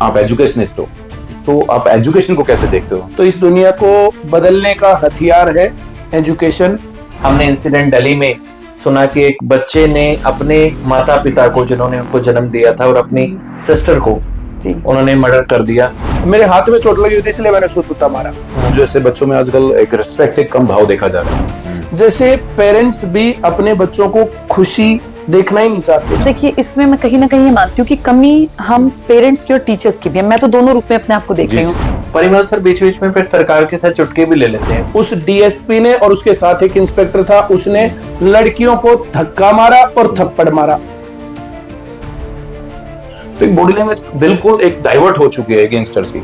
आप एजुकेशनिस्ट हो, तो आप एजुकेशन को कैसे देखते हो? तो इस दुनिया को बदलने का हथियार है एजुकेशन। हमने इंसिडेंट दिल्ली में सुना कि एक बच्चे ने अपने माता पिता को, जिन्होंने उनको जन्म दिया था, और अपनी सिस्टर को उन्होंने मर्डर कर दिया। मेरे हाथ में चोट लगी हुई थी, इसलिए मैंने उसको कुत्ता मारा। जैसे बच्चों में आजकल एक रिस्पेक्ट, एक कम भाव देखा जा रहा है। जैसे पेरेंट्स भी अपने बच्चों को खुशी देखना ही नहीं चाहते। देखिए, इसमें मैं कहीं ना कहीं ये मानती हूँ कि कमी हम पेरेंट्स की और टीचर्स की भी है। मैं तो दोनों रूप में अपने आप को देख रही हूँ। परिमल सर बीच बीच में फिर सरकार के साथ चुटके भी ले लेते हैं। उस डीएसपी ने और उसके साथ एक इंस्पेक्टर था, उसने लड़कियों को धक्का मारा और थप्पड़ मारा। तो एक बॉडी लैंग्वेज बिल्कुल एक डाइवर्ट हो चुकी है गैंगस्टर्स की।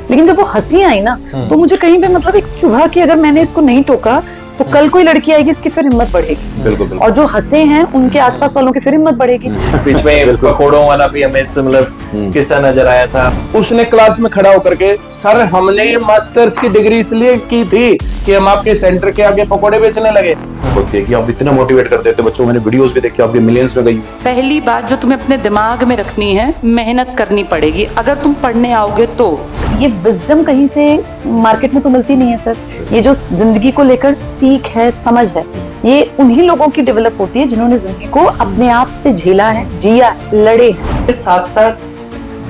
लेकिन जब वो हंसी आई ना, तो मुझे कहीं पे मतलब एक चुभा कि अगर मैंने इसको नहीं टोका तो कल कोई लड़की आएगी, इसकी फिर हिम्मत बढ़ेगी। बिल्कुल। और जो हंसे हैं उनके आसपास वालों की फिर हिम्मत बढ़ेगी। बीच में पकौड़ों वाला भी हमें मतलब किस्सा नजर आया था। उसने क्लास में खड़ा होकर के, सर हमने ये मास्टर्स की डिग्री इसलिए की थी कि हम आपके सेंटर के आगे पकौड़े बेचने लगे। कि आप इतना मोटिवेट करते थे बच्चों, मैंने वीडियोस भी देखी, आपके मिलियंस में गई। पहली बात जो तुम्हें अपने दिमाग में रखनी है, मेहनत करनी पड़ेगी। अगर तुम पढ़ने आओगे तो ये विजडम कहीं से मार्केट में तो मिलती नहीं है सर। ये जो जिंदगी को लेकर सीख है, समझ है, ये उन्हीं लोगों की डेवलप होती है जिन्होंने जिंदगी को अपने आप से झेला है, जिया, लड़े हैं। साथ साथ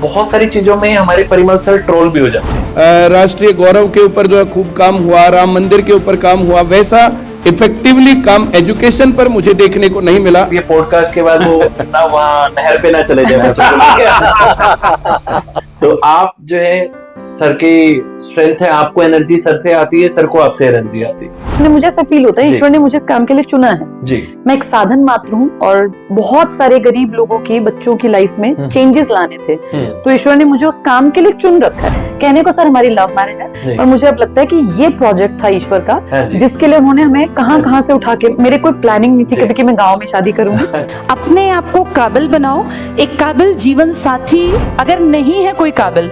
बहुत सारी चीजों में हमारे परिमल सर ट्रोल भी हो जाते हैं। राष्ट्रीय गौरव के ऊपर जो है खूब काम हुआ, राम मंदिर के ऊपर काम हुआ, वैसा इफेक्टिवली काम एजुकेशन पर मुझे देखने को नहीं मिला। ये पॉडकास्ट के बाद वो ना वहाँ नहर पे ना चले जाए। तो आप जो है सर की स्ट्रेंथ है, आपको एनर्जी सर से आती है, सर को आपसे एनर्जी आती है। मुझे ऐसा फील होता है ईश्वर ने मुझे इस काम के लिए चुना है जी। मैं एक साधन मात्र हूँ और बहुत सारे गरीब लोगों की, बच्चों की लाइफ में चेंजेस लाने थे, तो ईश्वर ने मुझे उस काम के लिए चुन रखा है। कहने को सर हमारी लव मैरिज है, और मुझे अब लगता है कि ये प्रोजेक्ट था ईश्वर का, जिसके लिए उन्होंने हमें कहाँ से उठा के, मेरे कोई प्लानिंग नहीं थी कभी कि मैं गाँव में शादी करूंगी। अपने आप को काबिल बनाओ। एक काबिल जीवन साथी अगर नहीं है, कोई काबिल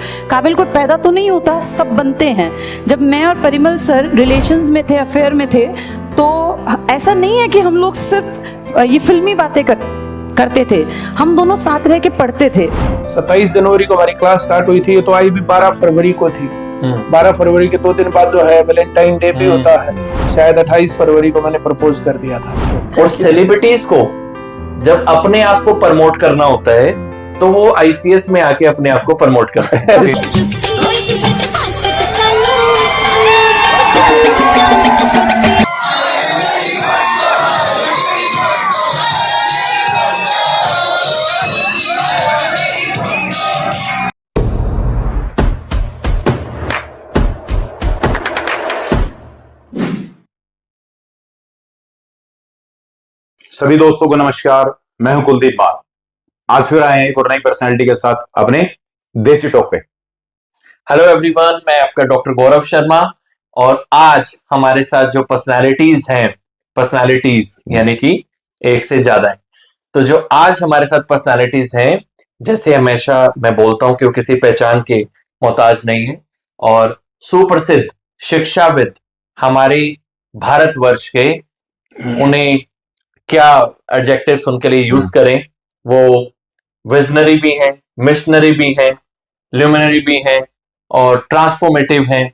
कोई पैदा तो नहीं होता, सब बनते हैं। जब मैं और परिमल सर रिलेशंस में थे, अफेयर में थे, तो ऐसा नहीं है कि हम लोग सिर्फ ये फिल्मी बातें करते थे। हम दोनों साथ रह के पढ़ते थे। 27 जनवरी को हमारी क्लास स्टार्ट हुई थी, तो आई भी 12 फरवरी को थी। 12 फरवरी के 2 दिन बाद जो है वैलेंटाइन डे भी होता है। शायद 28 फरवरी को मैंने प्रपोज कर दिया था। और सेलिब्रिटीज को जब अपने आप को प्रमोट करना होता है, तो वो आईसीएस में आके अपने आप को प्रमोट करते हैं। सभी दोस्तों को नमस्कार, मैं हूं कुलदीप मान। आज फिर आए हैं एक और नई पर्सनैलिटी के साथ अपने देसी टॉक पे। हेलो एवरीवन, मैं आपका डॉक्टर गौरव शर्मा, और आज हमारे साथ जो पर्सनैलिटीज यानी कि एक से ज्यादा है। तो जो आज हमारे साथ पर्सनैलिटीज हैं, जैसे हमेशा मैं बोलता हूं कि वो किसी पहचान के मोहताज नहीं है, और सुप्रसिद्ध शिक्षाविद हमारे भारतवर्ष के, उन्हें क्या एडजेक्टिव्स उनके लिए यूज करें, वो विजनरी भी हैं, मिशनरी भी हैं, ल्यूमिनरी भी हैं और ट्रांसफॉर्मेटिव हैं।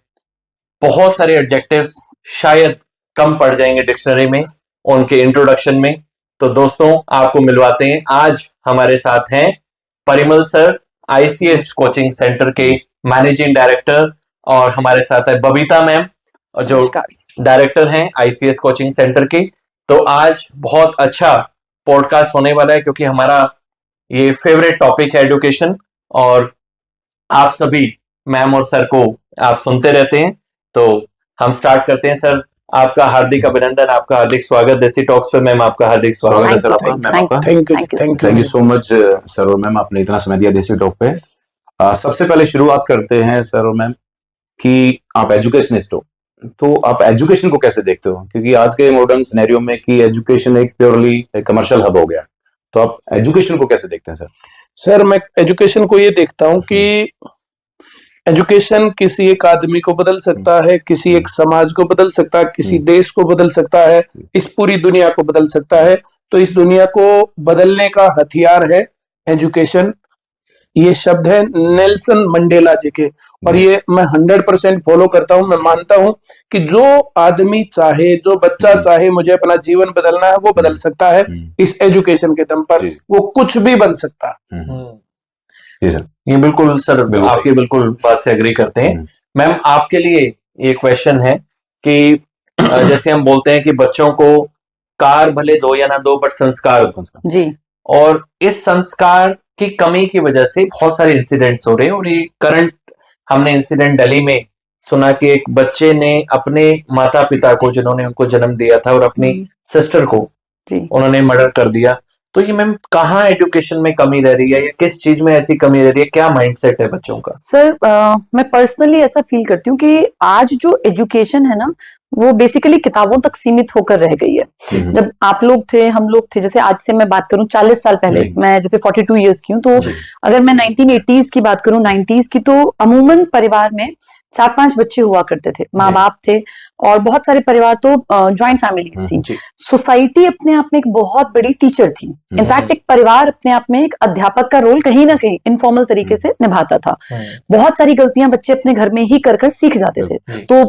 बहुत सारे एडजेक्टिव्स शायद कम पड़ जाएंगे डिक्शनरी में उनके इंट्रोडक्शन में। तो दोस्तों, आपको मिलवाते हैं, आज हमारे साथ हैं Parimal sir, ICS coaching centre के मैनेजिंग डायरेक्टर, और हमारे साथ है बबीता मैम, जो डायरेक्टर हैं आईसीएस कोचिंग सेंटर के। तो आज बहुत अच्छा पॉडकास्ट होने वाला है, क्योंकि हमारा ये फेवरेट टॉपिक है एजुकेशन, और आप सभी मैम और सर को आप सुनते रहते हैं। तो हम स्टार्ट करते हैं। सर, आपका हार्दिक अभिनंदन, आपका हार्दिक स्वागत देसी टॉक्स पे। मैम, आपका हार्दिक स्वागत है sir. Thank you so much sir और मैम, आपने इतना समय दिया देसी टॉक पे। सबसे पहले शुरुआत करते हैं सर और मैम कि आप एजुकेशनिस्ट हो, तो आप एजुकेशन को कैसे देखते हो? क्योंकि आज के मॉडर्न सिनेरियो में कि एजुकेशन एक प्योरली कमर्शियल हब हो गया, तो आप एजुकेशन को कैसे देखते हैं सर? सर, मैं एजुकेशन को ये देखता हूँ कि एजुकेशन किसी एक आदमी को बदल सकता है, किसी एक समाज को बदल सकता है, किसी देश को बदल सकता है, इस पूरी दुनिया को बदल सकता है। तो इस दुनिया को बदलने का हथियार है एजुकेशन। ये शब्द है नेल्सन मंडेला जी के, और ये मैं 100% फॉलो करता हूँ। मैं मानता हूँ कि जो आदमी चाहे, जो बच्चा चाहे मुझे अपना जीवन बदलना है, वो बदल सकता है इस एजुकेशन के दम पर, वो कुछ भी बन सकता है। ये बिल्कुल सर, आपकी बिल्कुल बात से एग्री करते हैं। मैम, आपके लिए ये क्वेश्चन है कि जैसे हम बोलते हैं कि बच्चों को कार भले दो या ना दो, बट संस्कार जी, और इस संस्कार की कमी की वजह से बहुत सारे इंसिडेंट्स हो रहे हैं। और ये करंट हमने इंसिडेंट दिल्ली में सुना कि एक बच्चे ने अपने माता पिता को, जिन्होंने उनको जन्म दिया था, और अपनी सिस्टर को जी, उन्होंने मर्डर कर दिया। तो ये मैम कहाँ एजुकेशन में कमी रह रही है, या किस चीज में ऐसी कमी रह रही है, क्या माइंडसेट है बच्चों का? सर मैं पर्सनली ऐसा फील करती हूँ कि आज जो एजुकेशन है ना, वो बेसिकली किताबों तक सीमित होकर रह गई है। जब आप लोग थे, हम लोग थे, जैसे आज से मैं बात करूं 40 साल पहले, मैं जैसे 42 इयर्स की हूँ, तो अगर मैं 1980s की बात करूं, 90s की, तो अमूमन परिवार में 4-5 बच्चे हुआ करते थे, माँ बाप थे, और बहुत सारे परिवार तो ज्वाइंट फैमिलीज थी। सोसाइटी अपने आप में एक बहुत बड़ी टीचर थी। इनफैक्ट एक परिवार अपने आप में एक अध्यापक का रोल कहीं ना कहीं इनफॉर्मल तरीके से निभाता था। बहुत सारी गलतियां बच्चे अपने घर में ही कर कर सीख जाते थे। तो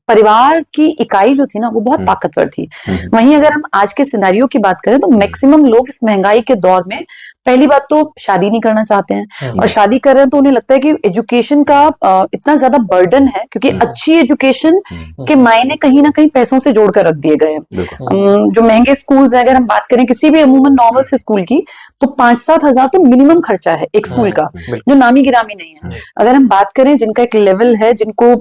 परिवार की इकाई जो थी ना, वो बहुत ताकतवर थी। वहीं अगर हम आज के सिनेरियो की बात करें, तो मैक्सिमम लोग इस महंगाई के दौर में पहली बात तो शादी नहीं करना चाहते हैं, और शादी कर रहे हैं तो उन्हें लगता है कि एजुकेशन का इतना ज्यादा बर्डन है, क्योंकि अच्छी एजुकेशन के मायने कहीं ना कहीं पैसों से जोड़कर रख दिए गए हैं। जो महंगे स्कूल्स हैं, अगर हम बात करें किसी भी अमूमन नॉर्मल से स्कूल की, तो 5-7 हजार तो मिनिमम खर्चा है एक स्कूल का, जो नामी गिरामी नहीं है। अगर हम बात करें जिनका एक लेवल है, जिनको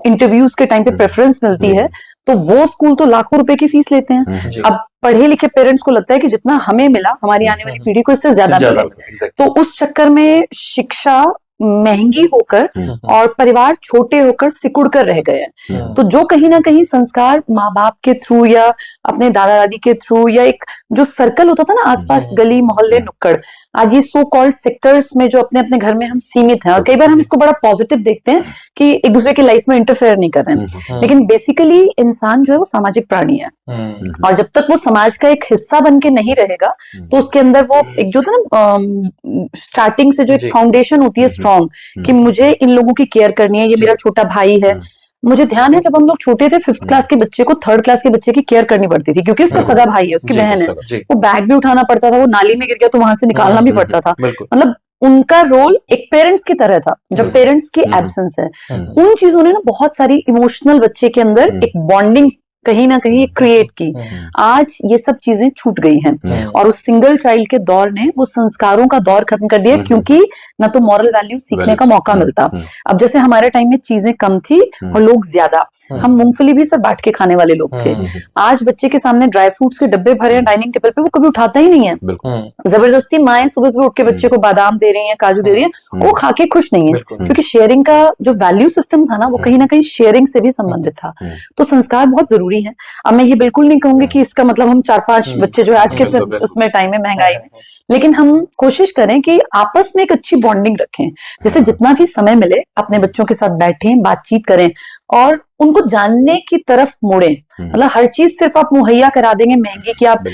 इंटरव्यूज के टाइम पे प्रेफरेंस मिलती है, तो वो स्कूल तो लाखों रुपए की फीस लेते हैं। अब पढ़े लिखे पेरेंट्स को लगता है कि जितना हमें मिला, हमारी आने वाली पीढ़ी को इससे ज्यादा मिले। तो उस चक्कर में शिक्षा महंगी होकर और परिवार छोटे होकर सिकुड़ कर रह गए हैं। तो जो कहीं ना कहीं संस्कार माँ बाप के थ्रू या अपने दादा दादी के थ्रू, या एक जो सर्कल होता था ना आसपास, गली मोहल्ले नुक्कड़, आज ये सो कॉल्ड सेक्टर्स में जो अपने अपने घर में हम सीमित हैं, और कई बार हम इसको बड़ा पॉजिटिव देखते हैं कि एक दूसरे की लाइफ में इंटरफेयर नहीं कर रहे हैं, लेकिन बेसिकली इंसान जो है वो सामाजिक प्राणी है, और जब तक वो समाज का एक हिस्सा बन के नहीं रहेगा, तो उसके अंदर वो एक जो था ना स्टार्टिंग से जो एक फाउंडेशन होती है स्ट्रॉन्ग, कि मुझे इन लोगों की केयर करनी है, ये मेरा छोटा भाई है। मुझे ध्यान है जब हम लोग छोटे थे, 5th क्लास के बच्चे को 3rd क्लास के बच्चे की केयर करनी पड़ती थी, क्योंकि उसका सगा भाई है, उसकी बहन है, वो बैग भी उठाना पड़ता था, वो नाली में गिर गया तो वहां से निकालना भी पड़ता था। मतलब उनका रोल एक पेरेंट्स की तरह था, जब पेरेंट्स की एब्सेंस है। उन चीजों ने ना बहुत सारी इमोशनल बच्चे के अंदर एक बॉन्डिंग कहीं ना कहीं क्रिएट की। आज ये सब चीजें छूट गई हैं, और उस सिंगल चाइल्ड के दौर ने वो संस्कारों का दौर खत्म कर दिया, क्योंकि ना तो मॉरल वैल्यू सीखने का मौका मिलता। अब जैसे हमारे टाइम में चीजें कम थी और लोग ज्यादा, हम मूंगफली भी सब बांट के खाने वाले लोग थे। आज बच्चे के सामने ड्राई फ्रूट्स के डब्बे भरे हैं डाइनिंग टेबल पे, वो कभी उठाता ही नहीं है। जबरदस्ती माएं सुबह सुबह उठ के बच्चे को बादाम दे रही हैं, काजू दे रही हैं, वो खा के खुश नहीं है, क्योंकि शेयरिंग का जो वैल्यू सिस्टम था ना, वो कहीं ना कहीं शेयरिंग से भी संबंधित था। तो संस्कार बहुत जरूरी है। अब मैं ये बिल्कुल नहीं कहूंगी कि इसका मतलब हम 4-5 बच्चे जो है आज के उसमें टाइम में महंगाई में, लेकिन हम कोशिश करें कि आपस में एक अच्छी बॉन्डिंग रखें। जैसे जितना भी समय मिले अपने बच्चों के साथ बैठें, बातचीत करें, और उनको जानने की तरफ मोड़ें। मतलब हर चीज सिर्फ आप मुहैया करा देंगे महंगी, कि आप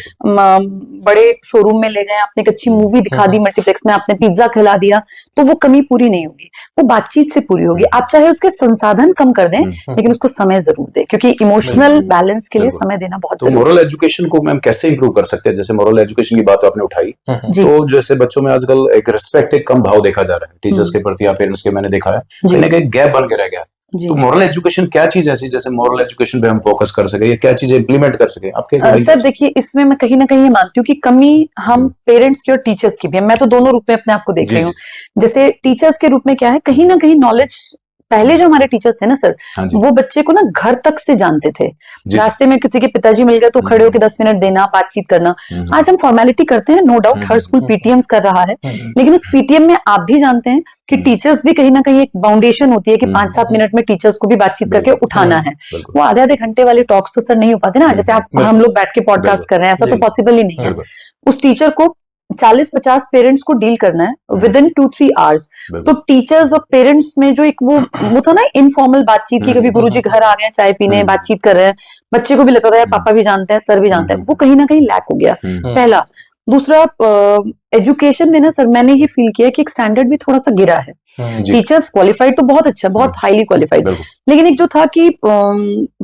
बड़े शोरूम में ले गए, आपने एक अच्छी मूवी दिखा दी मल्टीप्लेक्स में, आपने पिज्जा खिला दिया, तो वो कमी पूरी नहीं होगी, वो बातचीत से पूरी होगी। आप चाहे उसके संसाधन कम कर दें, लेकिन उसको समय जरूर दें, क्योंकि इमोशनल बैलेंस के लिए समय देना बहुत जरूरी है। तो मोरल एजुकेशन को मैम कैसे इंप्रूव कर सकते हैं? जैसे मोरल एजुकेशन की बात आपने उठाई, तो जैसे बच्चों में आजकल एक रिस्पेक्ट, एक कम भाव देखा जा रहा है टीचर्स के प्रति या पेरेंट्स के, मैंने देखा है कहीं ना कहीं गैप बन के रह गया। तो मोरल एजुकेशन क्या चीज ऐसी, जैसे मोरल एजुकेशन पे हम फोकस कर सके, या क्या चीजें इंप्लीमेंट कर सके आपके? सर देखिए, इसमें मैं कहीं ना कहीं ये मानती हूँ कि कमी हम पेरेंट्स की और टीचर्स की भी है। मैं तो दोनों रूप में अपने आप को देख रही हूँ। जैसे टीचर्स के रूप में क्या है, कहीं ना कहीं नॉलेज, पहले जो हमारे टीचर्स थे ना सर, वो बच्चे को ना घर तक से जानते थे। रास्ते में किसी के पिताजी मिल गए तो खड़े होकर 10 मिनट देना, बातचीत करना। आज हम फॉर्मेलिटी करते हैं, नो डाउट हर स्कूल पीटीएम्स कर रहा है, लेकिन उस पीटीएम में आप भी जानते हैं कि टीचर्स भी कहीं ना कहीं एक बाउंडेशन होती है कि 5-7 मिनट में टीचर्स को भी बातचीत करके उठाना है। वो आधे घंटे वाले टॉक्स तो सर नहीं हो पाते ना, जैसे आप हम लोग बैठ के पॉडकास्ट कर रहे हैं, ऐसा तो पॉसिबल ही नहीं है। उस टीचर को 40-50 पेरेंट्स को डील करना है विद इन 2-3 आवर्स। तो टीचर्स और पेरेंट्स में जो एक वो था ना इनफॉर्मल बातचीत की, कभी गुरुजी घर आ गए हैं, चाय पीने, बातचीत कर रहे हैं, बच्चे को भी लगता था यार पापा भी जानते हैं, सर भी जानते हैं, वो कहीं ना कहीं लैक हो गया, पहला। दूसरा, एजुकेशन में ना सर मैंने ये फील किया कि एक स्टैंडर्ड भी थोड़ा सा गिरा है। जी। टीचर्स क्वालिफाइड तो बहुत अच्छा, बहुत हाईली क्वालिफाइड, बिल्कुल। लेकिन एक जो था कि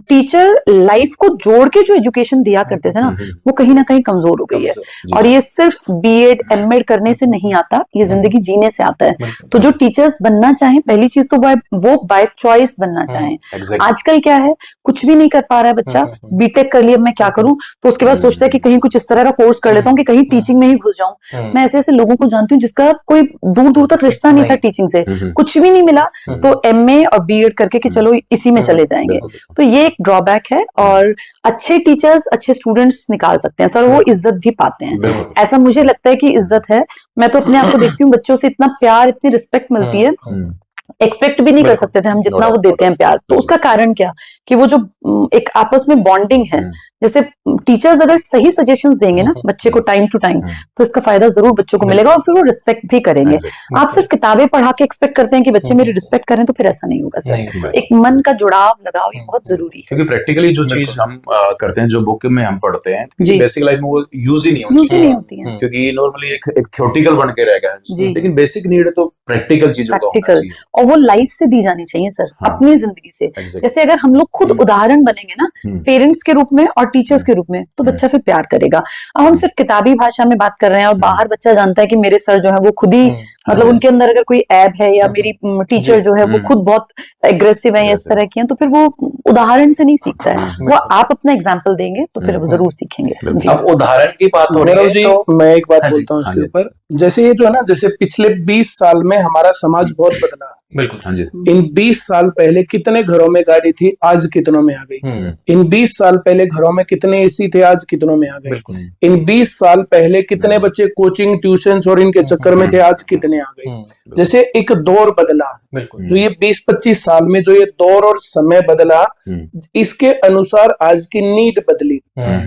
टीचर लाइफ को जोड़ के जो एजुकेशन दिया करते थे ना, वो कहीं ना कहीं कमजोर हो गई है। जी। और ये सिर्फ बीएड एमएड करने से नहीं आता, ये जिंदगी जीने से आता है। तो जो टीचर्स बनना चाहें, पहली चीज तो वो बाय चॉइस बनना चाहें। Exactly. आजकल क्या है, कुछ भी नहीं कर पा रहा है बच्चा, बीटेक कर लिया, मैं क्या करूं, तो उसके बाद सोचता है कि कहीं कुछ इस तरह का कोर्स कर लेता हूँ कि कहीं टीचिंग में ही घुस जाऊं। मैं ऐसे ऐसे लोगों को जानती हूँ जिसका कोई दूर दूर तक रिश्ता नहीं था टीचिंग से, कुछ भी नहीं मिला, तो एमए और बीएड करके कि चलो इसी में चले जाएंगे। तो ये एक ड्रॉबैक है। और अच्छे टीचर्स अच्छे स्टूडेंट्स निकाल सकते हैं सर, वो इज्जत भी पाते हैं, ऐसा मुझे लगता है कि इज्जत है। मैं तो अपने आप को देखती हूँ, बच्चों से इतना प्यार, इतनी रिस्पेक्ट मिलती है, एक्सपेक्ट भी नहीं कर सकते थे हम जितना वो देते हैं प्यार। तो उसका कारण क्या, कि वो जो एक आपस में बॉन्डिंग है, जैसे टीचर्स अगर सही सजेशंस देंगे ना बच्चे को टाइम टू टाइम, तो इसका फायदा जरूर बच्चों को मिलेगा और फिर वो रिस्पेक्ट भी करेंगे। आप सिर्फ किताबें पढ़ा के एक्सपेक्ट करते हैं कि बच्चे मेरी रिस्पेक्ट करें, तो फिर ऐसा नहीं होगा सर। एक मन का जुड़ाव लगाव ये बहुत जरूरी है, क्योंकि प्रैक्टिकली जो चीज हम करते हैं, जो बुक में हम पढ़ते हैं, जी। बेसिक लाइफ में वो यूज ही नहीं होती है, क्योंकि नॉर्मली एक थ्योरेटिकल बन के रह गया है, लेकिन बेसिक नीड तो प्रैक्टिकल चीजों का होना चाहिए, और वो लाइफ से दी जानी चाहिए सर, अपनी जिंदगी से। जैसे अगर हम लोग खुद उदाहरण बनेंगे ना, पेरेंट्स के रूप में और टीचर्स के रूप में, तो बच्चा फिर प्यार करेगा। अब हम सिर्फ किताबी भाषा में बात कर रहे हैं, और बाहर बच्चा जानता है कि मेरे सर जो है वो खुद ही, मतलब उनके अंदर अगर कोई ऐब है, या मेरी टीचर जो है वो खुद बहुत एग्रेसिव है या इस तरह की है, तो फिर वो उदाहरण से नहीं सीखता है, वो आप अपना एग्जाम्पल देंगे तो फिर वो जरूर सीखेंगे। अब उदाहरण की बात हो रही है, तो मैं एक बात बोलता हूँ इसके ऊपर। जैसे ये जो है ना, जैसे पिछले 20 साल में हमारा समाज बहुत बदला। बिल्कुल, हाँ जी। इन 20 साल पहले कितने घरों में गाड़ी थी, आज कितनों में आ गई। इन 20 साल पहले घरों में कितने एसी थे, आज कितनों में आ गए। इन 20 साल पहले कितने बच्चे कोचिंग ट्यूशन और इनके चक्कर में थे, आज कितने आ गए। जैसे एक दौर बदला, जो ये 20-25 साल में जो ये दौर और समय बदला, इसके अनुसार आज की नीड बदली।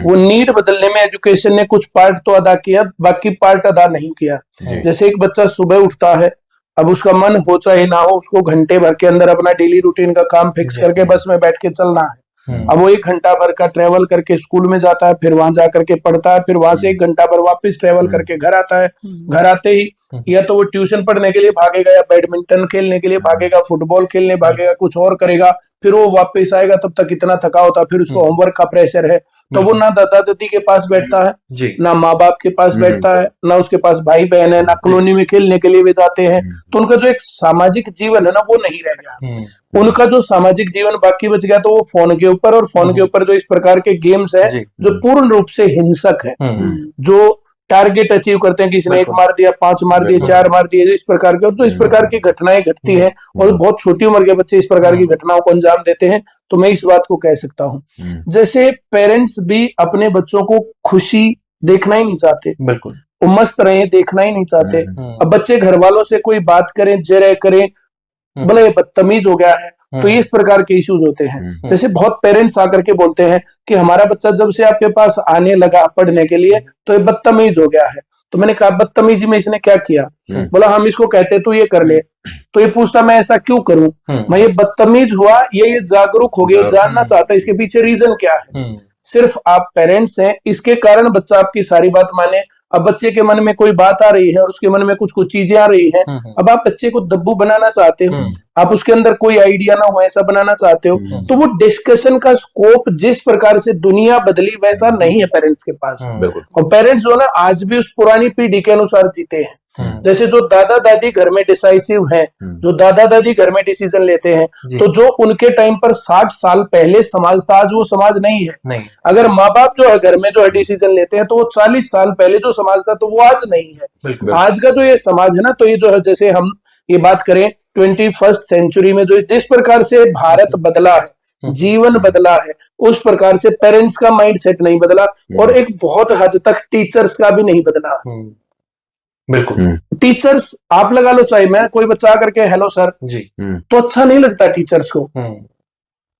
वो नीड बदलने में एजुकेशन ने कुछ पार्ट तो अदा किया, बाकी पार्ट अदा नहीं किया। जैसे एक बच्चा सुबह उठता है, अब उसका मन हो चाहे ना हो, उसको घंटे भर के अंदर अपना डेली रूटीन का काम फिक्स करके बस में बैठ के चलना है। अब वो 1 घंटा भर का ट्रेवल करके स्कूल में जाता है, फिर वहां जाकर के पढ़ता है, फिर वहां से 1 घंटा भर वापस ट्रेवल करके घर आता है। घर आते ही या तो वो ट्यूशन पढ़ने के लिए भागेगा, या बैडमिंटन खेलने के लिए भागेगा, फुटबॉल खेलने भागेगा, कुछ और करेगा, फिर वो वापस आएगा, तब तक इतना थका होता है, फिर उसको होमवर्क का प्रेशर है, तो वो ना दादा दादी के पास बैठता है, ना माँ बाप के पास बैठता है, ना उसके पास भाई बहन है, ना कॉलोनी में खेलने के लिए वे जाते हैं। तो उनका जो एक सामाजिक जीवन है ना, वो नहीं रह गया। उनका जो सामाजिक जीवन बाकी बच गया, तो वो फोन के ऊपर, और फोन के ऊपर जो इस प्रकार के गेम्स है जो पूर्ण रूप से हिंसक है, जो टारगेट अचीव करते हैं, किसी ने 1 मार दिया, 5 मार दिए, 4 मार दिए, इस प्रकार के, तो इस प्रकार की घटनाएं घटती हैं, और बहुत छोटी उम्र के बच्चे इस प्रकार की घटनाओं को अंजाम देते हैं। तो मैं इस बात को कह सकता हूँ, जैसे पेरेंट्स भी अपने बच्चों को खुशी देखना ही नहीं चाहते, बिल्कुल वो मस्त रहे देखना ही नहीं चाहते। अब बच्चे घर वालों से कोई बात करें, जरे करें, भले बदतमीज हो गया है, तो इस प्रकार के इश्यूज होते हैं। जैसे बहुत पेरेंट्स आकर के बोलते हैं कि हमारा बच्चा जब से आपके पास आने लगा पढ़ने के लिए, तो ये बदतमीज हो गया है। तो मैंने कहा बदतमीजी में इसने क्या किया? बोला हम इसको कहते तो ये कर ले। तो ये पूछता मैं ऐसा क्यों करूं? मैं ये बदतमीज हुआ, ये जागरूक हो गया, जानना चाहता है इसके पीछे रीजन क्या है। सिर्फ आप पेरेंट्स हैं, इसके कारण बच्चा आपकी सारी बात माने। अब बच्चे के मन में कोई बात आ रही है और उसके मन में कुछ कुछ चीजें आ रही हैं, अब आप बच्चे को दब्बू बनाना चाहते हो, आप उसके अंदर कोई आइडिया ना हो ऐसा बनाना चाहते हो, तो वो डिस्कशन का स्कोप जिस प्रकार से दुनिया बदली वैसा नहीं है पेरेंट्स के पास। और पेरेंट्स जो ना आज भी उस पुरानी पीढ़ी के अनुसार जीते हैं। जैसे जो दादा दादी घर में डिसाइसिव हैं, जो दादा दादी घर में डिसीजन लेते हैं, तो जो उनके टाइम पर 60 साल पहले समाज था, आज वो समाज नहीं है। अगर माँ बाप जो है घर में जो है डिसीजन लेते हैं, तो वो 40 साल पहले जो समाज था, तो वो आज नहीं है। आज का जो ये समाज है ना, तो ये जो है, जैसे हम ये बात करें 21st सेंचुरी में जो जिस प्रकार से भारत बदला है, जीवन बदला है, उस प्रकार से पेरेंट्स का माइंड सेट नहीं बदला, और एक बहुत हद तक टीचर्स का भी नहीं बदला। बिल्कुल टीचर्स आप लगा लो, चाहे मैं कोई बच्चा आकर के हेलो सर जी, तो अच्छा नहीं लगता टीचर्स को।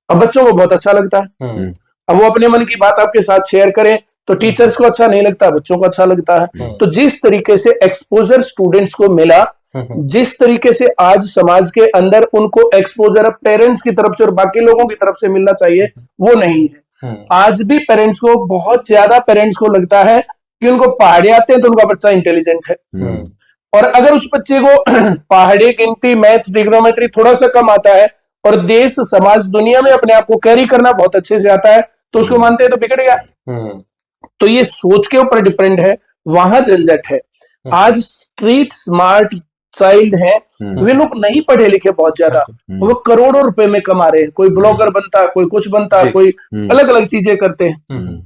अब बच्चों को बहुत अच्छा लगता है। अब वो अपने मन की बात आपके साथ शेयर करें, तो टीचर्स को अच्छा नहीं लगता, बच्चों को अच्छा लगता है। तो जिस तरीके से एक्सपोजर स्टूडेंट्स को मिला, जिस तरीके से आज समाज के अंदर उनको एक्सपोजर पेरेंट्स की तरफ से और बाकी लोगों की तरफ से मिलना चाहिए, वो नहीं है। आज भी पेरेंट्स को, बहुत ज्यादा पेरेंट्स को लगता है कि उनको पहाड़े आते हैं तो उनका बच्चा इंटेलिजेंट है, और अगर उस बच्चे को पहाड़ी, गिनती, मैथ, ट्रिग्नोमेट्री थोड़ा सा कम आता है और देश, समाज, दुनिया में अपने आप को कैरी करना बहुत अच्छे से आता है, तो उसको मानते हैं तो बिगड़ गया। तो ये सोच के ऊपर डिपेंड है, वहां झंझट है। आज स्ट्रीट स्मार्ट चाइल्ड है, वे लोग नहीं पढ़े लिखे बहुत ज्यादा, वो करोड़ों रुपए में कमा रहे हैं, कोई ब्लॉगर बनता है, कोई कुछ बनता है, कोई अलग अलग चीजें करते हैं,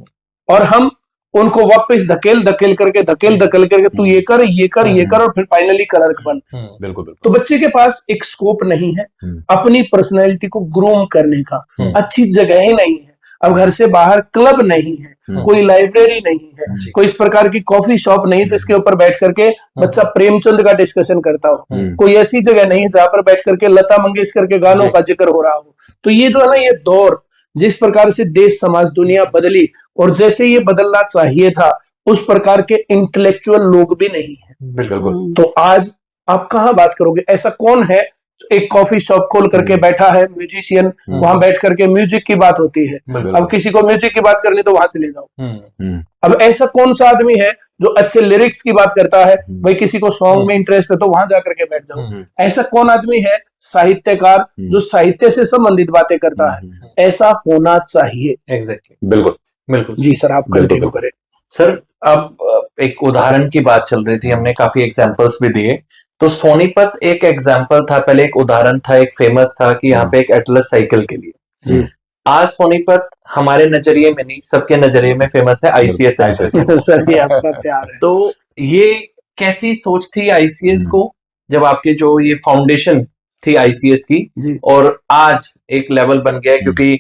और हम उनको वापस धकेल करके तू ये कर और फिर फाइनली क्लर्क बन। बिल्कुल। तो बच्चे के पास एक स्कोप नहीं है अपनी पर्सनैलिटी को ग्रूम करने का, अच्छी जगह ही नहीं है। अब घर से बाहर क्लब नहीं है, कोई लाइब्रेरी नहीं है, कोई इस प्रकार की कॉफी शॉप नहीं जिसके ऊपर बैठ करके बच्चा प्रेमचंद का डिस्कशन करता हो, कोई ऐसी जगह नहीं है जहां पर बैठ करके लता मंगेशकर के गानों का जिक्र हो रहा हो। तो ये जो है ना, ये दौर जिस प्रकार से देश, समाज, दुनिया बदली, और जैसे ये बदलना चाहिए था, उस प्रकार के इंटेलेक्चुअल लोग भी नहीं है। बिल्कुल। तो आज आप कहां बात करोगे? ऐसा कौन है एक कॉफी शॉप खोल करके बैठा है म्यूजिशियन, वहां बैठ करके म्यूजिक की बात होती है। अब किसी को म्यूजिक की बात करनी तो वहां चले जाओ। अब ऐसा कौन सा आदमी है जो अच्छे लिरिक्स की बात करता है? भाई किसी को सॉन्ग में इंटरेस्ट है तो वहां जाकर के बैठ जाओ। ऐसा कौन आदमी है साहित्यकार जो साहित्य से संबंधित बातें करता है? ऐसा होना चाहिए। एग्जैक्टली, बिल्कुल जी सर, आप कंटिन्यू करें। सर, अब एक उदाहरण की बात चल रही थी, हमने काफी एग्जांपल्स भी दिए। तो सोनीपत एक एग्जाम्पल था, पहले एक उदाहरण था, एक फेमस था कि यहाँ पे एक एटलस साइकिल के लिए। आज सोनीपत हमारे नजरिए में नहीं, सबके नजरिए में फेमस है आईसीएस। सर ये आपका प्यार है। तो ये कैसी सोच थी आईसीएस को, जब आपके जो ये फाउंडेशन थी आईसीएस की, और आज एक लेवल बन गया है? क्योंकि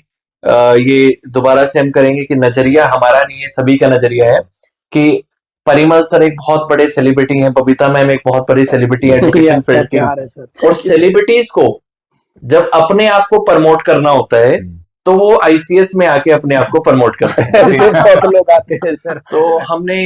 ये दोबारा से हम करेंगे कि नजरिया हमारा नहीं है, सभी का नजरिया है कि परिमल सर एक बहुत बड़े सेलिब्रिटी हैं, बबीता मैम एक बहुत बड़ी सेलिब्रिटी है एजुकेशन फील्ड की, और सेलिब्रिटीज को जब अपने आप को प्रमोट करना होता है तो वो आईसीएस में आके अपने आप को प्रमोट करते हैं। ऐसे बहुत लोग आते हैं सर। तो हमने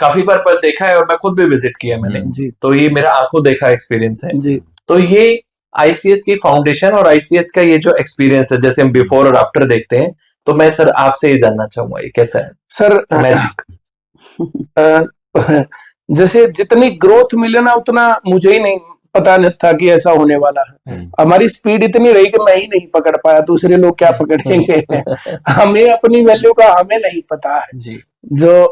काफी बार पर देखा है, और मैं खुद भी विजिट किया मैंने, तो ये मेरा आंखों देखा एक्सपीरियंस है जी। तो ये आईसीएस की फाउंडेशन और आईसीएस का ये जो एक्सपीरियंस है, जैसे हम बिफोर और आफ्टर देखते हैं, तो मैं सर आपसे ये जानना चाहूंगा ये कैसा है सर मैजिक? जैसे जितनी ग्रोथ मिले ना, उतना मुझे ही नहीं पता नहीं था कि ऐसा होने वाला है। हमारी स्पीड इतनी रही कि मैं ही नहीं पकड़ पाया, दूसरे लोग क्या पकड़ेंगे? हमें अपनी वैल्यू का हमें नहीं पता है जी। जो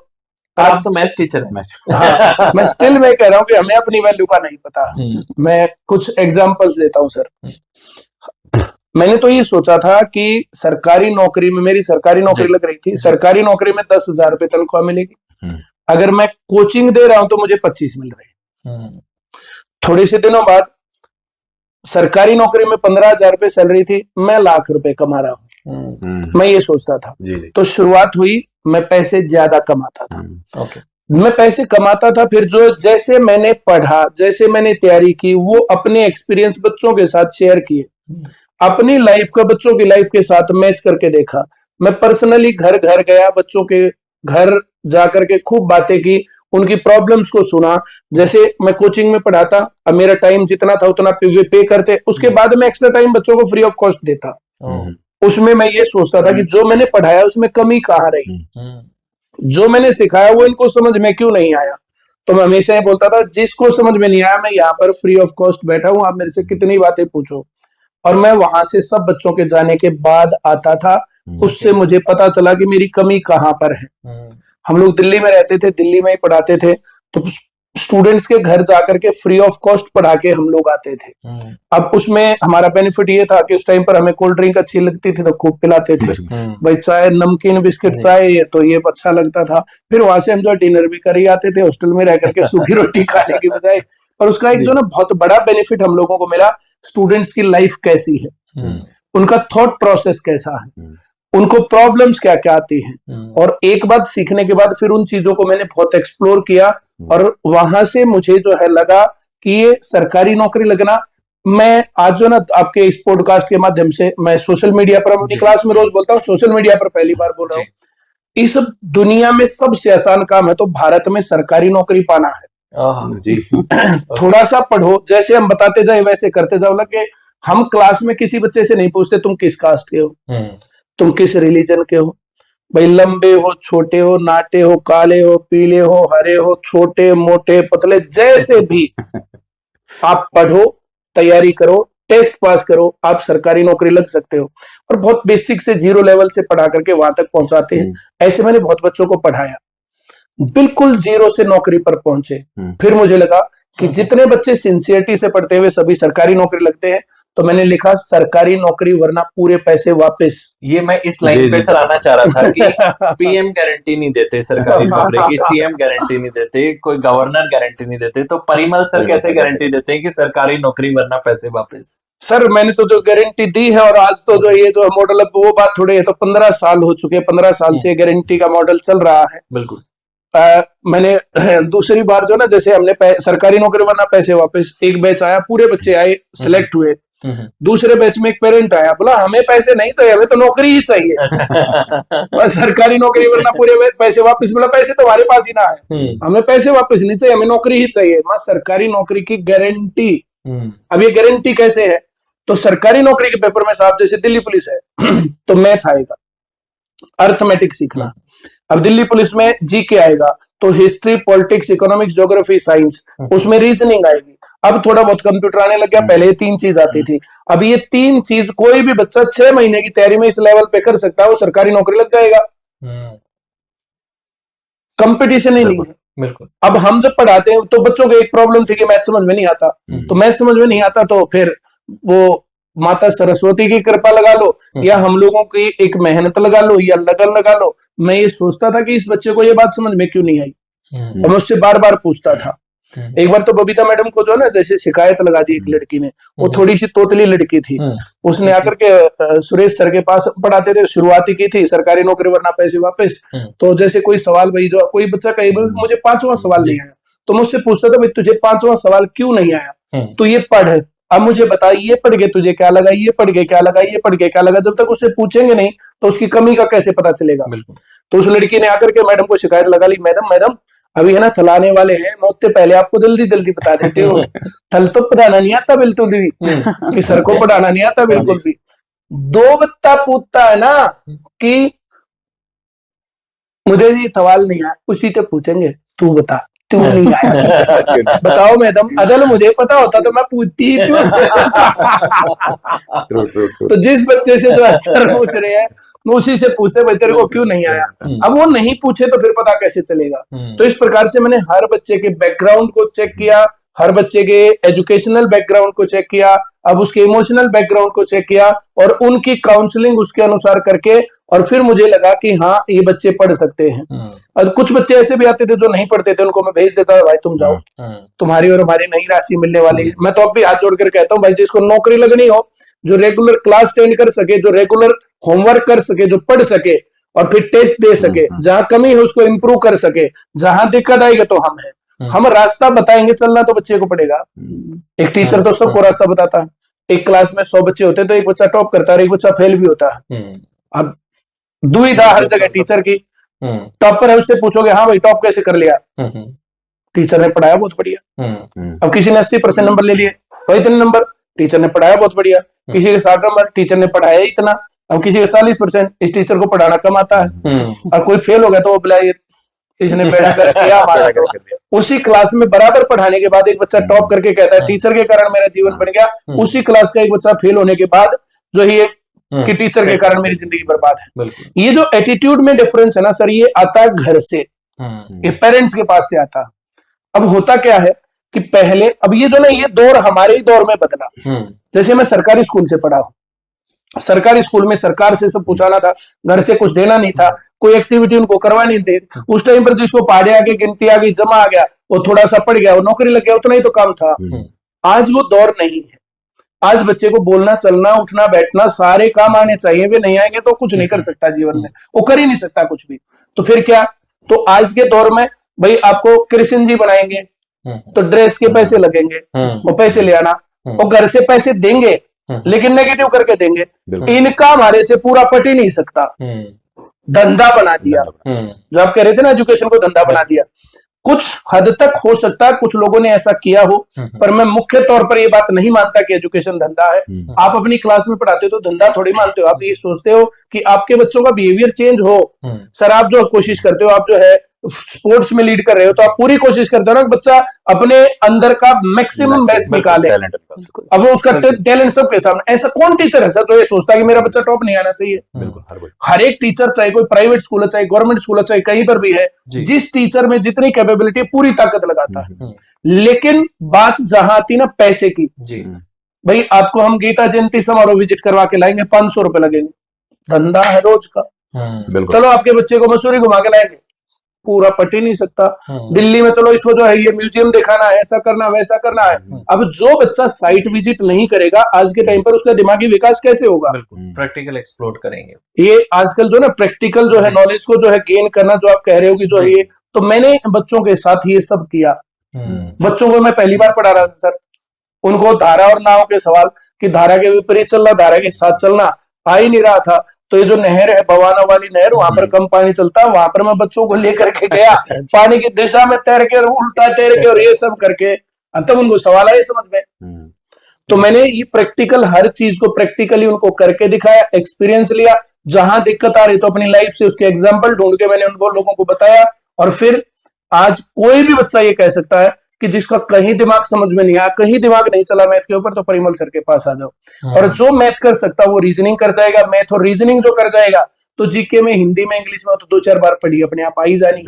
आप तो मैथ्स टीचर है। हाँ, मैं स्टिल मैं कह रहा हूँ कि हमें अपनी वैल्यू का नहीं पता। मैं कुछ एग्जांपल्स देता हूँ सर। मैंने तो ये सोचा था कि सरकारी नौकरी में, मेरी सरकारी नौकरी लग रही थी, सरकारी नौकरी में 10,000 रुपए तनख्वाह मिलेगी। अगर मैं कोचिंग दे रहा हूं तो मुझे 25 मिल रही। थोड़े से दिनों बाद सरकारी नौकरी में 15,000 रुपए सैलरी थी, मैं लाख रुपए कमा रहा हूं। मैं ये सोचता था। तो शुरुआत हुई, मैं पैसे ज्यादा कमाता था। मैं पैसे कमाता था, फिर जो जैसे मैंने पढ़ा, जैसे मैंने तैयारी की, वो अपने एक्सपीरियंस बच्चों के साथ शेयर किए, अपनी लाइफ का बच्चों की लाइफ के साथ मैच करके देखा। मैं पर्सनली घर घर गया, बच्चों के घर जाकर के खूब बातें की, उनकी प्रॉब्लम्स को सुना। जैसे मैं कोचिंग में पढ़ाता, अब मेरा टाइम जितना था उतना पे करते, उसके बाद मैं एक्स्ट्रा टाइम बच्चों को फ्री ऑफ कॉस्ट देता। उसमें मैं ये सोचता था कि जो मैंने पढ़ाया उसमें कमी कहाँ रही, जो मैंने सिखाया वो इनको समझ में क्यों नहीं आया। तो मैं हमेशा ये बोलता था, जिसको समझ में नहीं आया, मैं यहाँ पर फ्री ऑफ कॉस्ट बैठा हूँ, आप मेरे से कितनी बातें पूछो। और मैं वहां से सब बच्चों के जाने के बाद आता था, उससे मुझे पता चला कि मेरी कमी कहाँ पर है। हम लोग दिल्ली में रहते थे, दिल्ली में ही पढ़ाते थे, तो स्टूडेंट्स के घर जाकर के फ्री ऑफ कॉस्ट पढ़ा के हम लोग आते थे। अब उसमें हमारा बेनिफिट ये था कि उस टाइम पर हमें कोल्ड ड्रिंक अच्छी लगती थी तो खूब पिलाते थे भाई, चाय, नमकीन, बिस्किट, चाय, ये तो ये अच्छा लगता था। फिर वहां से हम जो डिनर भी कर ही आते थे हॉस्टल में रह करके, सूखी रोटी खाने की बजाय। और उसका एक जो ना बहुत बड़ा बेनिफिट हम लोगों को मिला, स्टूडेंट्स की लाइफ कैसी है, उनका थॉट प्रोसेस कैसा है, उनको प्रॉब्लम्स क्या क्या आती हैं। और एक बात सीखने के बाद फिर उन चीजों को मैंने बहुत एक्सप्लोर किया, और वहां से मुझे जो है लगा कि ये सरकारी नौकरी लगना, मैं आज जो ना आपके इस पॉडकास्ट के माध्यम से, मैं सोशल मीडिया पर अपनी क्लास में रोज बोलता हूँ, सोशल मीडिया पर पहली बार बोल रहा हूँ, इस दुनिया में सबसे आसान काम है तो भारत में सरकारी नौकरी पाना है जी। थोड़ा सा पढ़ो, जैसे हम बताते जाए वैसे करते जाओ। लगे हम क्लास में किसी बच्चे से नहीं पूछते तुम किस कास्ट के हो, तुम किस रिलीजन के हो, भाई लंबे हो, छोटे हो, नाटे हो, काले हो, पीले हो, हरे हो, छोटे मोटे पतले, जैसे भी आप पढ़ो, तैयारी करो, टेस्ट पास करो, आप सरकारी नौकरी लग सकते हो। और बहुत बेसिक से 0 लेवल से पढ़ा करके वहां तक पहुंचाते हैं। ऐसे मैंने बहुत बच्चों को पढ़ाया, बिल्कुल 0 से नौकरी पर पहुंचे। फिर मुझे लगा कि जितने बच्चे सिंसियरिटी से पढ़ते हुए सभी सरकारी नौकरी लगते हैं, तो मैंने लिखा सरकारी नौकरी वरना पूरे पैसे वापस। ये मैं इस लाइन पे सर आना चाह रहा था कि पीएम गारंटी नहीं देते सरकारी नौकरी की, सीएम गारंटी नहीं देते, कोई गवर्नर गारंटी नहीं देते, तो परिमल सर कैसे गारंटी देते हैं कि सरकारी नौकरी वरना पैसे वापस? सर मैंने तो जो गारंटी दी है, और आज तो जो ये जो मॉडल, अब वो बात थोड़ी है, तो 15 साल हो चुके हैं, 15 साल से गारंटी का मॉडल चल रहा है। बिल्कुल। मैंने दूसरी बार जो ना, जैसे हमने सरकारी नौकरी वरना पैसे वापस, एक बैच आया, पूरे बच्चे आए, सिलेक्ट हुए। दूसरे बैच में एक पेरेंट आया, बोला हमें पैसे नहीं चाहिए, हमें तो नौकरी ही चाहिए। बस सरकारी नौकरी वरना पूरे पैसे वापस। बोला पैसे तो हमारे पास ही ना है, हमें पैसे वापस नहीं चाहिए, हमें नौकरी ही चाहिए। मैं सरकारी नौकरी की गारंटी। अब ये गारंटी कैसे है? तो सरकारी नौकरी के पेपर में साहब, जैसे दिल्ली पुलिस है तो मैथ आएगा, अर्थमेटिक सीखना। अब दिल्ली पुलिस में जीके आएगा, तो history, politics, economics, geography, science, उसमें रीजनिंग आएगी। अब थोड़ा बहुत कंप्यूटर आने लग गया, पहले ये 3 चीज आती थी। अब ये 3 चीज कोई भी बच्चा 6 महीने की तैयारी में इस लेवल पे कर सकता है, वो सरकारी नौकरी लग जाएगा। कंपटीशन ही नहीं है। बिल्कुल। अब हम जब पढ़ाते हैं तो बच्चों को एक प्रॉब्लम थी कि मैथ समझ में नहीं आता, तो मैथ समझ में नहीं आता तो फिर वो माता सरस्वती की कृपा लगा लो, या हम लोगों की एक मेहनत लगा लो, या लगन लगा लो। मैं ये सोचता था कि इस बच्चे को ये बात समझ में क्यों नहीं आई, और मैं उससे बार बार पूछता था। एक बार तो बबीता मैडम को जो ना, जैसे शिकायत लगा दी एक लड़की ने, वो थोड़ी सी तोतली लड़की थी, उसने आकर के सुरेश सर के पास, पढ़ाते थे, शुरुआती की थी सरकारी नौकरी वरना पैसे वापस। तो जैसे कोई सवाल, भाई जो कोई बच्चा कहे मुझे 5वां सवाल नहीं आया, तो मुझसे पूछता था भाई तुझे 5वां सवाल क्यों नहीं आया, तो ये पढ़, अब मुझे बता, ये पढ़ के तुझे क्या लगा, ये पढ़ के क्या लगा, ये पढ़ के क्या लगा। जब तक उससे पूछेंगे नहीं तो उसकी कमी का कैसे पता चलेगा। तो उस लड़की ने आकर के मैडम को शिकायत लगा ली, मैडम अभी है ना थलाने वाले हैं, मैं उससे पहले आपको जल्दी जल्दी बता देते हो, थल तो पढ़ाना नहीं आता बिल्कुल भी, कि सर को पढ़ाना नहीं आता बिल्कुल भी। 2 बत्ता पूछता है ना कि मुझे ये सवाल नहीं आया, उसी से पूछेंगे तू बता, तू नहीं आया बताओ मैडम, अगर मुझे पता होता तो मैं पूछती ही क्यों। तो जिस बच्चे से जो सर पूछ रहे हैं, उसी से पूछते भाई तेरे को क्यों नहीं आया। अब वो नहीं पूछे तो फिर पता कैसे चलेगा। तो इस प्रकार से मैंने हर बच्चे के बैकग्राउंड को चेक किया, हर बच्चे के एजुकेशनल बैकग्राउंड को चेक किया, अब उसके इमोशनल बैकग्राउंड को चेक किया, और उनकी काउंसलिंग उसके अनुसार करके, और फिर मुझे लगा कि हाँ ये बच्चे पढ़ सकते हैं। और कुछ बच्चे ऐसे भी आते थे जो नहीं पढ़ते थे, उनको मैं भेज देता था, भाई तुम जाओ, तुम्हारी और हमारी नई राशि मिलने वाली है। मैं तो अब भी हाथ जोड़कर कहता हूँ, भाई जिसको नौकरी लगनी हो, जो रेगुलर क्लास अटेंड कर सके, जो रेगुलर होमवर्क कर सके, जो पढ़ सके और फिर टेस्ट दे सके, जहां कमी है उसको इंप्रूव कर सके, जहां दिक्कत आएगी तो हम रास्ता बताएंगे, चलना तो बच्चे को पड़ेगा। एक टीचर तो सबको रास्ता बताता है। एक क्लास में 100 बच्चे होते तो एक बच्चा टॉप करता है, एक बच्चा फेल भी होता है। अब दुविधा हर जगह टीचर की, टॉपर है उससे पूछोगे हाँ भाई टॉप कैसे कर लिया, टीचर ने पढ़ाया बहुत बढ़िया। अब किसी ने 80% नंबर ले लिए, भाई इतने नंबर, टीचर ने पढ़ाया बहुत बढ़िया। किसी के 60 नंबर, टीचर ने पढ़ाया इतना। अब किसी के 40%, इस टीचर को पढ़ाना कम आता है। और कोई फेल हो गया तो वो बोला इसने बेड़ा कर दिया हमारा। तो उसी क्लास में बराबर पढ़ाने के बाद एक बच्चा टॉप करके कहता है टीचर के कारण मेरा जीवन बन गया, उसी क्लास का एक बच्चा फेल होने के बाद जो है कि टीचर के कारण मेरी जिंदगी बर्बाद है। ये जो एटीट्यूड में डिफरेंस है ना सर, ये आता घर से, ये पेरेंट्स के पास से आता। अब होता क्या है कि पहले, अब ये जो ना, ये दौर हमारे ही दौर में बदला। जैसे मैं सरकारी स्कूल से पढ़ा हूं, सरकारी स्कूल में सरकार से सब पूछाना था, घर से कुछ देना नहीं था, कोई एक्टिविटी उनको करवानी थी। उस टाइम पर जिसको पहाड़े आ गई, गिनती आ गई, जमा आ गया, वो थोड़ा सा पढ़ गया, वो नौकरी लग गया, उतना ही तो काम था। आज वो दौर नहीं है। आज बच्चे को बोलना, चलना, उठना, बैठना, सारे काम आने चाहिए। वे नहीं आएंगे तो कुछ नहीं कर सकता जीवन में, वो कर ही नहीं सकता कुछ भी। तो फिर क्या, तो आज के दौर में भाई आपको कृष्ण जी बनाएंगे तो ड्रेस के पैसे लगेंगे, वो पैसे ले आना, वो घर से पैसे देंगे लेकिन नेगेटिव करके देंगे। इनका हमारे से पूरा पट ही नहीं सकता। धंधा बना दिया, जो आप कह रहे थे ना, एजुकेशन को धंधा बना दिया। कुछ हद तक हो सकता है कुछ लोगों ने ऐसा किया हो, पर मैं मुख्य तौर पर ये बात नहीं मानता कि एजुकेशन धंधा है। आप अपनी क्लास में पढ़ाते हो तो धंधा थोड़ी मानते हो, आप ये सोचते हो कि आपके बच्चों का बिहेवियर चेंज हो। सर आप जो कोशिश करते हो, आप जो है स्पोर्ट्स में लीड कर रहे हो, तो आप पूरी कोशिश करते हो ना कि बच्चा अपने अंदर का मैक्सिमम बेस्ट निकाले। अब वो उसका टैलेंट सबके सामने, ऐसा कौन टीचर है सर जो ये सोचता है कि मेरा बच्चा टॉप नहीं आना चाहिए? हर एक टीचर, चाहे कोई प्राइवेट स्कूल है, चाहे गवर्नमेंट स्कूल है, चाहे कहीं पर भी है, जिस टीचर में जितनी कैपेबिलिटी है पूरी ताकत लगाता है। लेकिन बात जहां आती ना पैसे की, भाई आपको हम गीता जयंती समारोह विजिट करवा के लाएंगे, 500 रुपए लगेंगे, धंधा है रोज का। चलो आपके बच्चे को मसूरी घुमा के लाएंगे, पूरा पट ही नहीं सकता। दिल्ली में चलो इसको जो है ये म्यूजियम दिखाना है, ऐसा करना वैसा करना है। अब जो बच्चा साइट विजिट नहीं करेगा आज के टाइम पर, उसका दिमागी विकास कैसे होगा? प्रैक्टिकल एक्सप्लोर करेंगे। ये आजकल जो ना प्रैक्टिकल जो है नॉलेज को जो है गेन करना, जो आप कह रहे हो कि जो है ये, तो मैंने बच्चों के साथ ये सब किया। बच्चों को मैं पहली बार पढ़ा रहा था सर, उनको धारा और नाव के सवाल कि धारा के विपरीत चलना, धारा के साथ चलना आ ही नहीं रहा था। तो ये जो नहर है, बवाना वाली नहर, वहां पर कम पानी चलता है, वहां पर मैं बच्चों को लेकर के गया, पानी की दिशा में तैर के, उल्टा तैर के और ये सब करके, अंततः उनको सवाल आए समझ में। तो मैंने ये प्रैक्टिकल, हर चीज को प्रैक्टिकली उनको करके दिखाया, एक्सपीरियंस लिया। जहां दिक्कत आ रही तो अपनी लाइफ से उसके एग्जाम्पल ढूंढ के मैंने उनको लोगों को बताया। और फिर आज कोई भी बच्चा ये कह सकता है कि जिसका कहीं दिमाग समझ में नहीं आया, कहीं दिमाग नहीं चला मैथ के ऊपर, तो परिमल सर के पास आ जाओ। और जो मैथ कर सकता वो रीजनिंग कर जाएगा, मैथ और रीजनिंग जो कर जाएगा तो जीके में, हिंदी में, इंग्लिश में तो 2-4 बार पढ़ी अपने आप आई जानी।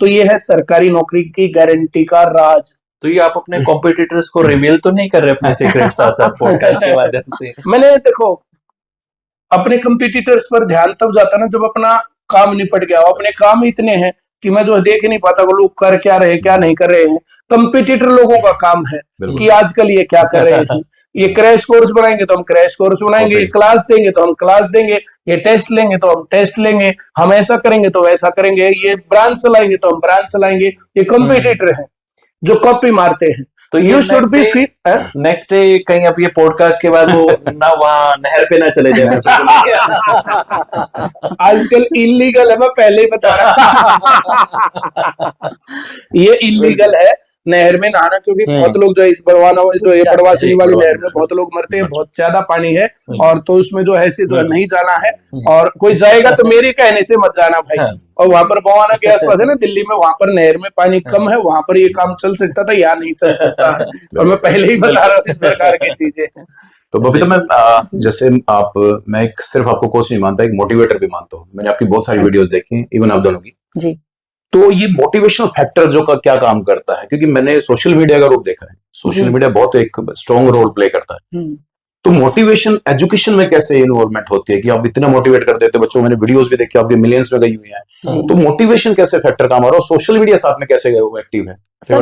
तो ये है सरकारी नौकरी की गारंटी का राज। तो ये आप अपने कॉम्पिटिटर्स को रिवील तो नहीं कर रहे अपने सीक्रेट्स पॉडकास्ट के माध्यम से? मैंने देखो अपने कंपिटिटर्स पर ध्यान तब जाता ना जब अपना काम निपट गया हो। अपने काम इतने हैं कि मैं जो देख नहीं पाता वो लोग कर क्या रहे हैं, क्या नहीं कर रहे हैं। कंपिटिटर लोगों का काम है कि आजकल ये क्या कर रहे हैं। ये क्रैश कोर्स बनाएंगे तो हम क्रैश कोर्स बनाएंगे, ये क्लास देंगे तो हम क्लास देंगे, ये टेस्ट लेंगे तो हम टेस्ट लेंगे, हम ऐसा करेंगे तो वैसा करेंगे, ये ब्रांच चलाएंगे तो हम ब्रांच चलाएंगे। ये कंपिटिटर हैं जो कॉपी मारते हैं। तो you should be fit. Next day कहीं अब ये पॉडकास्ट के बाद वो ना वहां नहर पे ना चले जाए। आजकल इलीगल है, मैं पहले ही बता रहा। ये इलीगल है नहर में नहाना, क्योंकि बहुत लोग जो है इस बरवाना जो ये बड़वासनी वाली नहर में बहुत लोग मरते हैं, बहुत ज्यादा पानी है। और तो उसमें जो है जो नहीं जाना है, और कोई जाएगा तो मेरे कहने से मत जाना भाई। और वहां पर बवाना के आसपास है ना दिल्ली में, वहां पर नहर में पानी कम है, वहां पर ये काम चल सकता था, यहाँ नहीं चल सकता है। और मैं पहले ही बता रहा हूँ इस प्रकार की चीजें। तो बबीता मैम, जैसे आप, मैं एक सिर्फ आपको कोच नहीं मानता, एक मोटिवेटर भी मानता हूँ। मैंने आपकी बहुत सारी वीडियोस देखी, इवन आप दोनों की जी। तो ये मोटिवेशनल फैक्टर जो का क्या काम करता है? क्योंकि मैंने सोशल मीडिया का रूप देखा है, सोशल मीडिया बहुत एक स्ट्रॉन्ग रोल प्ले करता है। तो मोटिवेशन एजुकेशन में कैसे इन्वॉल्वमेंट होती है कि आप इतना मोटिवेट कर देते हो बच्चों? मैंने वीडियोस भी देखी, आपके मिलियंस में गई हुई हैं। तो मोटिवेशन कैसे फैक्टर काम आ रहा है, सोशल मीडिया साथ में कैसे एक्टिव है?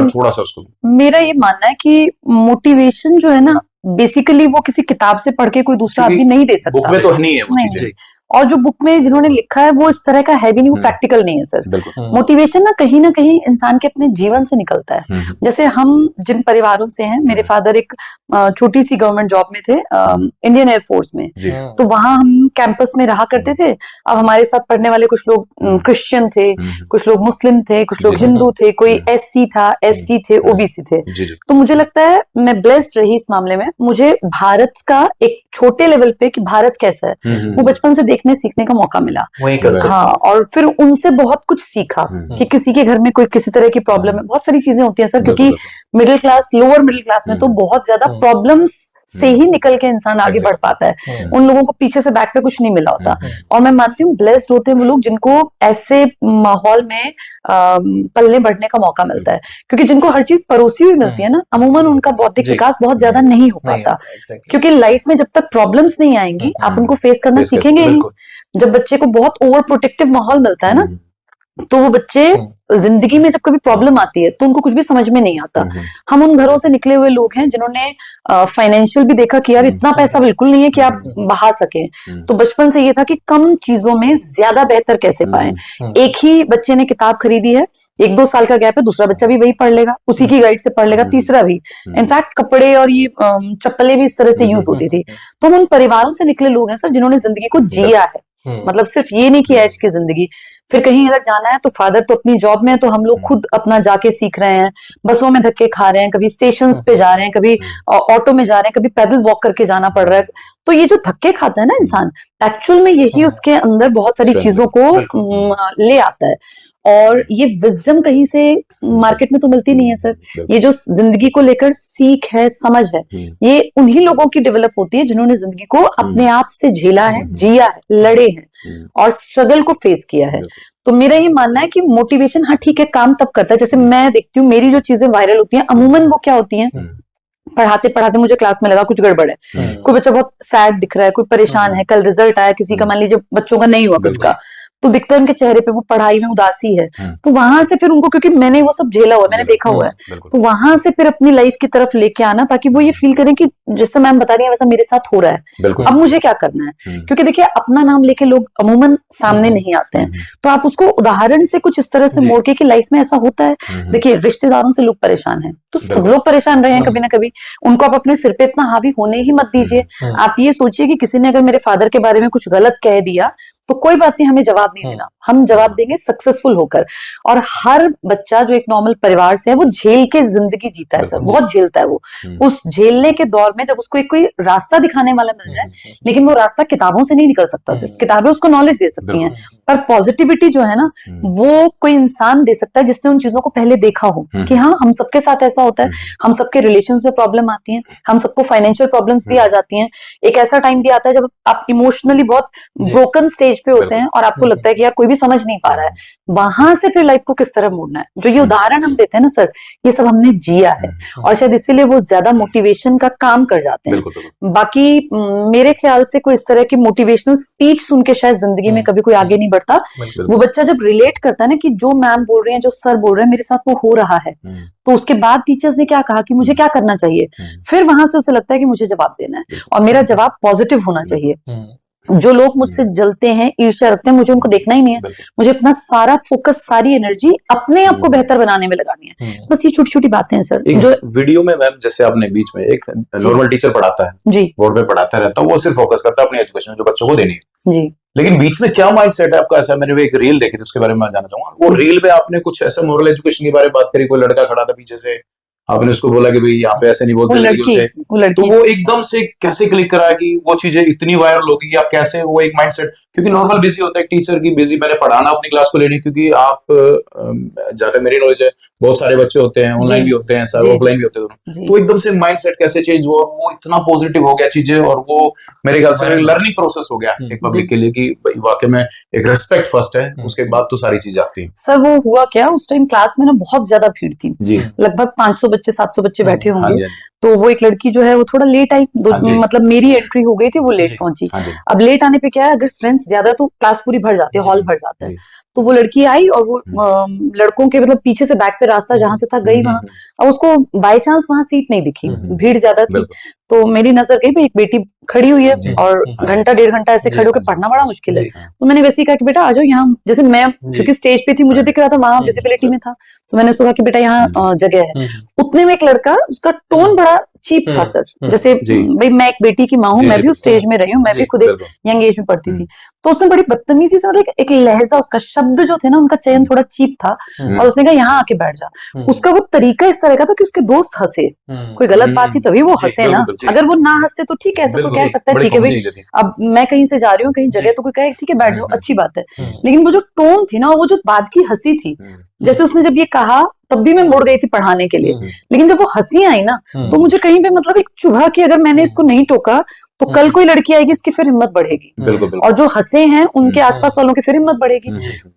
थोड़ा सा उसको। मेरा ये मानना है कि मोटिवेशन जो है ना, बेसिकली वो किसी किताब से पढ़ के कोई दूसरा आदमी नहीं दे सकता। बुक में तो नहीं है वो चीजें, और जो बुक में जिन्होंने लिखा है वो इस तरह का है भी नहीं, वो प्रैक्टिकल नहीं है सर। मोटिवेशन ना कहीं इंसान के अपने जीवन से निकलता है। जैसे हम जिन परिवारों से हैं, मेरे फादर एक छोटी सी गवर्नमेंट जॉब में थे, इंडियन एयरफोर्स में। तो वहां हम कैंपस में रहा करते थे। अब हमारे साथ पढ़ने वाले कुछ लोग क्रिश्चियन थे, कुछ लोग मुस्लिम थे, कुछ लोग हिंदू थे, कोई SC था, ST थे, OBC थे। तो मुझे लगता है मैं ब्लेस्ड रही इस मामले में। मुझे भारत का एक छोटे लेवल पे कि भारत कैसा है वो बचपन से देखने सीखने का मौका मिला। हाँ, और फिर उनसे बहुत कुछ सीखा कि किसी के घर में कोई किसी तरह की प्रॉब्लम है। बहुत सारी चीजें होती हैं सर, क्योंकि middle class, lower middle class में तो बहुत ज्यादा प्रॉब्लम्स से ही निकल के इंसान आगे बढ़ पाता है। उन लोगों को पीछे से बैक पे कुछ नहीं मिला होता। और मैं मानती हूँ ब्लेस्ड होते हैं वो लोग जिनको ऐसे माहौल में पलने बढ़ने का मौका मिलता है, क्योंकि जिनको हर चीज परोसी हुई मिलती है ना, अमूमन उनका बौद्धिक विकास बहुत ज्यादा नहीं हो पाता। क्योंकि लाइफ में जब तक प्रॉब्लम्स नहीं आएंगी आप उनको फेस करना सीखेंगे ही नहीं। जब बच्चे को बहुत ओवर प्रोटेक्टिव माहौल मिलता है ना, तो वो बच्चे जिंदगी में जब कभी प्रॉब्लम आती है तो उनको कुछ भी समझ में नहीं आता। हम उन घरों से निकले हुए लोग हैं जिन्होंने फाइनेंशियल भी देखा कि यार इतना पैसा बिल्कुल नहीं है कि आप बहा सके। तो बचपन से ये था कि कम चीजों में ज्यादा बेहतर कैसे पाए। एक ही बच्चे ने किताब खरीदी है, 1-2 साल का गैप है, दूसरा बच्चा भी वही पढ़ लेगा, उसी की गाइड से पढ़ लेगा, तीसरा भी। इनफैक्ट कपड़े और ये चप्पलें भी इस तरह से यूज होती थी। तो हम उन परिवारों से निकले लोग हैं सर जिन्होंने जिंदगी को जिया है। मतलब सिर्फ ये नहीं कि ऐश की जिंदगी, फिर कहीं अगर जाना है तो फादर तो अपनी जॉब में है, तो हम लोग खुद अपना जाके सीख रहे हैं, बसों में धक्के खा रहे हैं, कभी स्टेशन पे जा रहे हैं, कभी ऑटो में जा रहे हैं, कभी पैदल वॉक करके जाना पड़ रहा है। तो ये जो धक्के खाता है ना इंसान, एक्चुअल में यही उसके अंदर बहुत सारी चीजों को ले आता है। और ये विजडम कहीं से मार्केट में तो मिलती नहीं है सर। ये जो जिंदगी को लेकर सीख है, समझ है, ये उन्हीं लोगों की डेवलप होती है जिन्होंने जिंदगी को अपने आप से झेला है, जिया है, लड़े हैं और स्ट्रगल को फेस किया है। तो मेरा ये मानना है कि मोटिवेशन, हाँ ठीक है, काम तब करता है। जैसे मैं देखती हूँ मेरी जो चीजें वायरल होती हैं, अमूमन वो क्या होती हैं, पढ़ाते पढ़ाते मुझे क्लास में लगा कुछ गड़बड़ है, कोई बच्चा बहुत सैड दिख रहा है, कोई परेशान है, कल रिजल्ट आया किसी का, मान लीजिए बच्चों का नहीं हुआ कुछ का, तो दिखता है उनके चेहरे पे वो पढ़ाई में उदासी है। तो वहां से फिर उनको, क्योंकि मैंने वो सब झेला हुआ है, मैंने देखा हुआ है, तो वहां से फिर अपनी लाइफ की तरफ लेके आना, ताकि वो ये फील करें कि जैसे मैम बता रही है वैसा मेरे साथ हो रहा है, अब मुझे क्या करना है। क्योंकि देखिए अपना नाम लेके लोग अमूमन सामने नहीं आते हैं, तो आप उसको उदाहरण से कुछ इस तरह से मोड़ के कि लाइफ में ऐसा होता है। देखिए रिश्तेदारों से लोग परेशान हैं, तो सब लोग परेशान रहे हैं कभी ना कभी, उनको आप अपने सिर पे इतना हावी होने ही मत दीजिए। आप ये सोचिए कि किसी ने अगर मेरे फादर के बारे में कुछ गलत कह दिया तो कोई बात नहीं, हमें जवाब नहीं देना, हम जवाब देंगे सक्सेसफुल होकर। और हर बच्चा जो एक नॉर्मल परिवार से है वो झेल के जिंदगी जीता है सर, बहुत झेलता है वो। उस झेलने के दौर में जब उसको एक कोई रास्ता दिखाने वाला मिल जाए, लेकिन वो रास्ता किताबों से नहीं निकल सकता, सिर्फ किताबें उसको नॉलेज दे सकती हैं, पर पॉजिटिविटी जो है ना वो कोई इंसान दे सकता है जिसने उन चीजों को पहले देखा हो कि हाँ हम सबके साथ ऐसा होता है, हम सबके रिलेशंस में प्रॉब्लम आती है, हम सबको फाइनेंशियल प्रॉब्लम्स भी आ जाती हैं। एक ऐसा टाइम भी आता है जब आप इमोशनली बहुत ब्रोकन स्टेज पे होते हैं और आपको लगता है कि यार कोई भी समझ नहीं पा रहा है, वहां से फिर लाइफ को किस तरह मोड़ना है। जो ये उदाहरण हम देते हैं ना सर, ये सब हमने जिया है और शायद इसीलिए वो ज्यादा मोटिवेशन का काम कर जाते हैं। बाकी मेरे ख्याल से कोई इस तरह की मोटिवेशनल स्पीच सुन के शायद जिंदगी में कभी कोई आगे नहीं बढ़ता। वो बच्चा जब रिलेट करता है ना कि जो मैम बोल रहे हैं, जो सर बोल रहे हैं, मेरे साथ वो हो रहा है, तो उसके बाद टीचर्स ने क्या कहा कि मुझे क्या करना चाहिए, फिर वहां से उसे लगता है कि मुझे जवाब देना है और मेरा जवाब पॉजिटिव होना चाहिए। जो लोग मुझसे जलते हैं, ईर्ष्या रखते हैं, मुझे उनको देखना ही नहीं है, मुझे अपना सारा फोकस, सारी एनर्जी अपने आप को बेहतर बनाने में लगानी है। बस ये छोटी छोटी बातें हैं सर। जो वीडियो में मैम जैसे आपने बीच में एक नॉर्मल टीचर पढ़ाता है जी, बोर्ड में पढ़ाता रहता है, वो सिर्फ फोकस करता है अपनी एजुकेशन जो बच्चों को देनी है जी, लेकिन बीच में क्या माइंडसेट है आपका? ऐसा मैंने वो एक रील देखी थी, उसके बारे में मैं जानना चाहूंगा। वो रील में आपने कुछ ऐसा मोरल एजुकेशन के बारे में बात करी, कोई लड़का खड़ा था पीछे से, आपने उसको बोला कि भाई यहाँ पे ऐसे नहीं बोलते लड़कियों से, तो वो एकदम से कैसे क्लिक करा कि वो चीजें इतनी वायरल होगी, या कैसे वो एक माइंडसेट, क्योंकि नॉर्मल बिजी होता है एक टीचर की, बिजी मैंने पढ़ाना अपनी क्लास को लेनी, क्योंकि आप जहाँ मेरी नॉलेज है बहुत सारे बच्चे होते हैं, ऑनलाइन भी होते हैं, ऑफलाइन भी होते हैं, तो एकदम से माइंडसेट कैसे चेंज हुआ, वो इतना पॉजिटिव हो गया चीजें, और वो मेरे ख्याल से लर्निंग प्रोसेस हो गया एक पब्लिक के लिए कि वाकई में एक रिस्पेक्ट फर्स्ट है, उसके बाद तो सारी चीजें आती है। सर वो हुआ क्या, उस टाइम क्लास में ना बहुत ज्यादा भीड़ थी जी, लगभग 500 बच्चे 700 बच्चे बैठे होंगे। तो वो एक लड़की जो है वो थोड़ा लेट आई, मतलब मेरी एंट्री हो गई थी, वो लेट पहुंची। अब लेट आने पे क्या है, अगर स्ट्रेंथ ज्यादा तो क्लास पूरी भर जाती है, हॉल भर जाता है। तो वो लड़की आई और वो लड़कों के मतलब पीछे से बैक पे रास्ता जहां से था गई वहां, अब उसको बाय चांस वहां सीट नहीं दिखी, भीड़ ज्यादा थी, तो मेरी नजर गई, एक बेटी खड़ी हुई है और घंटा 1.5 घंटा ऐसे खड़े होकर पढ़ना बड़ा मुश्किल है। तो मैंने वैसे ही कहा कि बेटा आ जाओ यहाँ, जैसे मैं क्योंकि स्टेज पे थी मुझे दिख रहा था, वहां विजिबिलिटी में था, तो मैंने उसको कहा कि बेटा यहाँ जगह है। उतने में एक लड़का, उसका टोन बड़ा चीप था सर, जैसे भाई मैं एक बेटी की माँ हूँ, मैं भी उस स्टेज में रही हूँ, मैं भी खुद एक यंग एज में पढ़ती थी, तो उसने बड़ी बदतमीजी से, मतलब एक लहजा, उसका शब्द जो थे ना उनका चयन थोड़ा चीप था, और उसने कहा यहाँ आके बैठ जा। उसका वो तरीका इस तरह का था कि उसके दोस्त हंसे, कोई गलत बात थी तभी वो हंसे ना, अगर वो ना हंसते तो ठीक है, सबको कह सकता है ठीक है भाई अब मैं कहीं से जा रही हूँ कहीं जगह, तो कोई कहे ठीक है बैठ जाओ, अच्छी बात है। लेकिन वो जो टोन थी ना, वो जो बाद की हंसी थी, जैसे उसने जब ये कहा तब भी मैं मुड़ गई थी पढ़ाने के लिए, लेकिन जब वो हंसी आई ना तो मुझे कहीं पे मतलब एक चुभा कि अगर मैंने इसको नहीं टोका तो कल कोई लड़की आएगी, इसकी फिर हिम्मत बढ़ेगी, और जो हंसे हैं उनके आसपास वालों की फिर हिम्मत बढ़ेगी।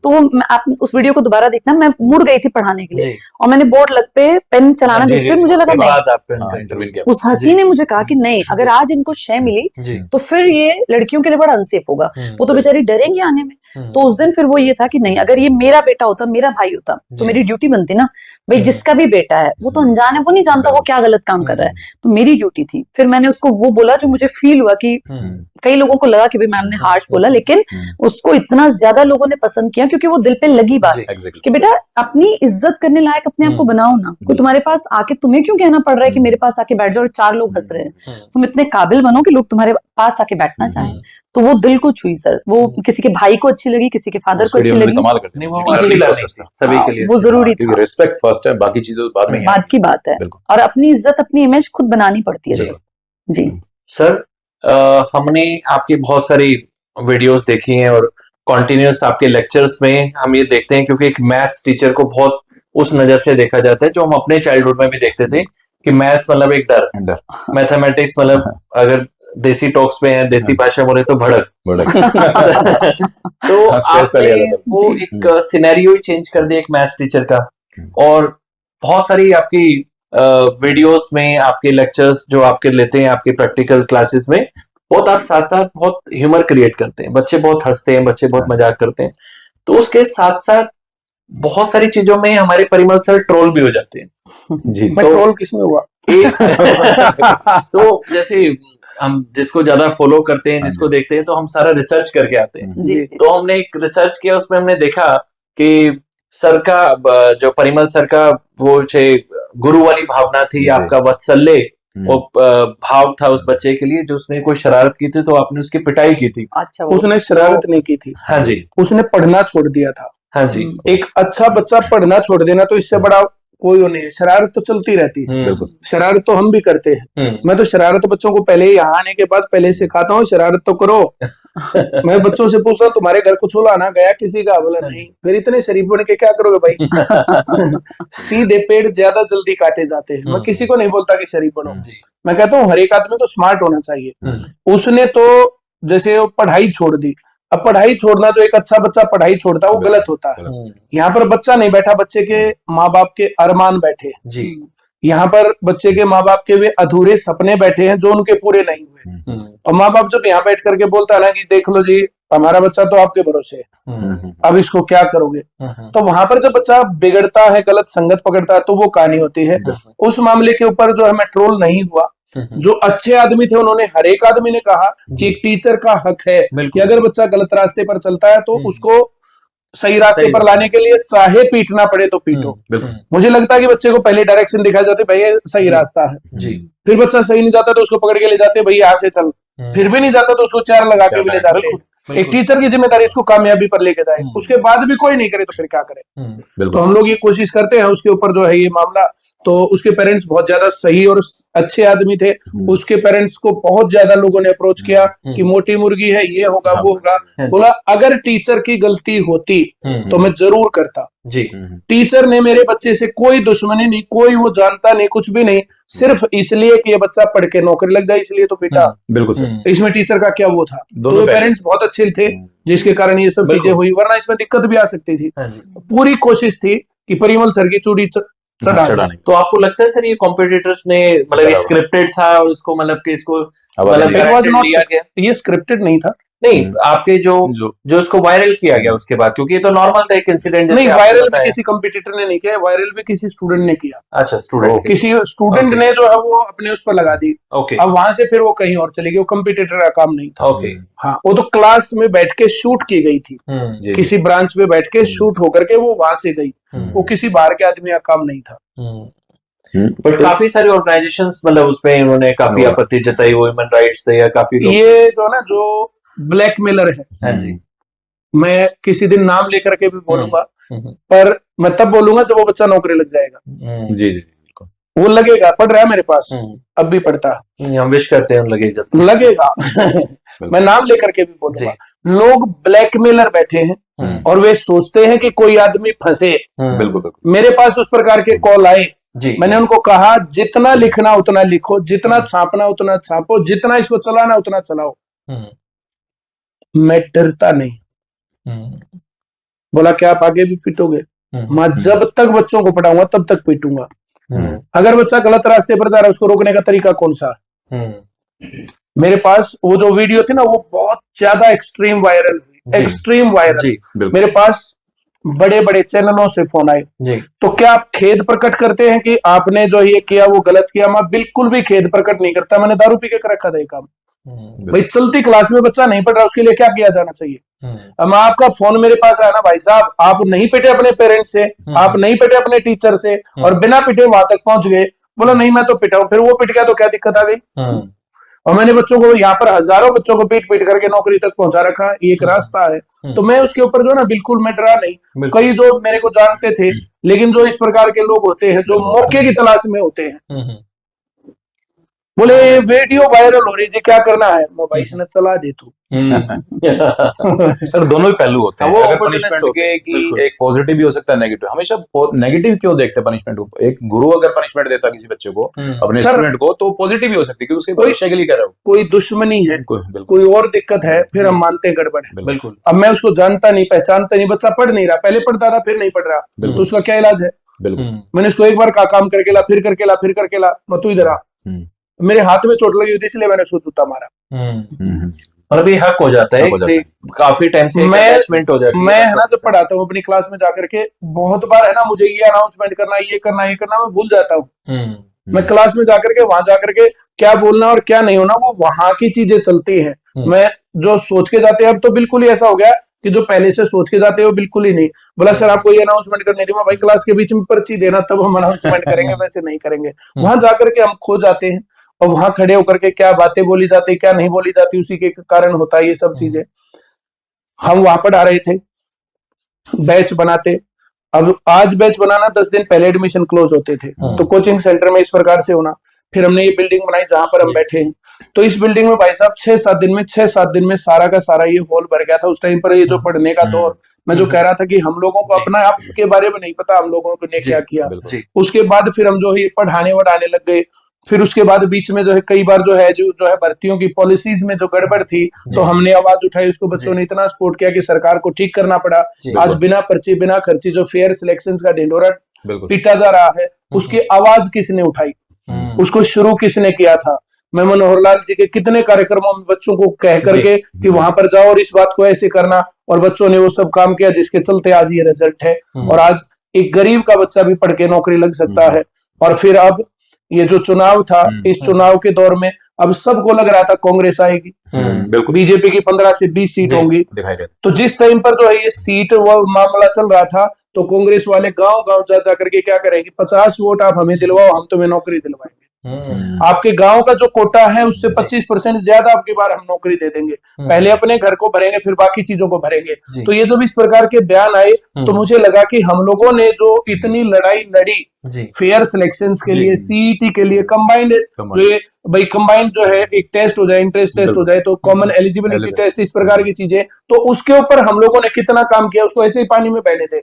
तो आप उस वीडियो को दोबारा देखना, मैं मुड़ गई थी पढ़ाने के लिए और मैंने बोर्ड लग पे पेन चलाना देखते मुझे लगा नहीं, उस हंसी ने मुझे कहा कि नहीं, अगर आज इनको शय मिली तो फिर ये लड़कियों के लिए बड़ा अनसेफ होगा, वो तो बेचारी डरेंगी आने में। तो उस दिन फिर वो ये था कि नहीं, अगर ये मेरा बेटा होता, मेरा भाई होता, तो मेरी ड्यूटी बनती ना, भाई जिसका भी बेटा है वो तो अनजान है, वो नहीं जानता वो क्या गलत काम कर रहा है, तो मेरी ड्यूटी थी। फिर मैंने उसको वो बोला जो मुझे फील फील हुआ कि कई लोगों को लगा कि भाई मैम ने हार्श बोला, लेकिन उसको इतना ज्यादा लोगों ने पसंद किया क्योंकि वो दिल पे लगी बात एग्जैक्टली कि बेटा अपनी इज्जत करने लायक अपने आप को बनाओ ना। कोई तुम्हारे पास आके तुम्हें क्यों कहना पड़ रहा है कि मेरे पास आके बैठ जाओ और 4 लोग हंस रहे हैं, तुम इतने काबिल बनो कि लोग तुम्हारे पास आके बैठना चाहें। तो वो दिल को छुई सर, वो किसी के भाई को अच्छी लगी, किसी के फादर को अच्छी लगी, कमाल करते नहीं हैं वो क्योंकि अच्छी लर्निंग process था। सभी के लिए वो जरूरी था, क्योंकि रिस्पेक्ट फर्स्ट है, बाकी चीजें तो बाद में ही बात की बात है। बिल्कुल। और अपनी इज्जत अपनी इमेज खुद बनानी पड़ती है जी। सर। जी सर हमने आपकी बहुत सारी वीडियोस देखी हैं और कॉन्टिन्यूस आपके लेक्चर्स में हम ये देखते हैं, क्योंकि एक मैथ्स टीचर को बहुत उस नजर से देखा जाता है जो हम अपने चाइल्डहुड में भी देखते थे कि मैथ्स मतलब एक डर, डर मैथमेटिक्स मतलब अगर देसी टॉक्स में है, देसी भाषा बोले तो भड़क। बड़ा तो हाँ, stress पहले आपने आ जाता है। वो एक सिनेरियो ही चेंज कर दिया एक मैथ्स टीचर का, और बहुत सारी आपकी वीडियोस में आपके लेक्चर्स जो आपके लेते हैं आपके प्रैक्टिकल क्लासेस में, बहुत आप साथ साथ बहुत ह्यूमर क्रिएट करते हैं, बच्चे बहुत हंसते हैं, बच्चे बहुत मजाक करते हैं। तो उसके साथ साथ बहुत सारी चीजों में हमारे परिमल सर ट्रोल भी हो जाते हैं। जी मैं तो- ट्रोल किसमें हुआ? तो जैसे हम जिसको ज्यादा फॉलो करते हैं, जिसको देखते हैं, तो हम सारा रिसर्च करके आते हैं। जी तो हमने एक रिसर्च किया, उसमें हमने देखा कि सर का जो परिमल सर का वो गुरु वाली भावना थी, जी। आपका वात्सल्य वो भाव था उस बच्चे के लिए, जो उसने कोई शरारत की थी तो आपने उसकी पिटाई की थी। अच्छा वो उसने शरारत नहीं की थी, हाँ जी, उसने पढ़ना छोड़ दिया था। हाँ जी। एक अच्छा बच्चा पढ़ना छोड़ देना तो इससे बड़ा कोई वो नहीं है। शरारत तो चलती रहती है, बिल्कुल शरारत तो हम भी करते हैं। मैं तो शरारत बच्चों को पहले ही यहाँ आने के बाद पहले सिखाता हूँ, शरारत तो करो। मैं बच्चों से पूछता हूँ तुम्हारे घर कुछ लाना गया किसी का? बोला नहीं। फिर इतने शरीफ बन के क्या करोगे भाई? सीधे पेड़ ज्यादा जल्दी काटे जाते हैं। मैं किसी को नहीं बोलता कि शरीफ बनो, मैं कहता हूँ हर एक आदमी को स्मार्ट होना चाहिए। उसने तो जैसे वो पढ़ाई छोड़ दी, अब पढ़ाई छोड़ना, जो एक अच्छा बच्चा पढ़ाई छोड़ता है वो गलत होता है। यहाँ पर बच्चा नहीं बैठा, बच्चे के माँ बाप के अरमान बैठे, जी। यहाँ पर बच्चे के माँ बाप के वे अधूरे सपने बैठे हैं जो उनके पूरे नहीं हुए। और माँ बाप जब यहाँ बैठ करके बोलता है ना कि देख लो जी हमारा बच्चा तो आपके भरोसे है, अब इसको क्या करोगे, तो वहां पर जब बच्चा बिगड़ता है, गलत संगत पकड़ता है, तो वो कहानी होती है। उस मामले के ऊपर जो है मैं ट्रोल नहीं हुआ। जो अच्छे आदमी थे उन्होंने, हर एक आदमी ने कहा कि एक टीचर का हक है कि अगर बच्चा गलत रास्ते पर चलता है तो उसको सही रास्ते पर लाने के लिए चाहे पीटना पड़े तो पीटो। मुझे लगता है कि बच्चे को पहले डायरेक्शन दिखाई जाती है, भाई ये सही रास्ता है। जी। फिर बच्चा सही नहीं जाता तो उसको पकड़ के ले जाते, भाई यहाँ से चल। फिर भी नहीं जाता तो उसको चार लगा के भी ले जाते हैं। एक टीचर की जिम्मेदारी इसको कामयाबी पर लेके जाए, उसके बाद भी कोई नहीं करे तो फिर क्या करे। तो हम लोग ये कोशिश करते हैं। उसके ऊपर जो है ये मामला, तो उसके पेरेंट्स बहुत ज्यादा सही और अच्छे आदमी थे। उसके पेरेंट्स को बहुत ज्यादा लोगों ने अप्रोच किया कि मोटी मुर्गी है, ये होगा वो होगा। बोला अगर टीचर की गलती होती तो मैं जरूर करता। जी। टीचर ने मेरे बच्चे से कोई दुश्मनी नहीं, कोई वो जानता नहीं, कुछ भी नहीं, सिर्फ इसलिए कि ये बच्चा पढ़ के नौकरी लग जाए इसलिए तो बेटा। बिल्कुल सर। इसमें टीचर का क्या वो था। दोनों तो पेरेंट्स बहुत अच्छे थे जिसके कारण ये सब चीजें हुई, वरना इसमें दिक्कत भी आ सकती थी। पूरी कोशिश थी कि परिमल सर की चूड़ी चढ़ाने। तो आपको लगता है सर ये कॉम्पिटिटर्स ने मतलब स्क्रिप्टेड था और उसको मतलब कि इसको मतलब It was not लिया गया? ये स्क्रिप्टेड नहीं था। नहीं, आपके जो उसको वायरल किया गया उसके बाद, क्योंकि ये तो नॉर्मल था एक इंसिडेंट। नहीं, वायरल भी किसी कंपटीटर ने नहीं किया, वायरल भी किसी स्टूडेंट ने किया। अच्छा, स्टूडेंट किसी स्टूडेंट ने जो है वो अपने उस पर लगा दी। ओके। अब वहां से फिर वो कहीं और चली गई, वो कंपटीटर का काम नहीं था। ओके। हाँ, वो तो क्लास में बैठ के शूट की गई थी, किसी ब्रांच में बैठ के शूट होकर के वो वहां से गई, वो किसी बाहर के आदमी का काम नहीं था। बट काफी सारी ऑर्गेनाइजेशंस मतलब उसपे उन्होंने काफी आपत्ति जताई, वो ह्यूमन राइट्स थे या काफी लोग। ये जो है ना जो ब्लैकमेलर है, हाँ जी, मैं किसी दिन नाम लेकर के भी बोलूंगा, पर मैं तब बोलूंगा जब वो बच्चा नौकरी लग जाएगा। जी जी बिल्कुल। वो लगेगा, पढ़ रहा है मेरे पास, अब भी पढ़ता है, हम विश करते हैं लगे जब लगेगा। मैं नाम लेकर के भी बोलूंगा। लोग ब्लैकमेलर बैठे हैं और वे सोचते हैं कि कोई आदमी फंसे। बिल्कुल। मेरे पास उस प्रकार के कॉल आए, जी। मैंने उनको कहा जितना लिखना उतना लिखो, जितना छापना उतना छापो, जितना इसको चलाना उतना चलाओ, मैं डरता नहीं। बोला क्या आप आगे भी पीटोगे? मैं जब तक बच्चों को पढ़ाऊंगा तब तक पीटूंगा। अगर बच्चा गलत रास्ते पर जा रहा है उसको रोकने का तरीका कौन सा? मेरे पास वो जो वीडियो थी ना वो बहुत ज्यादा एक्सट्रीम वायरल हुई, एक्सट्रीम वायरल। मेरे पास बड़े बड़े चैनलों से फोन आए, तो क्या आप खेद प्रकट करते हैं कि आपने जो ये किया वो गलत किया? मैं बिल्कुल भी खेद प्रकट नहीं करता, मैंने दारू पी के रखा था ये काम। भाई चलती क्लास में बच्चा नहीं पढ़ रहा, उसके लिए क्या किया जाना चाहिए? अब आपका फोन मेरे पास है ना भाई साहब, आप नहीं पिटे अपने पेरेंट्स से, आप नहीं पिटे अपने टीचर से, और बिना पिटे वहां तक पहुंच गए, बोला नहीं मैं तो पिटा हूं, फिर वो पिट गया तो क्या दिक्कत आ गई? और मैंने बच्चों को यहाँ पर हजारों बच्चों को पीट पीट करके नौकरी तक पहुंचा रखा, ये एक रास्ता है। तो मैं उसके ऊपर जो ना बिल्कुल मैं डरा नहीं। कई जो मेरे को जानते थे, लेकिन जो इस प्रकार के लोग होते हैं जो मौके की तलाश में होते हैं, बोले वीडियो वायरल हो रही जी, क्या करना है? मोबाइल ने चला दे तू। सर दोनों ही पहलू होते हैं, वो अगर opportunist पनिशमेंट होते हैं, की बिल्कुल। एक पॉजिटिव भी हो सकता है, नेगेटिव। हमेशा नेगेटिव क्यों देखते हैं पनिशमेंट को? एक गुरु अगर पनिशमेंट देता किसी बच्चे को, अपने सर- स्टूडेंट को, तो पॉजिटिव भी हो सकती है, क्योंकि उसके भविष्य के लिए कर रहा हो। कोई दुश्मनी है, बिल्कुल कोई और दिक्कत है, फिर हम मानते हैं गड़बड़ है। बिल्कुल। अब मैं उसको जानता नहीं, पहचानता नहीं, बच्चा पढ़ नहीं रहा, पहले पढ़ता था फिर नहीं पढ़ रहा, तो उसका क्या इलाज है? बिल्कुल। मैंने उसको एक बार काम करके ला, फिर करके ला, फिर करके ला, मैं तू इधर आ। मेरे हाथ में चोट लगी हुई थी, इसलिए मैंने उसको जूता मारा। मतलब ये हक हो जाता है, हक हो जाता है। काफी टाइम से मैं- अटैचमेंट हो जाती है। मैं है ना जब पढ़ाता हूँ अपनी क्लास में जाकर के, बहुत बार है ना मुझे ये अनाउंसमेंट करना, ये करना, ये करना, मैं भूल जाता हूँ। मैं क्लास में जाकर के वहां जाकर के क्या बोलना और क्या नहीं होना, वो वहां की चीजें चलती हैं। मैं जो सोच के जाते हैं, अब तो बिल्कुल ही ऐसा हो गया कि जो पहले से सोच के जाते हैं वो बिल्कुल ही नहीं। बोला सर आपको ये अनाउंसमेंट करनी थी, मैं भाई क्लास के बीच में पर्ची देना तब हम अनाउंसमेंट करेंगे, वैसे नहीं करेंगे। वहां जाकर के हम खो जाते हैं, और वहां खड़े होकर के क्या बातें बोली जाती, क्या नहीं बोली जाती, उसी के कारण होता है ये सब चीजें। हम वहां पर आ रहे थे, बैच बनाते। अब आज बैच बनाना 10 दिन पहले एडमिशन क्लोज होते थे, तो कोचिंग सेंटर में इस प्रकार से होना। फिर हमने ये बिल्डिंग बनाई जहां पर हम बैठे हैं, तो इस बिल्डिंग में भाई साहब 6-7 दिन में सारा का सारा ये हॉल भर गया था। उस टाइम पर ये जो पढ़ने का दौर, मैं जो कह रहा था कि हम लोगों को अपना आप के बारे में नहीं पता, हम लोगों ने क्या किया। उसके बाद फिर हम जो है पढ़ाने वढ़ाने लग गए। फिर उसके बाद बीच में जो है कई बार जो है भर्तियों की पॉलिसीज में जो गड़बड़ थी, तो हमने आवाज उठाई, उसको बच्चों ने इतना सपोर्ट किया कि सरकार को ठीक करना पड़ा। आज बिना पर्ची बिना खर्ची जो फेयर सिलेक्शन का ढिंढोरा पीटा जा रहा है, उसकी आवाज किसने उठाई, उसको शुरू किसने किया था? मैं मनोहर लाल जी के कितने कार्यक्रमों में बच्चों को कह करके कि वहां पर जाओ और इस बात को ऐसे करना, और बच्चों ने वो सब काम किया, जिसके चलते आज ये रिजल्ट है। और आज एक गरीब का बच्चा भी पढ़ के नौकरी लग सकता है। और फिर अब ये जो चुनाव था, इस चुनाव के दौर में अब सबको लग रहा था कांग्रेस आएगी, बिल्कुल, बीजेपी की 15 से 20 सीट होंगी। तो जिस टाइम पर जो है ये सीट वो मामला चल रहा था, तो कांग्रेस वाले गांव गांव जा करके क्या करेंगे, 50 वोट आप हमें दिलवाओ, हम तुम्हें नौकरी दिलवाएंगे। आपके गांव का जो कोटा है उससे 25% ज्यादा आपकी बार हम नौकरी दे देंगे। पहले अपने घर को भरेंगे, फिर बाकी चीजों को भरेंगे। तो ये जब इस प्रकार के बयान आए, तो मुझे लगा कि हम लोगों ने जो इतनी लड़ाई लड़ी फेयर सिलेक्शंस के लिए, सीईटी के लिए, कंबाइंड जो भाई कंबाइंड जो है एक टेस्ट हो जाए, इंट्रेंस टेस्ट हो जाए, तो कॉमन एलिजिबिलिटी टेस्ट, इस प्रकार की चीजें, तो उसके ऊपर हम लोगों ने कितना काम किया, उसको ऐसे ही पानी में बहने दे।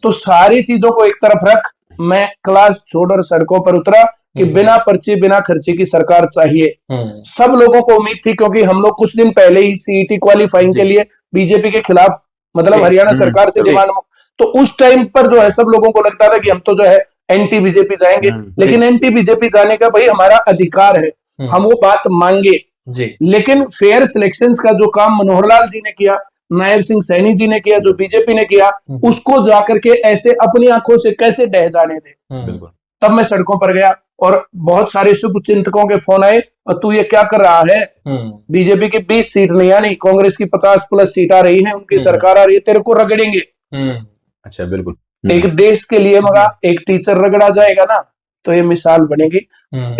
तो सारी चीजों को एक तरफ रख, मैं क्लास छोड़ और सड़कों पर उतरा कि बिना पर्ची बिना खर्चे की सरकार चाहिए। सब लोगों को उम्मीद थी, क्योंकि हम लोग कुछ दिन पहले ही सीईटी क्वालिफाइंग के लिए बीजेपी के खिलाफ, मतलब हरियाणा सरकार से डिमांड, तो उस टाइम पर जो है सब लोगों को लगता था कि हम तो जो है एंटी बीजेपी जाएंगे। लेकिन एंटी बीजेपी जाने का भाई हमारा अधिकार है, हम वो बात मांगे। लेकिन फेयर सिलेक्शंस का जो काम मनोहर लाल जी ने किया, नायब सिंह सैनी जी ने किया, जो बीजेपी ने किया, उसको जाकर के ऐसे अपनी आंखों से कैसे डह जाने दे। तब मैं सड़कों पर गया और बहुत सारे शुभ चिंतकों के फोन आए, और तू ये क्या कर रहा है, बीजेपी की 20 सीट नहीं आनी, कांग्रेस की 50+ सीट आ रही है, उनकी सरकार आ रही है, तेरे को रगड़ेंगे। अच्छा, बिल्कुल। एक देश के लिए मगर एक टीचर रगड़ा जाएगा ना, तो ये मिसाल बनेगी,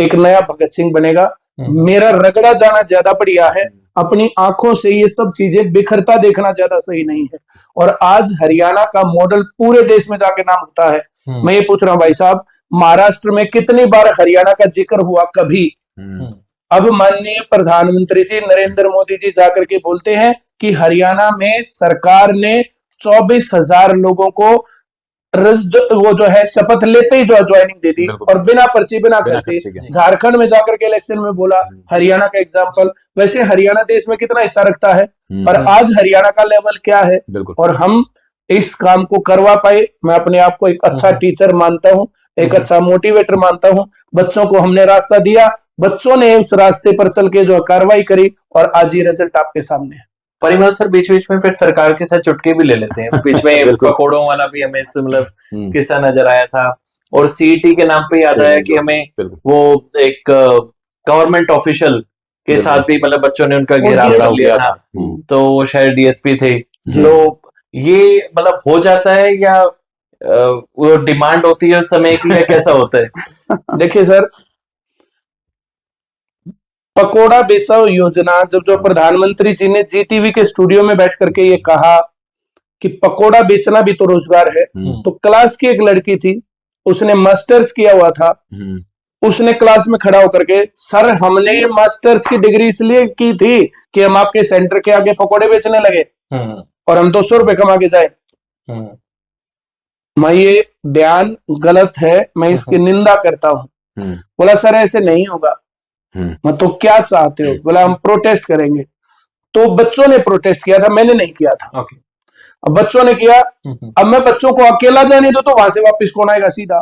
एक नया भगत सिंह बनेगा। मेरा रगड़ा जाना ज्यादा बढ़िया है, अपनी आंखों से ये सब चीजें बिखरता देखना ज्यादा सही नहीं है। और आज हरियाणा का मॉडल पूरे देश में जाके नाम होता है। मैं ये पूछ रहा हूँ भाई साहब, महाराष्ट्र में कितनी बार हरियाणा का जिक्र हुआ, कभी? अब माननीय प्रधानमंत्री जी नरेंद्र मोदी जी जाकर के बोलते हैं कि हरियाणा में सरकार ने 24,000 लोगों को वो जो है शपथ लेते ही जो ज्वाइनिंग दे दी, और बिना पर्ची बिना खर्चे। झारखंड में जाकर के इलेक्शन में बोला, हरियाणा का एग्जाम्पल। वैसे हरियाणा देश में कितना हिस्सा रखता है, और आज हरियाणा का लेवल क्या है, और हम इस काम को करवा पाए। मैं अपने आप को एक अच्छा टीचर मानता हूँ, एक अच्छा मोटिवेटर मानता हूँ। बच्चों को हमने रास्ता दिया, बच्चों ने उस रास्ते पर चल के जो कार्रवाई करी, और आज ये रिजल्ट आपके सामने है। परिमल सर बीच बीच में फिर सरकार के साथ चुटके भी ले लेते हैं, बीच में पकौड़ों वाला भी हमें मतलब किस्सा नजर आया था। और सीईटी के नाम पे याद आया कि हमें वो एक गवर्नमेंट ऑफिशियल के साथ भी मतलब बच्चों ने उनका घेराव कर लिया था, तो वो शायद डीएसपी थे। तो ये मतलब हो जाता है या वो डिमांड होती है उस समय की, या कैसा होता है? देखिए सर, पकोड़ा बेचाओ योजना जब जो प्रधानमंत्री जी ने जीटीवी के स्टूडियो में बैठ करके ये कहा कि पकोड़ा बेचना भी तो रोजगार है, तो क्लास की एक लड़की थी, उसने मास्टर्स किया हुआ था, उसने क्लास में खड़ा होकर के, सर हमने ये मास्टर्स की डिग्री इसलिए की थी कि हम आपके सेंटर के आगे पकोड़े बेचने लगे और हम 200 रुपए कमा के जाए। मैं ये बयान गलत है, मैं इसकी निंदा करता हूं। बोला सर ऐसे नहीं होगा। मैं तो क्या चाहते हो? बोला हम प्रोटेस्ट करेंगे। तो बच्चों ने प्रोटेस्ट किया था, मैंने नहीं किया था। अब बच्चों ने किया, अब मैं बच्चों को अकेला जाने दो तो वहां से वापस कौन आएगा सीधा।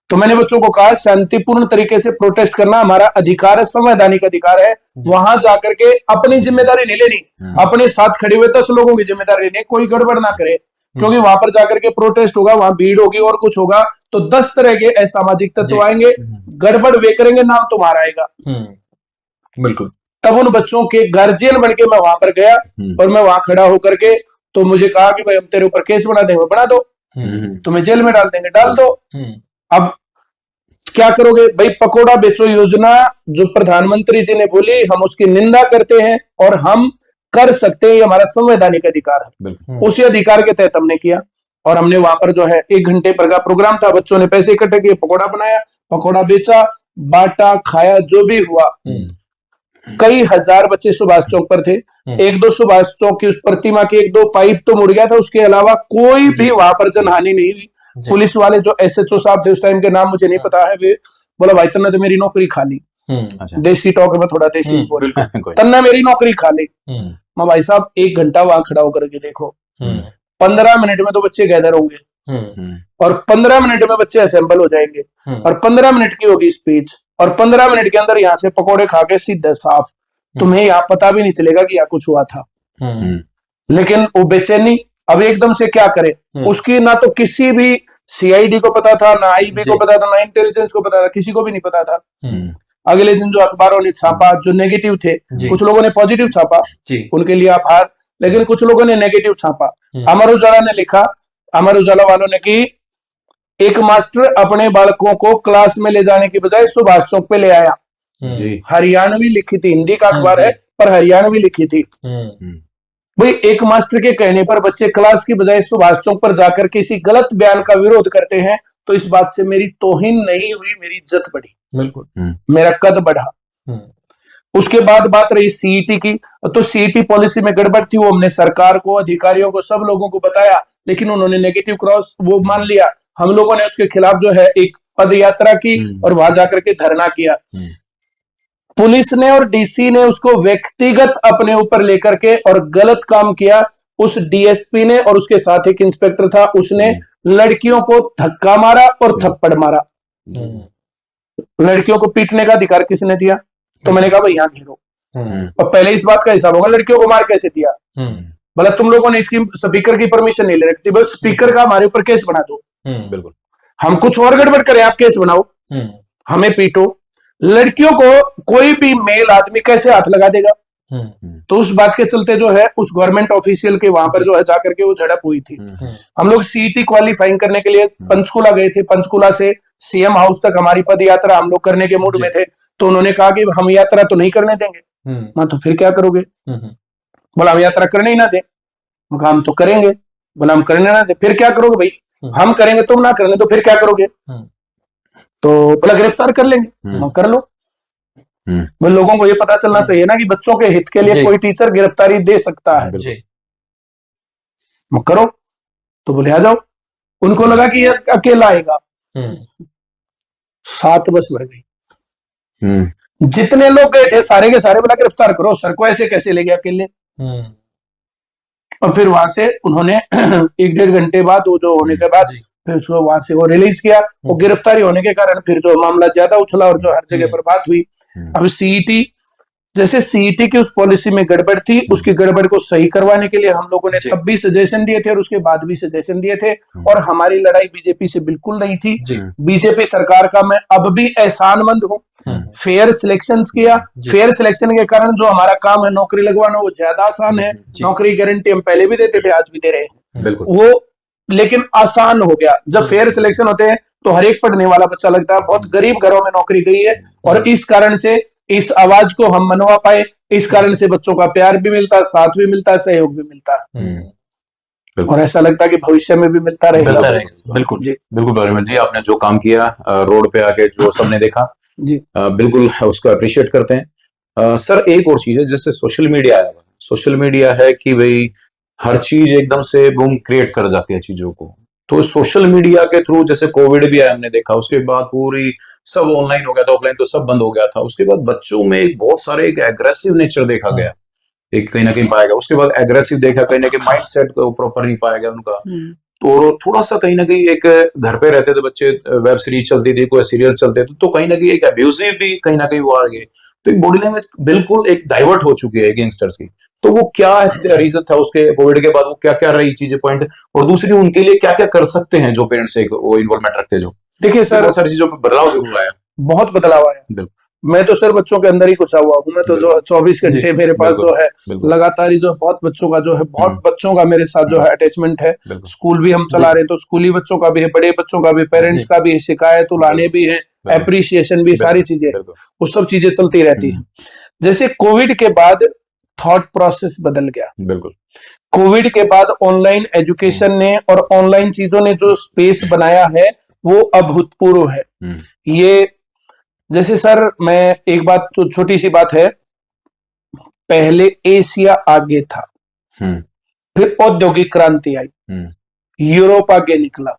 तो मैंने बच्चों को कहा शांतिपूर्ण तरीके से प्रोटेस्ट करना हमारा अधिकार है, संवैधानिक अधिकार है। वहां जाकर के अपनी जिम्मेदारी नहीं लेनी, अपने साथ खड़े हुए 10 लोगों की जिम्मेदारी लेनी, कोई गड़बड़ ना करे, क्योंकि वहां पर जाकर के प्रोटेस्ट होगा, वहां भीड़ होगी और कुछ होगा तो 10 तरह के असामाजिक तत्व आएंगे, गड़बड़ वे करेंगे, नाम तुम्हारा आएगा। बिल्कुल। तब उन बच्चों के गार्जियन बनके मैं वहां पर गया और मैं वहां खड़ा होकर के, तो मुझे कहा कि भाई हम तेरे ऊपर केस बना देंगे, बना दो, तुम्हें जेल में डाल देंगे, डाल दो। अब क्या करोगे भाई? पकोड़ा बेचो योजना जो प्रधानमंत्री जी ने बोली, हम उसकी निंदा करते हैं और हम कर सकते हैं, ये हमारा संवैधानिक अधिकार है। उसी अधिकार के तहत हमने किया और हमने वहां पर जो है 1 घंटे पर का प्रोग्राम था, बच्चों ने पैसे इकट्ठे किए, पकोड़ा बनाया, पकोड़ा बेचा, बांटा, खाया, जो भी हुआ। कई हजार बच्चे सुभाष चौक पर थे। 1-2 सुभाष चौक की उस प्रतिमा की 1-2 पाइप तो मुड़ गया था, उसके अलावा कोई भी वहां पर जनहानि नहीं हुई। पुलिस वाले जो एसएचओ साहब थे उस टाइम के नाम मुझे नहीं पता है, वे बोला भाई तन्ने तो मेरी नौकरी खा ली। देसी टॉक में थोड़ा देसी बोल, तन्ने मेरी नौकरी खा ली। मैं भाई साहब 1 घंटा वहां खड़ा होकर के देखो, 15 मिनट में तो बच्चे गैदर होंगे और 15 मिनट में बच्चे असेंबल हो जाएंगे और 15 मिनट की होगी स्पीच और 15 मिनट के अंदर यहाँ से पकोड़े खा के सीधे साफ। तुम्हें यहाँ पता भी नहीं चलेगा कि यहाँ कुछ हुआ था। लेकिन वो बेचैनी, अब एकदम से क्या करे? उसकी ना तो किसी भी सीआईडी को पता था, ना आईबी को पता था, ना इंटेलिजेंस को पता था, किसी को भी नहीं पता था। अगले दिन जो अखबारों ने छापा, जो नेगेटिव थे, कुछ लोगों ने पॉजिटिव छापा, उनके लिए आभार, लेकिन कुछ लोगों ने नेगेटिव छापा। अमर उजाला ने लिखा, अमर उजाला वालों ने कि एक मास्टर अपने बालकों को क्लास में ले जाने की बजाय सुभाष चौक पे ले आया। हरियाणवी लिखी थी, हिंदी का अखबार है पर हरियाणवी लिखी थी। भाई एक मास्टर के कहने पर बच्चे क्लास की बजाय सुभाष चौक पर जाकर किसी गलत बयान का विरोध करते हैं, तो इस बात से मेरी तौहीन नहीं हुई, मेरी इज्जत बढ़ी, बिल्कुल मेरा कद बढ़ा। उसके बाद बात रही सीईटी की, तो सीईटी पॉलिसी में गड़बड़ थी, वो हमने सरकार को, अधिकारियों को, सब लोगों को बताया, लेकिन उन्होंने नेगेटिव क्रॉस वो मान लिया। हम लोगों ने उसके खिलाफ जो है एक पद यात्रा की और वहां जाकर के धरना किया। पुलिस ने और डीसी ने उसको व्यक्तिगत अपने ऊपर लेकर के और गलत काम किया। उस डीएसपी ने और उसके साथ एक इंस्पेक्टर था, उसने लड़कियों को धक्का मारा और थप्पड़ मारा। लड़कियों को पीटने का अधिकार किसने दिया? तो मैंने कहा भाई यहाँ घेरो और पहले इस बात का हिसाब होगा, लड़कियों को मार कैसे दिया? बोला तुम लोगों ने इसकी स्पीकर की परमिशन नहीं ले रखी थी, बस स्पीकर का हमारे ऊपर केस बना दो। बिल्कुल, हम कुछ और गड़बड़ करें, आप केस बनाओ, हमें पीटो। लड़कियों को कोई भी मेल आदमी कैसे हाथ लगा देगा? तो उस बात के चलते जो है उस गवर्नमेंट ऑफिशियल के वहां पर जो है जाकर के वो झड़प हुई थी। हम लोग सीईटी क्वालिफाइंग करने के लिए पंचकुला गए थे। पंचकुला से सीएम हाउस तक हमारी पद यात्रा हम लोग करने के मूड में थे, तो उन्होंने कहा कि हम यात्रा तो नहीं करने देंगे। मैं तो फिर क्या करोगे? बोला हम यात्रा करने ही ना दे। हम तो करेंगे। बोला हम करने ना दे, फिर क्या करोगे भाई? हम करेंगे तुम ना करने तो फिर क्या करोगे? तो बोला गिरफ्तार कर लेंगे। कर लो। लोगों को ये पता चलना चाहिए ना कि बच्चों के हित के लिए कोई टीचर गिरफ्तारी दे सकता है। करो। तो बोले आ जाओ। उनको लगा कि ये अकेला आएगा। 7 बस बढ़ गई। जितने लोग गए थे सारे के सारे बोला गिरफ्तार करो, सर को ऐसे कैसे ले गया अकेले? और फिर वहां से उन्होंने 1-1.5 घंटे बाद वो जो होने के बाद फिर उसको वहां से वो रिलीज किया। वो गिरफ्तारी होने के कारण फिर जो मामला ज्यादा उछला और जो हर जगह पर बात हुई। अब सीईटी जैसे सीईटी की उस पॉलिसी में गड़बड़ थी, उसकी गड़बड़ को सही करवाने के लिए हम लोगों ने तब भी सजेशन दिए थे और उसके बाद भी सजेशन दिए थे, और हमारी लड़ाई बीजेपी से बिल्कुल नहीं थी। बीजेपी सरकार का मैं अब भी एहसानमंद हूँ। फेयर सिलेक्शंस किया, फेयर सिलेक्शन के कारण जो हमारा काम है नौकरी लगवाना वो ज्यादा आसान है। नौकरी गारंटी हम पहले भी देते थे, आज भी दे रहे हैं वो, लेकिन आसान हो गया। जब फेयर सिलेक्शन होते हैं तो हर एक पढ़ने वाला बच्चा लगता है। बहुत गरीब घरों में नौकरी गई है, और इस कारण से इस आवाज को हम मनवा पाए, इस कारण से बच्चों का प्यार भी मिलता है, साथ भी मिलता है, सहयोग भी मिलता है, और ऐसा लगता है कि भविष्य में भी मिलता रहेगा। बिल्कुल जी, बिल्कुल परिमल जी, आपने जो काम किया रोड पे आके जो सबने देखा जी, बिल्कुल उसको अप्रिशिएट करते हैं। सर एक और चीज है, जैसे सोशल मीडिया आया, सोशल मीडिया है कि भाई हर चीज एकदम से बूम क्रिएट कर जाती है चीजों को। तो सोशल मीडिया के थ्रू जैसे कोविड भी आया, हमने देखा, उसके बाद पूरी सब ऑनलाइन हो गया था, ऑफलाइन तो सब बंद हो गया था। उसके बाद बच्चों में एक बहुत सारे एक एग्रेसिव नेचर देखा गया, एक कहीं ना कहीं पाया गया। उसके बाद एग्रेसिव देखा, कहीं ना कहीं माइंड सेट प्रॉपर नहीं पाया गया उनका। तो थोड़ा सा कहीं ना कहीं एक घर पे रहते थे बच्चे, वेब सीरीज चलती थी, कोई सीरियल चलते थे, तो कहीं ना कहीं एक अब्यूजिव भी कहीं ना कहीं वो आ गए। तो एक बॉडी लैंग्वेज बिल्कुल एक डाइवर्ट हो चुकी है यंगस्टर्स की। तो वो क्या रीजन था उसके कोविड के बाद, वो क्या क्या रही चीजें पॉइंट, और दूसरी उनके लिए क्या क्या कर सकते हैं जो पेरेंट्स वो इन्वॉल्वमेंट रखते हैं? जो देखिए सर, बहुत सारी चीजों में बदलाव जरूर आया, बहुत बदलाव आया। मैं तो सर बच्चों के अंदर ही घुसा हुआ हूँ। मैं तो जो 24 घंटे मेरे पास जो है लगातार ही जो बहुत बच्चों का जो है, बहुत बच्चों का मेरे साथ जो है अटैचमेंट है। स्कूल भी हम चला रहे हैं, तो स्कूली बच्चों का भी है, बड़े बच्चों का भी, पेरेंट्स का भी, शिकायत लाने भी है, एप्रिसिएशन भी, सारी चीजें, वो सब चीजें चलती रहती है। जैसे कोविड के बाद थॉट प्रोसेस बदल गया। बिल्कुल, कोविड के बाद ऑनलाइन एजुकेशन ने और ऑनलाइन चीजों ने जो स्पेस बनाया है वो अभूतपूर्व है। ये जैसे सर, मैं एक बात, तो छोटी सी बात है, पहले एशिया आगे था, फिर औद्योगिक क्रांति आई, यूरोप आगे निकला,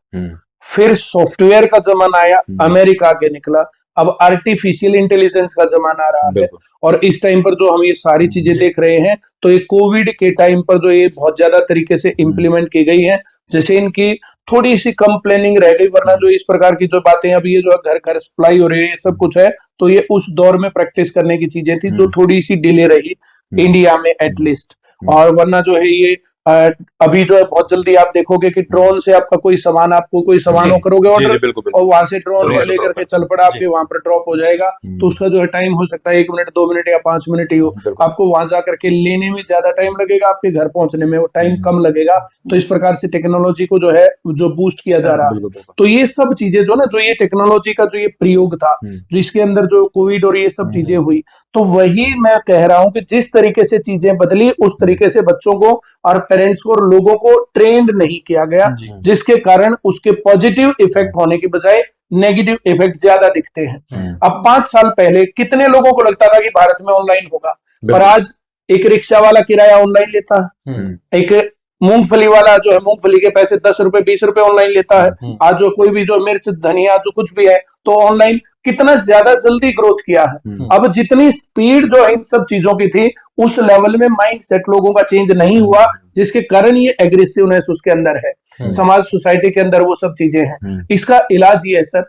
फिर सॉफ्टवेयर का जमाना आया, अमेरिका आगे निकला, अब आर्टिफिशियल इंटेलिजेंस का जमाना आ रहा है। और इस टाइम पर जो हम ये सारी चीजें देख रहे हैं, तो ये कोविड के टाइम पर जो ये बहुत ज्यादा तरीके से इंप्लीमेंट की गई है, जैसे इनकी थोड़ी सी कम प्लानिंग रह गई, वरना जो इस प्रकार की जो बातें अभी ये जो घर घर सप्लाई हो रही है, ये सब कुछ है, तो ये उस दौर में प्रैक्टिस करने की चीजें थी जो थोड़ी सी डिले रही इंडिया में एटलीस्ट। और वरना जो है ये अभी जो है बहुत जल्दी आप देखोगे कि ड्रोन से आपका कोई सामान, आपको कोई सामान हो करोगे ऑर्डर, और वहां से ड्रोन लेकर के चल पड़ा, आपके वहां पर ड्रॉप हो जाएगा, तो उसका जो है टाइम हो सकता है 1 मिनट, 2 मिनट या 5 मिनट ही हो। आपको वहां जाकर के लेने में ज्यादा टाइम लगेगा, आपके घर पहुंचने में वो टाइम कम लगेगा। तो इस प्रकार से टेक्नोलॉजी को जो है जो बूस्ट किया जा रहा है। तो ये सब चीजें जो ना, जो ये टेक्नोलॉजी का जो ये प्रयोग था, जो इसके अंदर जो कोविड और ये सब चीजें हुई, तो वही मैं कह रहा हूं कि जिस तरीके से चीजें बदली, उस तरीके से बच्चों को और पेरेंट्स को और लोगों को ट्रेंड नहीं किया गया, जिसके कारण उसके पॉजिटिव इफेक्ट होने की बजाय नेगेटिव इफेक्ट ज्यादा दिखते हैं। अब 5 साल पहले कितने लोगों को लगता था कि भारत में ऑनलाइन होगा, पर आज एक रिक्शा वाला किराया ऑनलाइन लेता है, एक मूंगफली वाला जो है मूंगफली के पैसे 10 रुपए 20 रुपए ऑनलाइन लेता है। आज जो कोई भी जो मिर्च, धनिया, जो कुछ भी है, तो ऑनलाइन कितना ज्यादा जल्दी ग्रोथ किया है। अब जितनी स्पीड जो है इन सब चीजों की थी, उस लेवल में माइंड सेट लोगों का चेंज नहीं हुआ, जिसके कारण ये एग्रेसिवनेस उसके अंदर है, समाज सोसाइटी के अंदर वो सब चीजें हैं। इसका इलाज ये है सर,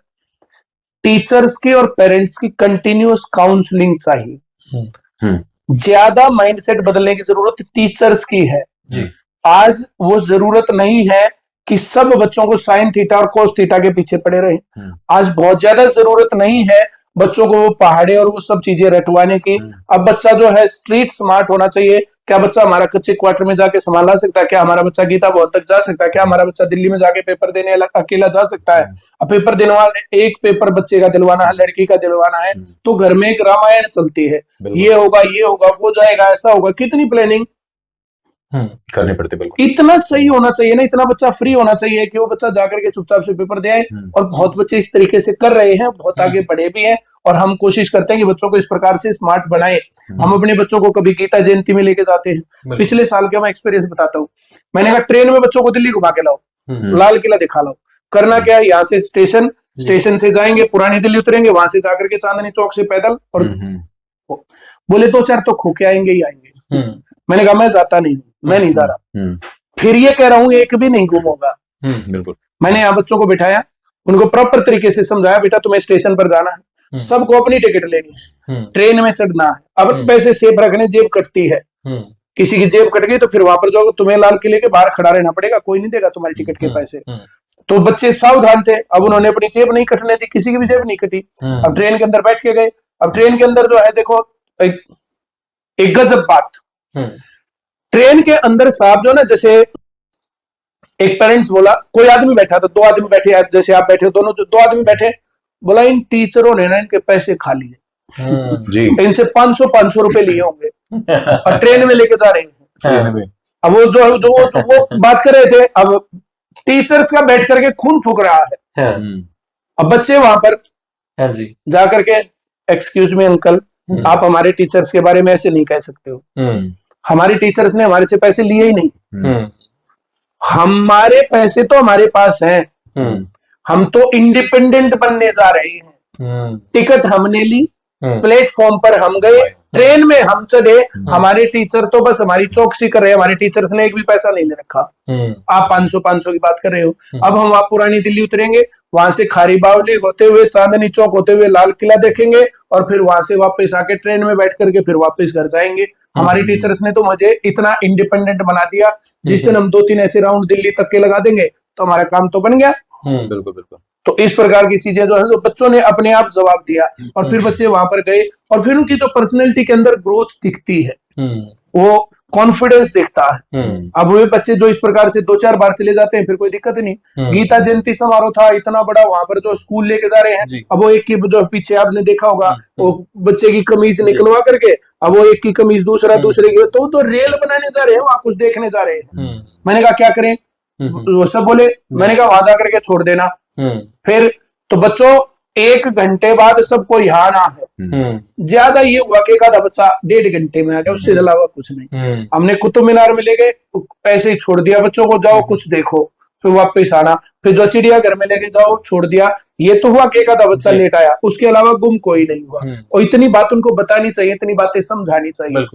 टीचर्स की और पेरेंट्स की कंटिन्यूअस काउंसलिंग चाहिए। ज्यादा माइंडसेट बदलने की जरूरत टीचर्स की है। आज वो जरूरत नहीं है कि सब बच्चों को साइन थीटा और कोस थीटा के पीछे पड़े रहे। आज बहुत ज्यादा जरूरत नहीं है बच्चों को वो पहाड़े और वो सब चीजें रटवाने की। अब बच्चा जो है स्ट्रीट स्मार्ट होना चाहिए। क्या बच्चा हमारा कच्चे क्वार्टर में जाके संभाला सकता है? क्या हमारा बच्चा गीता भवन तक जा सकता है? क्या हमारा बच्चा दिल्ली में जाके पेपर देने अकेला जा सकता है? अब पेपर देने वाले, एक पेपर बच्चे का दिलवाना है, लड़की का दिलवाना है, तो घर में एक रामायण चलती है, ये होगा, ये होगा, वो जाएगा, ऐसा होगा, कितनी प्लानिंग करनी पड़ती। बिल्कुल इतना सही होना चाहिए ना, इतना बच्चा फ्री होना चाहिए कि वो बच्चा जाकर के चुपचाप से पेपर दे आए। और बहुत बच्चे इस तरीके से कर रहे हैं, बहुत आगे बढ़े भी हैं, और हम कोशिश करते हैं कि बच्चों को इस प्रकार से स्मार्ट बनाएं। हम अपने बच्चों को कभी गीता जयंती में लेके जाते हैं। पिछले साल का मैं एक्सपीरियंस बताता हूँ। मैंने कहा ट्रेन में बच्चों को दिल्ली घुमा के लाओ, लाल किला दिखा लाओ। करना क्या है, यहाँ से स्टेशन से जाएंगे, पुरानी दिल्ली उतरेंगे, वहां से जाकर के चांदनी चौक से पैदल, और बोले 2-4 तो खो के आएंगे ही आएंगे। मैंने कहा मैं जाता नहीं हूँ, मैं नहीं जा रहा। फिर ये कह रहा हूं एक भी नहीं गुम होगा। बिल्कुल मैंने यहाँ बच्चों को बिठाया, उनको प्रॉपर तरीके से समझाया, बेटा तुम्हें स्टेशन पर जाना है, सबको अपनी टिकट लेनी है, ट्रेन में चढ़ना है, अब पैसे सेफ रखने, जेब कटती है, किसी की जेब कट गई तो फिर वहां पर जाओगे, तुम्हें लाल किले के बाहर खड़ा रहना पड़ेगा, कोई नहीं देगा तुम्हारी टिकट के पैसे। तो बच्चे सावधान थे, अब उन्होंने अपनी जेब नहीं कटने दी, किसी की भी जेब नहीं कटी। अब ट्रेन के अंदर बैठ के गए। अब ट्रेन के अंदर जो है देखो एक गजब बात, ट्रेन के अंदर साहब जो ना, जैसे एक पेरेंट्स बोला, कोई आदमी बैठा था, 2 आदमी बैठे, जैसे आप बैठे दोनों, जो 2 आदमी बैठे, बोला इन टीचरों ने ना इनके पैसे खा लिए जी, इनसे 500 रुपए लिए होंगे और ट्रेन में लेके जा रहे हैं। अब वो जो बात कर रहे थे, अब टीचर्स का बैठ करके खून फूक रहा है। अब बच्चे वहां पर जा करके, एक्सक्यूज मी अंकल, आप हमारे टीचर्स के बारे में ऐसे नहीं कह सकते हो, हमारे टीचर्स ने हमारे से पैसे लिए ही नहीं, हमारे पैसे तो हमारे पास हैं, हम तो इंडिपेंडेंट बनने जा रहे हैं, टिकट हमने ली, प्लेटफॉर्म पर हम गए, ट्रेन में हम चढ़े, हमारे टीचर तो बस हमारी चौकसी कर रहे हैं, हमारे टीचर्स ने एक भी पैसा नहीं ले रखा। आप 500 की बात कर रहे हो। अब हम वहां पुरानी दिल्ली उतरेंगे, वहां से खारी बावली होते हुए, चांदनी चौक होते हुए लाल किला देखेंगे, और फिर वहां से वापस आके ट्रेन में बैठ करके फिर वापस घर जाएंगे। हमारी टीचर्स ने तो मुझे इतना इंडिपेंडेंट बना दिया, जिस दिन हम 2-3 ऐसे राउंड दिल्ली तक के लगा देंगे तो हमारा काम तो बन गया। बिल्कुल बिल्कुल। तो इस प्रकार की चीजें जो है, तो बच्चों ने अपने आप जवाब दिया, और फिर बच्चे वहां पर गए, और फिर उनकी जो पर्सनैलिटी के अंदर ग्रोथ दिखती है, वो कॉन्फिडेंस दिखता है। अब वो बच्चे जो इस प्रकार से 2-4 बार चले जाते हैं, फिर कोई दिक्कत नहीं। गीता जयंती समारोह था इतना बड़ा, वहां पर जो स्कूल लेके जा रहे हैं, अब वो एक की जो पीछे आपने देखा होगा, वो बच्चे की कमीज निकलवा करके, अब वो एक की कमीज दूसरे की, तो रेल बनाने जा रहे हैं, वहां कुछ देखने जा रहे हैं। मैंने कहा क्या करें, वो सब बोले, मैंने कहा वहां जाकर के छोड़ देना। फिर तो बच्चों 1 घंटे बाद सबको यहाँ आना है, ज्यादा ये हुआ कि एक आधा बच्चा 1.5 घंटे में आ गया, उससे अलावा कुछ नहीं। हमने कुतुब मीनार में ले गए, ऐसे ही छोड़ दिया बच्चों को, जाओ कुछ देखो, फिर वापस आना। फिर जो चिड़ियाघर में लेके जाओ, छोड़ दिया। ये तो हुआ कि एक आधा बच्चा लेट आया, उसके अलावा गुम कोई नहीं हुआ। और इतनी बात उनको बतानी चाहिए, इतनी बातें समझानी चाहिए।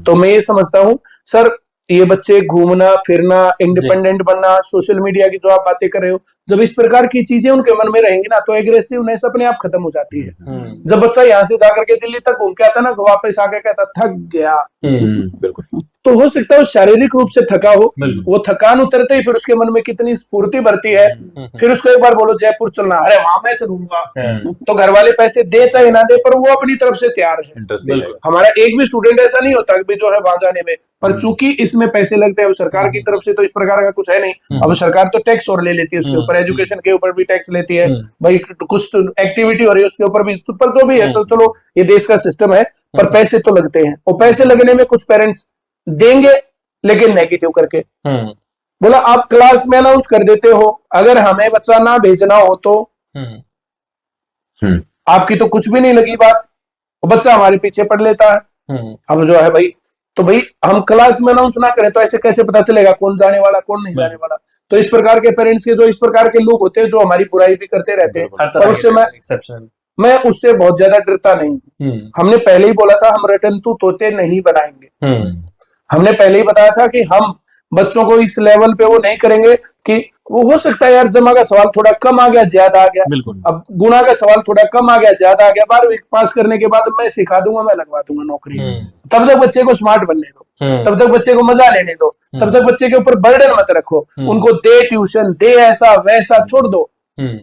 तो मैं ये समझता हूँ सर, ये बच्चे घूमना फिरना, इंडिपेंडेंट बनना, सोशल मीडिया की जो आप बातें कर रहे हो, जब इस प्रकार की चीजें उनके मन में रहेंगी ना, तो एग्रेसिवनेस अपने आप खत्म हो जाती है। जब बच्चा यहाँ से जाकर के दिल्ली तक घूम के आता ना, वापस आके कहता थक गया, बिल्कुल, तो हो सकता है शारीरिक रूप से थका हो, वो थकान उतरते ही फिर उसके मन में कितनी स्फूर्ति भरती है। फिर उसको एक बार बोलो जयपुर चलना, अरे वहां मैं चलूंगा, तो घर वाले पैसे दे चाहे ना दे, पर वो अपनी तरफ से तैयार है। हमारा एक भी स्टूडेंट ऐसा नहीं होता कि जो है वहां जाने में, पर चूंकि इसमें पैसे लगते हैं, सरकार की तरफ से तो इस प्रकार का कुछ है नहीं। अब सरकार तो टैक्स और ले लेती है उसके ऊपर, एजुकेशन के ऊपर भी टैक्स लेती है, भाई कुछ एक्टिविटी हो रही है उसके ऊपर भी, पर जो भी है, तो चलो ये देश का सिस्टम है, पर पैसे तो लगते हैं। और पैसे लगने में कुछ पेरेंट्स देंगे, लेकिन नेगेटिव करके। बोला आप क्लास में अनाउंस कर देते हो, अगर हमें बच्चा ना भेजना हो तो आपकी तो कुछ भी नहीं लगी बात, बच्चा हमारे पीछे पड़ लेता है। अब जो है भाई, तो भाई हम क्लास में अनाउंस ना करें तो ऐसे कैसे पता चलेगा कौन जाने वाला कौन नहीं जाने वाला। तो इस प्रकार के पेरेंट्स के, जो इस प्रकार के लोग होते हैं, जो हमारी बुराई भी करते रहते हैं, और उससे मैं उससे बहुत ज्यादा डरता नहीं। हमने पहले ही बोला था, हम रटंतु तोते नहीं बनाएंगे। हमने पहले ही बताया था कि हम बच्चों को इस लेवल पे वो नहीं करेंगे कि वो हो सकता है यार जमा का सवाल थोड़ा कम आ गया, ज्यादा आ गया, अब गुणा का सवाल थोड़ा कम आ गया, ज्यादा आ गया, 12वीं पास करने के बाद मैं सिखा दूंगा, मैं लगवा दूंगा नौकरी। तब तक बच्चे को स्मार्ट बनने दो, तब तक बच्चे को मजा लेने दो, तब तक बच्चे के ऊपर बर्डन मत रखो। उनको दे ट्यूशन, दे ऐसा वैसा, छोड़ दो,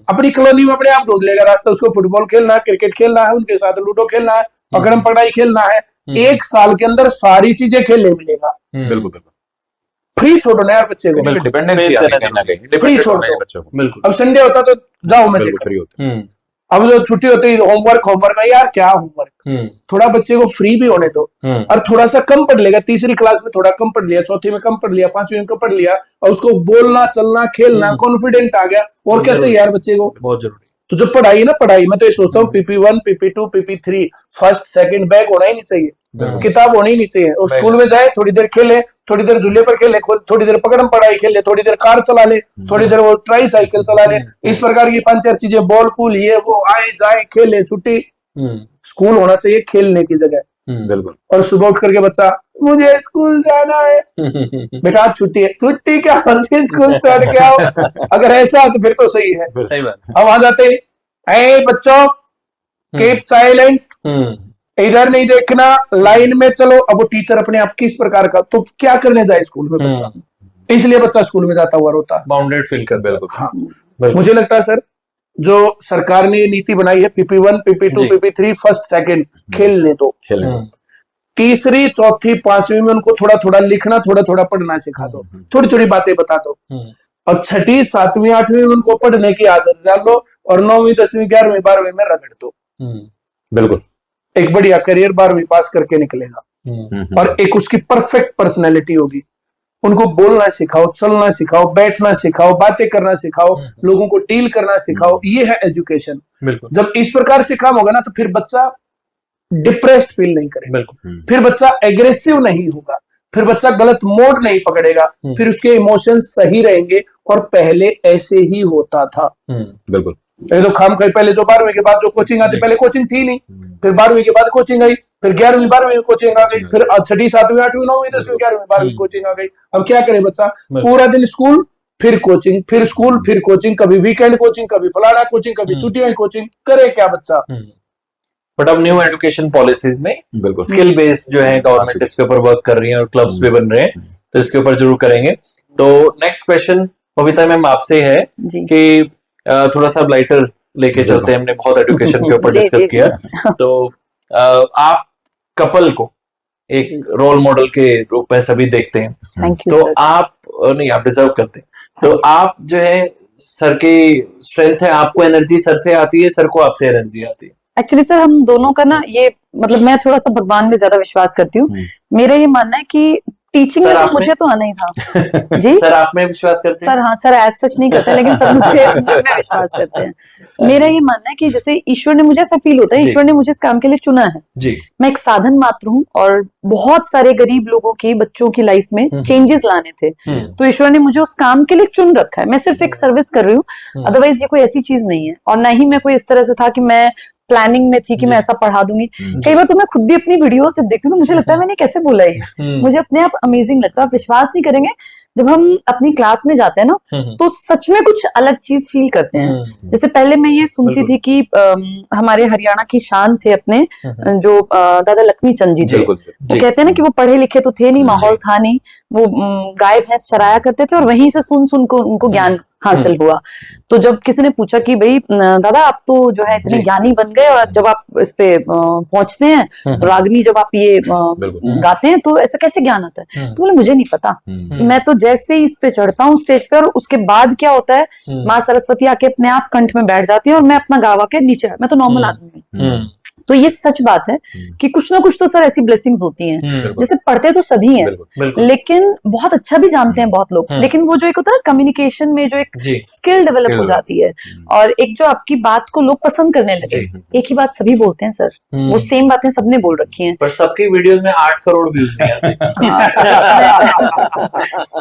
अपनी कॉलोनी में अपने आप ढूंढ लेगा रास्ता। उसको फुटबॉल खेलना है, क्रिकेट खेलना है, उनके साथ लूडो खेलना है, पकड़म पकड़ाई खेलना है, 1 साल के अंदर सारी चीजें खेलने मिलेगा। बिल्कुल बिल्कुल, फ्री छोड़ो ना यार बच्चे को, डिपेंडेंसी फ्री छोड़ दो बच्चों को। अब संडे होता तो जाओ मजे करो, अब जो छुट्टी होती है होमवर्क में, यार क्या होमवर्क, थोड़ा बच्चे को फ्री भी होने दो। और थोड़ा सा कम पढ़ लेगा, 3री क्लास में थोड़ा कम पढ़ लिया, 4थी में कम पढ़ लिया, 5वीं में कम पढ़ लिया, और उसको बोलना चलना खेलना कॉन्फिडेंट आ गया, और क्या चाहिए यार बच्चे को, बहुत जरूरी। तो जो पढ़ाई ना, पढ़ाई मैं तो ये सोचता हूँ PP1 PP2 PP3 first second bag होना ही नहीं चाहिए, किताब होनी ही नहीं चाहिए। और स्कूल में जाए, थोड़ी देर खेले, थोड़ी देर झूले पर खेले, थोड़ी देर पकड़म पढ़ाई खेले, थोड़ी देर कार चला ले, थोड़ी देर वो ट्राई साइकिल चला ले, इस प्रकार की 5-4 चीजें, बॉल पूल ये वो, आए जाए खेले, छुट्टी। स्कूल होना चाहिए खेलने की जगह। बिल्कुल। और सुबह उठ करके बच्चा, मुझे स्कूल जाना है, बेटा छुट्टी है, छुट्टी क्या होती है, स्कूल छोड़ के आओ। अगर ऐसा तो फिर तो सही है। सही बात। अब आ जाते हैं बच्चों, कीप साइलेंट, इधर नहीं देखना, लाइन में चलो। अब वो टीचर अपने आप किस प्रकार का, तो क्या करने जाए स्कूल में बच्चा, इसलिए बच्चा स्कूल में जाता हुआ रोता है, बाउंडेड फील कर। बिल्कुल। हाँ, मुझे लगता है सर जो सरकार ने ये नीति बनाई है PP1 PP2 PP3 first second खेलने दो, तीसरी चौथी पांचवी में उनको थोड़ा थोड़ा लिखना, थोड़ा थोड़ा पढ़ना सिखा दो, थोड़ी थोड़ी बातें बता दो, और छठी सातवीं आठवीं में उनको पढ़ने की आदत डाल दो, और 9वीं 10वीं 11वीं 12वीं में रगड़ दो। बिल्कुल, एक बढ़िया करियर 12वीं पास करके निकलेगा, और एक उसकी परफेक्ट पर्सनैलिटी होगी। उनको बोलना सिखाओ, चलना सिखाओ, बैठना सिखाओ, बातें करना सिखाओ, लोगों को डील करना सिखाओ, ये है एजुकेशन। जब इस प्रकार से काम होगा ना, तो फिर बच्चा डिप्रेस्ड फील नहीं करेगा, फिर बच्चा एग्रेसिव नहीं होगा, फिर बच्चा गलत मोड नहीं पकड़ेगा, फिर उसके इमोशंस सही रहेंगे। और पहले ऐसे ही होता था। बिल्कुल, ये तो खाम खाई, पहले जो 12वीं के बाद जो कोचिंग आती, पहले कोचिंग थी नहीं, फिर 12वीं के बाद कोचिंग आई, फिर 11वीं 12वीं में कोचिंग आ गई, फिर छठी सातवीं आठवीं 9वीं 10वीं 11वीं 12वीं कोचिंग आ गई। अब क्या करे बच्चा, पूरा दिन स्कूल, फिर कोचिंग, फिर स्कूल, फिर कोचिंग, कभी वीकेंड कोचिंग, कभी फलाना कोचिंग, कभी छुट्टियां कोचिंग, करे क्या बच्चा। बट अब न्यू एजुकेशन पॉलिसीज में बिल्कुल स्किल बेस्ड जो है गवर्नमेंट इसके ऊपर वर्क कर रही है, और क्लब्स भी बन रहे हैं, तो इसके ऊपर जरूर करेंगे। तो नेक्स्ट क्वेश्चन बबीता मैम आपसे है कि थोड़ा सा लाइटर लेके चलते हैं, हमने बहुत एजुकेशन के ऊपर डिस्कस किया, तो आप कपल को एक रोल मॉडल के रूप में सभी देखते हैं, तो आप नहीं, आप डिजर्व करते हैं, तो आप जो है सर की स्ट्रेंथ है, आपको एनर्जी सर से आती है, सर को आपसे एनर्जी आती है? एक्चुअली सर हम दोनों का ना ये मतलब मैं थोड़ा सा भगवान में ज्यादा विश्वास करती हूँ। मेरा ये मानना है कि टीचिंग में तो मुझे तो आना ही था जी। सर आप में विश्वास करते हैं? सर हाँ, सर एज सच नहीं करते, लेकिन सर मुझे विश्वास करते हैं। मेरा ये मानना है कि जैसे ईश्वर ने, मुझे ऐसा फील होता है ईश्वर ने मुझे इस काम के लिए चुना है जी। मैं एक साधन मात्र हूँ, और बहुत सारे गरीब लोगों की, बच्चों की लाइफ में चेंजेस लाने थे, तो ईश्वर ने मुझे उस काम के लिए चुन रखा है। मैं सिर्फ एक सर्विस कर रही हूँ, अदरवाइज ये कोई ऐसी चीज नहीं है। और ना ही मैं कोई इस तरह से था कि मैं प्लानिंग में थी कि मैं ऐसा पढ़ा दूंगी। कई बार तो मैं खुद भी अपनी वीडियोस जब देखती हूँ तो मुझे लगता है मैंने कैसे बोला ये, मुझे अपने आप अमेजिंग लगता है। आप विश्वास नहीं करेंगे, जब हम अपनी क्लास में जाते हैं ना, तो सच में कुछ अलग चीज फील करते हैं। जैसे पहले मैं ये सुनती थी कि हमारे हरियाणा की शान थे अपने जो दादा लक्ष्मी चंद जी थे, वो कहते हैं ना कि वो पढ़े लिखे तो थे नहीं, माहौल था नहीं, वो गाय भैंस चराया करते थे, और वहीं से सुन को उनको ज्ञान हासिल हुआ। तो जब किसी ने पूछा कि भाई दादा आप तो जो है इतने ज्ञानी बन गए, और जब आप इस पे पहुंचते हैं रागनी, जब आप ये गाते हैं, तो ऐसा कैसे ज्ञान आता है? तो बोले मुझे नहीं पता, मैं तो जैसे ही इस पे चढ़ता हूँ स्टेज पे, और उसके बाद क्या होता है, माँ सरस्वती आके अपने आप कंठ में बैठ जाती है, और मैं अपना गावा के नीचे, मैं तो नॉर्मल आदमी हूँ। तो ये सच बात है कि कुछ ना कुछ तो सर ऐसी ब्लेसिंग्स होती हैं। जैसे पढ़ते तो सभी हैं, लेकिन बहुत अच्छा भी जानते हैं बहुत लोग, लेकिन वो जो एक होता है ना कम्युनिकेशन में जो एक स्किल डेवलप हो जाती है, और एक जो आपकी बात को लोग पसंद करने लगे। एक ही बात सभी बोलते हैं सर, वो सेम बातें सबने बोल रखी हैं, पर सबकी वीडियोस में 8 करोड़ व्यूज नहीं आते।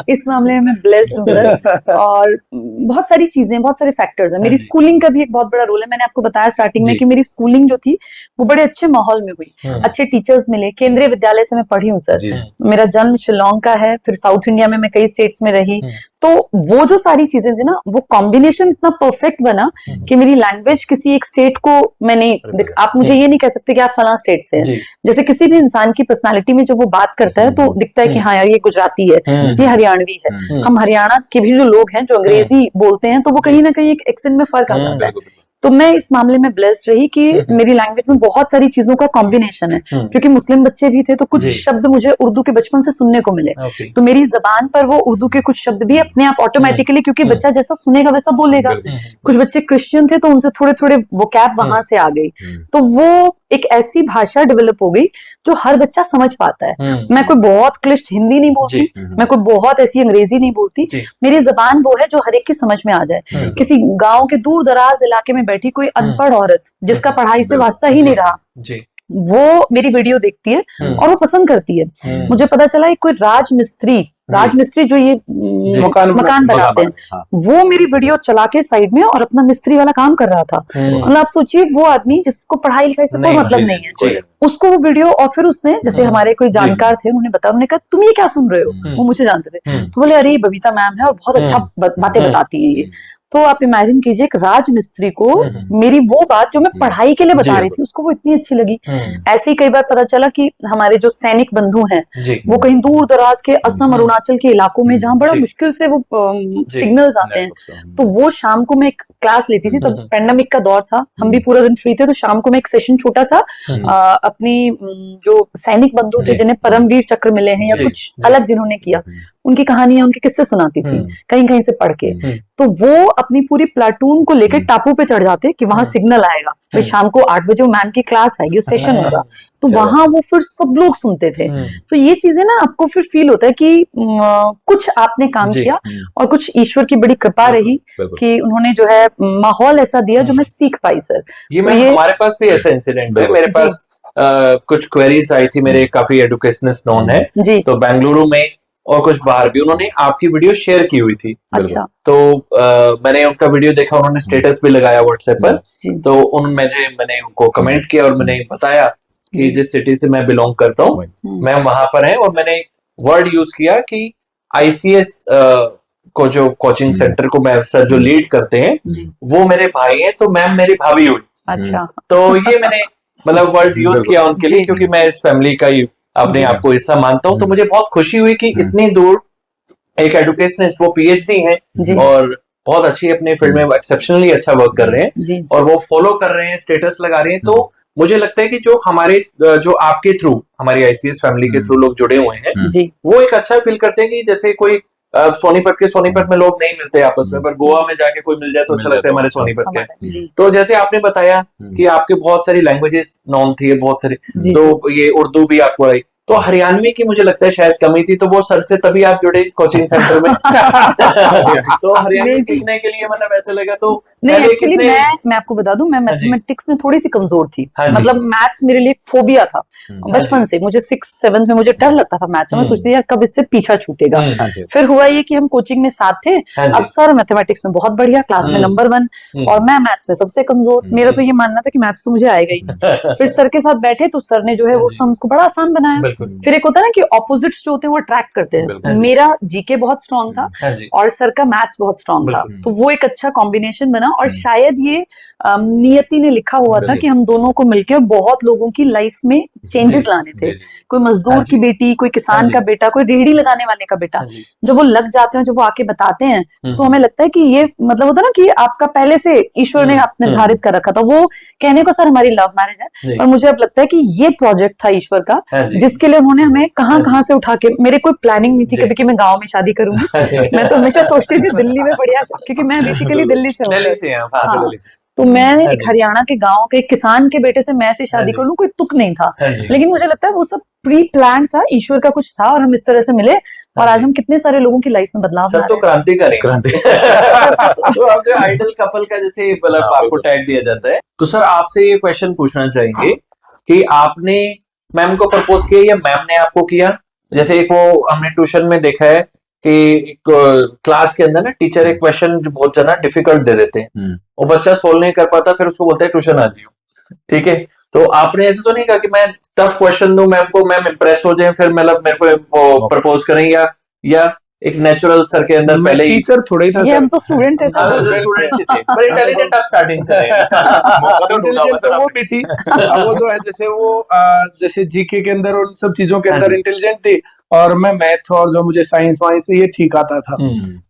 इस मामले में मैं ब्लेस्ड हूँ सर। और बहुत सारी चीजें, बहुत सारे फैक्टर्स हैं। मेरी स्कूलिंग का भी एक बहुत बड़ा रोल है। मैंने आपको बताया स्टार्टिंग में कि मेरी स्कूलिंग जो थी वो बड़े अच्छे माहौल में हुई, अच्छे टीचर्स मिले, केंद्रीय विद्यालय से मैं पढ़ी हूँ सर। मेरा जन्म शिलोंग का है, फिर साउथ इंडिया में मैं कई स्टेट्स में रही, तो वो जो सारी चीजें थी ना, वो कॉम्बिनेशन इतना परफेक्ट बना कि मेरी लैंग्वेज किसी एक स्टेट को मैं नहीं, आप मुझे ये नहीं कह सकते कि आप फला स्टेट से हैं। जैसे किसी भी इंसान की पर्सनालिटी में जब वो बात करता है तो दिखता है कि हाँ यार ये गुजराती है, ये हरियाणवी है। हम हरियाणा के भी जो लोग हैं जो अंग्रेजी बोलते हैं, तो वो कहीं ना कहीं एक एक्सेंट में फर्क आ जाता है। तो मैं इस मामले में ब्लेस्ड रही कि मेरी लैंग्वेज में बहुत सारी चीजों का कॉम्बिनेशन है, क्योंकि मुस्लिम बच्चे भी थे, तो कुछ शब्द मुझे उर्दू के बचपन से सुनने को मिले, तो मेरी जबान पर वो उर्दू के कुछ शब्द भी अपने आप ऑटोमेटिकली, क्योंकि बच्चा जैसा सुनेगा वैसा बोलेगा। कुछ बच्चे क्रिश्चियन थे, तो उनसे थोड़े थोड़े वोकैब वहां से आ गई, तो वो एक ऐसी भाषा डेवलप हो गई जो हर बच्चा समझ पाता है। मैं कोई बहुत क्लिष्ट हिंदी नहीं बोलती, मैं कोई बहुत ऐसी अंग्रेजी नहीं बोलती, मेरी जबान वो है जो हर एक की समझ में आ जाए। किसी गांव के दूर दराज इलाके में बैठी कोई अनपढ़ औरत जिसका पढ़ाई से वास्ता ही नहीं रहा, वो मेरी वीडियो देखती है और वो पसंद करती है। मुझे पता चला कोई राजमिस्त्री जो ये मकान बनाते हैं, वो मेरी वीडियो चला के साइड में और अपना मिस्त्री वाला काम कर रहा था। मतलब आप सोचिए, वो आदमी जिसको पढ़ाई लिखाई से कोई मतलब नहीं है, उसको वो वीडियो, और फिर उसने, जैसे हमारे कोई जानकार थे, उन्होंने बताया, उन्होंने कहा तुम ये क्या सुन रहे हो, वो मुझे जानते थे, तो बोले अरे बबीता मैम है और बहुत अच्छा बातें बताती है ये। तो आप इमेजिन कीजिए एक राजमिस्त्री को मेरी वो बात जो मैं पढ़ाई के लिए बता रही थी उसको वो इतनी अच्छी लगी। ऐसे ही कई बार पता चला कि हमारे जो सैनिक बंधु हैं वो कहीं दूर दराज के असम अरुणाचल के इलाकों में जहाँ बड़ा मुश्किल से वो सिग्नल्स आते हैं, तो वो शाम को मैं एक क्लास लेती थी। तो पेंडेमिक का दौर था, हम भी पूरा दिन फ्री थे, तो शाम को मैं एक सेशन छोटा सा अपनी जो सैनिक बंधु थे जिन्हें परमवीर चक्र मिले हैं या कुछ अलग जिन्होंने किया, उनकी कहानियां उनके किस्से सुनाती थी कहीं कहीं से पढ़ के। तो वो अपनी पूरी प्लाटून को लेकर टापू पे चढ़ जाते कि वहां सिग्नल आएगा, फिर शाम को 8 बजे मैम की क्लास आएगी, सेशन होगा, तो वहां वो फिर सब लोग सुनते थे। तो ये चीजें ना आपको फिर फील होता है कि कुछ आपने काम किया और कुछ ईश्वर की बड़ी कृपा रही कि उन्होंने जो है माहौल ऐसा दिया जो मैं सीख पाई। सर ये हमारे पास भी ऐसा इंसिडेंट है, मेरे पास कुछ क्वेरीज आई थी, मेरे काफी एडुकेशनिस्ट नोन है तो बेंगलुरु में और कुछ बाहर भी, उन्होंने आपकी वीडियो शेयर की हुई थी। अच्छा। तो मैंने उनका वीडियो देखा, उन्होंने स्टेटस भी लगाया व्हाट्सएप पर, तो मैंने उनको कमेंट किया और मैंने बताया कि जिस सिटी से मैं बिलोंग करता हूँ मैं वहां पर है, और मैंने वर्ड यूज किया कि ICS को जो कोचिंग सेंटर को मैं सर जो लीड करते हैं वो मेरे भाई हैं, तो मैम मेरी भाभी हुई। अच्छा। तो ये मैंने मतलब वर्ड यूज किया उनके लिए, क्योंकि मैं इस फैमिली का ही अपने आप को हिस्सा मानता हूँ। तो मुझे बहुत खुशी हुई कि इतनी दूर एक एडुकेशनिस्ट, वो PhD हैं और बहुत अच्छी अपने फील्ड में एक्सेप्शनली अच्छा वर्क कर रहे हैं और वो फॉलो कर रहे हैं, स्टेटस लगा रहे हैं। तो मुझे लगता है कि जो हमारे जो आपके थ्रू, हमारी ICS फैमिली के थ्रू लोग जुड़े हुए हैं, वो एक अच्छा फील करते हैं कि जैसे कोई सोनीपत में लोग नहीं मिलते आपस में, पर गोवा में जाके कोई मिल जाए तो अच्छा लगता है हमारे सोनीपत के। तो जैसे आपने बताया कि आपके बहुत सारी लैंग्वेजेस नॉन थी, बहुत सारी, तो ये उर्दू भी आपको आई, तो हरियाणवी की मुझे लगता है शायद कमी थी, तो वो सर से तभी आप जुड़े कोचिंग सेंटर में। तो हरियाणवी सीखने के लिए मतलब ऐसे लगा। तो नहीं, एक्चुअली मैं आपको बता दूं, मैं मैथमेटिक्स में थोड़ी सी कमजोर थी, मतलब मैथ्स मेरे लिए फोबिया था बचपन से। मुझे 6th-7th में मुझे डर लगता था मैथ्स में, मैं सोचती थी यार कब इससे पीछा छूटेगा। फिर हुआ ये कि हम कोचिंग में साथ थे, अब सर मैथमेटिक्स में बहुत बढ़िया, क्लास में नंबर 1 और मैं मैथ्स में सबसे कमजोर। मेरा तो ये मानना था कि मैथ्स तो मुझे आएगा ही। फिर सर के साथ बैठे तो सर ने जो है वो सम्स को बड़ा आसान बनाया। फिर एक होता है ना कि ऑपोजिट्स जो होते हैं वो अट्रैक्ट करते हैं। मेरा जीके बहुत स्ट्रांग था और सर का मैथ्स बहुत स्ट्रांग था, तो वो एक अच्छा कॉम्बिनेशन बना। और शायद ये नियति ने लिखा हुआ था कि हम दोनों को मिलकर बहुत लोगों की लाइफ में चेंजेस लाने थे। कोई मजदूर की बेटी, कोई किसान का बेटा, कोई रेहड़ी लगाने वाले का बेटा, जब वो लग जाते हैं, जब वो आके बताते हैं, तो हमें लगता है कि ये मतलब होता है ना कि आपका पहले से ईश्वर ने आप निर्धारित कर रखा था। वो कहने को सर हमारी लव मैरिज है, पर मुझे अब लगता है कि ये प्रोजेक्ट था ईश्वर का, जिसके लिए उन्होंने हमें कहाँ से उठा के, मेरे कोई प्लानिंग नहीं थी कभी कि मैं गाँव में शादी करूंगी। मैं तो हमेशा सोचती थी दिल्ली में बढ़िया, क्योंकि मैं बेसिकली दिल्ली से हूँ। तो मैं एक हरियाणा के गांव के किसान के बेटे से मैं ऐसे शादी कर लूं, कोई तुक नहीं था। लेकिन मुझे लगता है वो सब प्री प्लान था, ईश्वर का कुछ था और हम इस तरह से मिले और आज हम कितने सारे लोगों की लाइफ में बदलाव ला रहे हैं। तो क्रांतिकारी। तो अब आइडल कपल का जैसे मतलब आपको टैग दिया जाता है, तो सर आपसे ये क्वेश्चन पूछना चाहेंगे कि आपने मैम को प्रपोज किया या मैम ने आपको किया? जैसे एक वो हमने ट्यूशन में देखा है कि एक क्लास के अंदर ना टीचर एक क्वेश्चन बहुत ज्यादा डिफिकल्ट दे देते हैं, वो बच्चा सोल्व नहीं कर पाता, फिर उसको बोलते हैं ट्यूशन आ जाओ। ठीक है, तो आपने ऐसे तो नहीं कहा कि मैं टफ क्वेश्चन दूं मैम को, मैम इंप्रेस हो जाए फिर मतलब मेरे को प्रपोज करें, या एक नेचुरल सर के अंदर पहले ही? टीचर थोड़ा ही था ये हम तो स्टूडेंट थे सर। स्टूडेंट थे, पर इंटेलिजेंट आप स्टार्टिंग से वो भी थी। वो जो है जैसे वो जैसे जीके के अंदर उन सब चीजों के अंदर इंटेलिजेंट थी और मैं मैथ और जो मुझे साइंस वाइंस से ये ठीक आता था।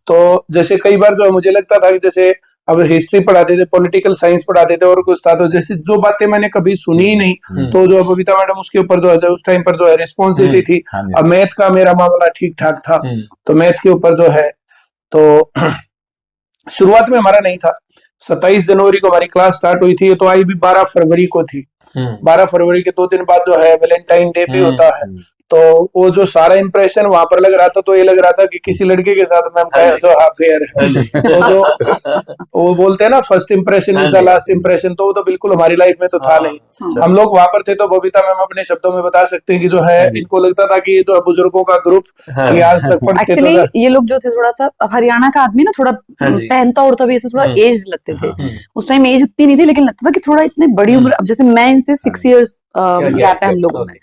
तो जैसे कई बार जो मुझे लगता था कि जैसे अब हिस्ट्री पढ़ाते थे, पॉलिटिकल साइंस पढ़ाते थे और कुछ था, तो जैसे जो बातें मैंने कभी सुनी ही नहीं, तो जो बबीता मैडम उसके ऊपर जो है उस टाइम पर जो है रिस्पॉन्स देती थी। अब मैथ का मेरा मामला ठीक ठाक था, तो मैथ के ऊपर जो है तो शुरुआत में हमारा नहीं था। 27 जनवरी को हमारी क्लास स्टार्ट हुई थी, तो आई भी 12 फरवरी को थी। 12 फरवरी के 2 दिन बाद जो है वैलेंटाइन डे भी होता है, तो वो जो सारा इंप्रेशन वहां पर लग रहा था, तो ये लग रहा था कि किसी लड़के के साथ मैम का जो अफेयर है। तो जो वो बोलते हैं ना first impression is the last impression, तो वो तो बिल्कुल हमारी लाइफ में तो था नहीं। हम लोग वहां पर थे, तो बबीता मैम अपने शब्दों में बता सकते हैं कि जो है इनको लगता था कि जो बुजुर्गों का ग्रुप ये आज तक पढ़ते थे। एक्चुअली ये लोग जो थे थोड़ा सा हरियाणा का आदमी ना, थोड़ा पहनता उड़ता भी ऐसे थोड़ा एज लगते थे। उस टाइम एज उतनी नहीं थी, लेकिन लगता था कि थोड़ा इतनी बड़ी उम्र, अब जैसे मैं इनसे 6 years गैप है हम लोगों में,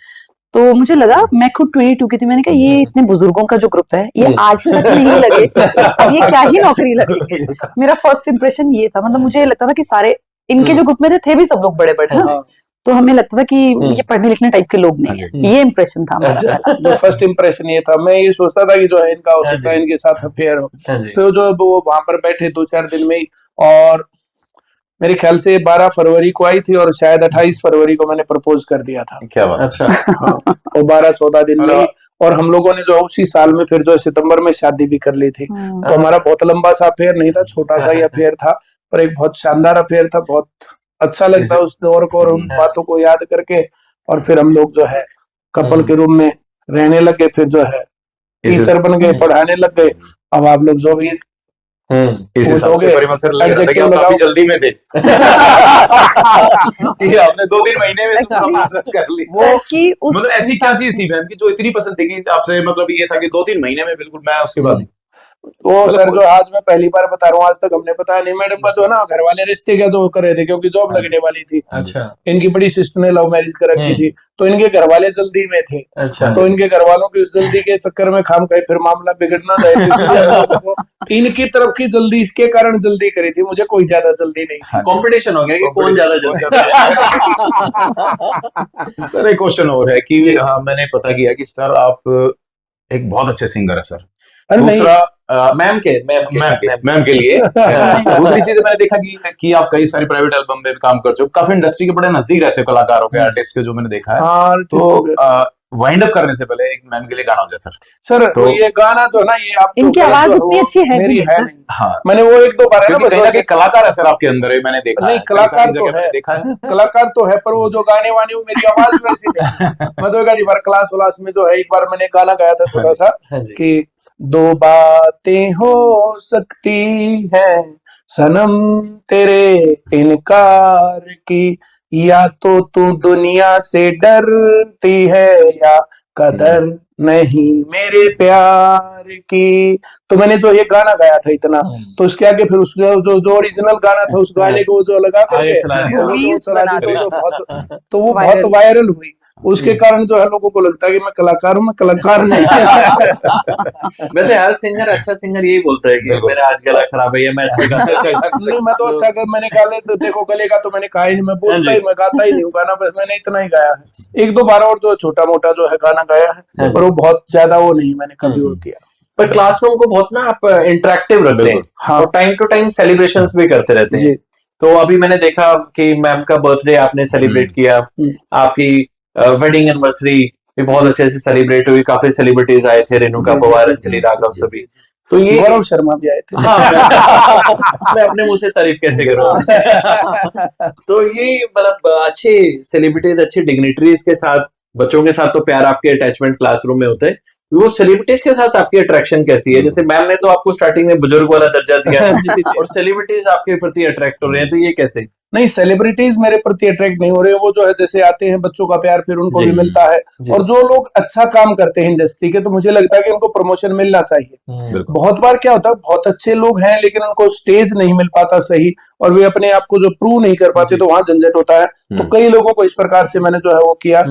तो मुझे लगा, मैं खुद 22 की थी, मैंने कहा ये इतने बुजुर्गों का जो ग्रुप है ये आज तक नहीं लगे, अब ये क्या ही नौकरी लगेगी। मेरा फर्स्ट इंप्रेशन ये था, मतलब मुझे लगता था कि सारे इनके जो ग्रुप में थे भी सब लोग बड़े बड़े ना, तो हमें लगता था कि ये पढ़ने लिखने टाइप के लोग नहीं है। ये इंप्रेशन था हमारा पहला। जो फर्स्ट इंप्रेशन ये था, मैं ये सोचता था कि जो है इनका हो सकता है इनके साथ अफेयर हो। तो जो वो वहां पर बैठे 2-4 दिन में ही, और मेरे ख्याल से 12 फरवरी को आई थी और शायद 28 फरवरी को मैंने प्रपोज कर दिया था। क्या बात। अच्छा। हाँ, और 12-14 दिन में ही, और हम लोगों ने जो उसी साल में फिर जो सितंबर में शादी भी कर ली थी। तो हमारा बहुत लंबा सा अफेयर नहीं था, छोटा सा ही अफेयर था, पर एक बहुत शानदार अफेयर था। बहुत अच्छा लगता उस दौर को और उन बातों को याद करके। और फिर हम लोग जो है कपल के रूम में रहने लगे, फिर जो है टीचर बन गए, पढ़ाने लग गए। अब आप लोग जो भी इस हिसाब से परिमल सर लग रहा था कि आप काफी जल्दी में थे कि आपने 2-3 महीने में प्रपोज कर ली। वो कि उस मतलब ऐसी क्या चीज थी मैम की जो इतनी पसंद थी कि आपसे मतलब ये था कि 2-3 महीने में बिल्कुल मैं उसके बाद वो सर जो आज मैं पहली बार बता रहा हूँ, आज तक हमने बताया नहीं। मैडम का जो है ना घर वाले रिश्ते क्या तो कर रहे थे, क्योंकि जॉब लगने वाली थी। अच्छा। इनकी बड़ी सिस्टर ने लव मैरिज कर रखी थी, तो इनके घर वाले जल्दी में थे। अच्छा। तो इनके घर वालों की उस जल्दी के चक्कर में खाम खाई फिर मामला बिगड़ ना जाए, तो इसलिए इनकी तरफ की जल्दी, इसके कारण जल्दी करी थी। मुझे कोई ज्यादा जल्दी नहीं थी। कंपटीशन हो गया कि कौन ज्यादा जल्दी। सर एक क्वेश्चन और है कि मैंने पता किया कि सर आप एक बहुत अच्छे सिंगर है सर। दूसरा मैम के लिए दूसरी चीज मैंने देखा कि आप कई सारे प्राइवेट एल्बम में भी काम कर चुके हो, काफी इंडस्ट्री के बड़े नजदीक रहते हो कलाकारों के, आर्टिस्ट के, जो मैंने देखा है। तो वाइंड अप करने से पहले एक मैम के लिए गाना हो जाए सर। तो ये गाना जो ना, ये आप इनकी आवाज उतनी अच्छी है मेरी नहीं है सर। नहीं। हाँ, मैंने वो 1-2 बार है ना, कहीं ना कहीं कलाकार है सर आपके अंदर है, मैंने देखा नहीं, है, कलाकार तो है, देखा है। कलाकार तो है, पर वो जो गाने वाने वो मेरी आवाज वैसी नहीं। मैं तो एक बार क्लास व्लास में जो है एक बार मैंने गाना गाया था छोटा सा कि 2 बातें हो सकती हैं सनम तेरे इनकार की, या तो तू दुनिया से डरती है या कदर नहीं मेरे प्यार की। तो मैंने जो ये गाना गाया था इतना, तो उसके आगे फिर उसका जो ओरिजिनल गाना था उस गाने को जो लगा करके तो वो बहुत वायरल हुई। उसके कारण जो है लोगों को लगता है कि मैं कलाकार हूँ, मैं कलाकार नहीं। वैसे हर सिंगर, अच्छा सिंगर यही बोलता है कि मेरा आज गला खराब है या मैं अच्छा गाता नहीं, मैं तो अच्छा मैंने कहा तो देखो गले का तो मैंने कहा ही नहीं, मैं बोलता ही, मैं गाता ही नहीं हूँ गाना, बस मैंने इतना ही गाया है। 1-2 बार और जो छोटा मोटा जो है गाना गाया है, पर वो बहुत ज्यादा वो नहीं मैंने कभी वो किया। पर क्लासरूम को बहुत ना आप इंटरेक्टिव रखते हैं। हाँ, और टाइम टू टाइम सेलिब्रेशंस भी करते रहते हैं। तो अभी मैंने देखा कि मैम का बर्थडे आपने सेलिब्रेट किया, आपकी वेडिंग एनिवर्सरी भी बहुत अच्छे से सेलिब्रेट हुई, काफी सेलिब्रिटीज आए थे, रेणुका पवार, अंजलि राघव, सभी। तो ये गौरव शर्मा भी आए थे। हाँ, मैं अपने मुंह से तारीफ कैसे करूं। तो ये मतलब अच्छे सेलिब्रिटीज, अच्छे डिग्निटरीज के साथ, बच्चों के साथ तो प्यार, आपके अटैचमेंट क्लासरूम में होते हैं। वो सेलिब्रिटीज के साथ आपकी अट्रैक्शन कैसी है? जैसे मैम ने तो आपको स्टार्टिंग में बुजुर्ग वाला दर्जा दिया और सेलिब्रिटीज आपके प्रति अट्रैक्ट हो रहे हैं, तो ये कैसे? नहीं, सेलिब्रिटीज मेरे प्रति अट्रैक्ट नहीं हो रहे, वो जो है जैसे आते हैं बच्चों का प्यार फिर उनको भी मिलता है। और जो लोग अच्छा काम करते हैं इंडस्ट्री के, तो मुझे लगता है कि उनको प्रमोशन मिलना चाहिए। बहुत बार क्या होता है, बहुत अच्छे लोग हैं लेकिन उनको स्टेज नहीं मिल पाता सही, और वे अपने आप को जो प्रूव नहीं कर पाते, तो वहां झंझट होता है। तो कई लोगों को इस प्रकार से मैंने जो है वो किया।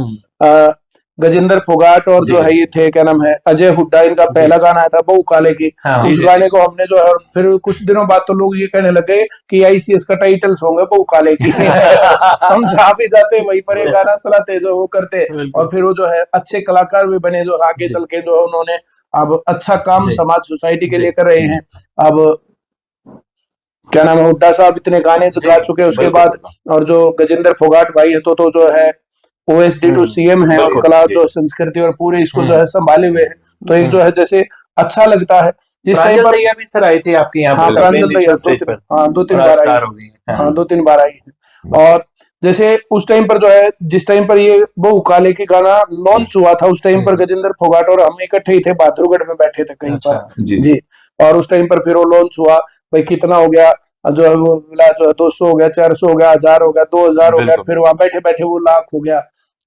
गजेंद्र फोगाट और जो है ये थे, क्या नाम है, अजय हुड्डा, इनका पहला गाना आया था बहू काले की। उस गाने को हमने जो है फिर कुछ दिनों बाद तो लोग ये कहने लगे कि ICS का टाइटल सॉन्ग है बहू काले की। हम जहाँ भी जाते वहीं पर एक गाना चलाते जो वो करते, और फिर वो जो है अच्छे कलाकार भी बने, जो आगे चल के जो उन्होंने अब अच्छा काम समाज सोसाइटी के लिए कर रहे हैं। अब क्या नाम है, हुड्डा साहब इतने गाने जो गा चुके उसके बाद, और जो गजेंद्र फोगाट भाई है तो जो है OSD to CM है, और कला जो संस्कृति और पूरे इसको जो है संभाले हुए हैं। तो एक जो है जैसे अच्छा लगता है। जिस टाइम पर भी सर आई थी आपके यहाँ पर, 2-3 बार आई। हाँ, 2-3 बार आई है। और जैसे उस टाइम पर जो है, जिस टाइम पर ये बहू काले की गाना लॉन्च हुआ था, उस टाइम पर गजेंद्र फोगाट और हम इकट्ठे ही थे, बहादुरगढ़ में बैठे थे कहीं पर जी। और उस टाइम पर फिर वो लॉन्च हुआ, भाई कितना हो गया, जो है वो मिला, जो है 200 हो गया, 400 हो गया, 1000 हो गया, 2000 हो गया, फिर वहां बैठे बैठे वो लाख हो गया।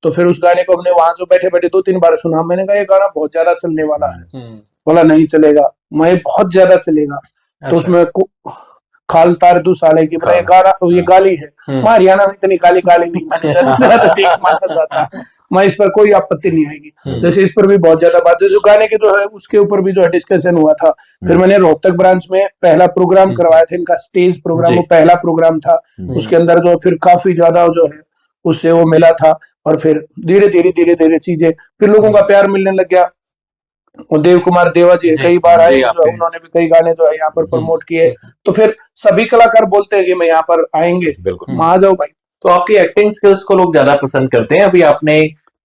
तो फिर उस गाने को हमने वहां जो बैठे बैठे 2-3 बार सुना। मैंने कहा ये गाना बहुत ज्यादा चलने वाला है। बोला नहीं चलेगा, मैं बहुत ज्यादा चलेगा। तो उसमें खाल तार दू साले की, मतलब ये गाली है। मैं हरियाणा में इतनी गाली नहीं मानी जाती, तो ठीक माना जाता है। मैं इस पर कोई आपत्ति नहीं आएगी। जैसे इस पर भी बहुत ज्यादा बात है, जो गाने के जो है उसके ऊपर भी जो है डिस्कशन हुआ था। फिर मैंने रोहतक ब्रांच में पहला प्रोग्राम करवाया था, इनका स्टेज प्रोग्राम, वो पहला प्रोग्राम था। उसके अंदर जो फिर काफी ज्यादा जो है उससे वो मिला था, और फिर धीरे धीरे चीजें, फिर लोगों का प्यार मिलने लग गया। और देव कुमार देवा जी कई बार आए, जो उन्होंने भी कई गाने जो है यहाँ पर प्रमोट किए। तो फिर सभी कलाकार बोलते हैं कि मैं यहाँ पर आएंगे, आ जाओ भाई। तो आपकी एक्टिंग स्किल्स को लोग ज्यादा पसंद करते हैं। अभी आपने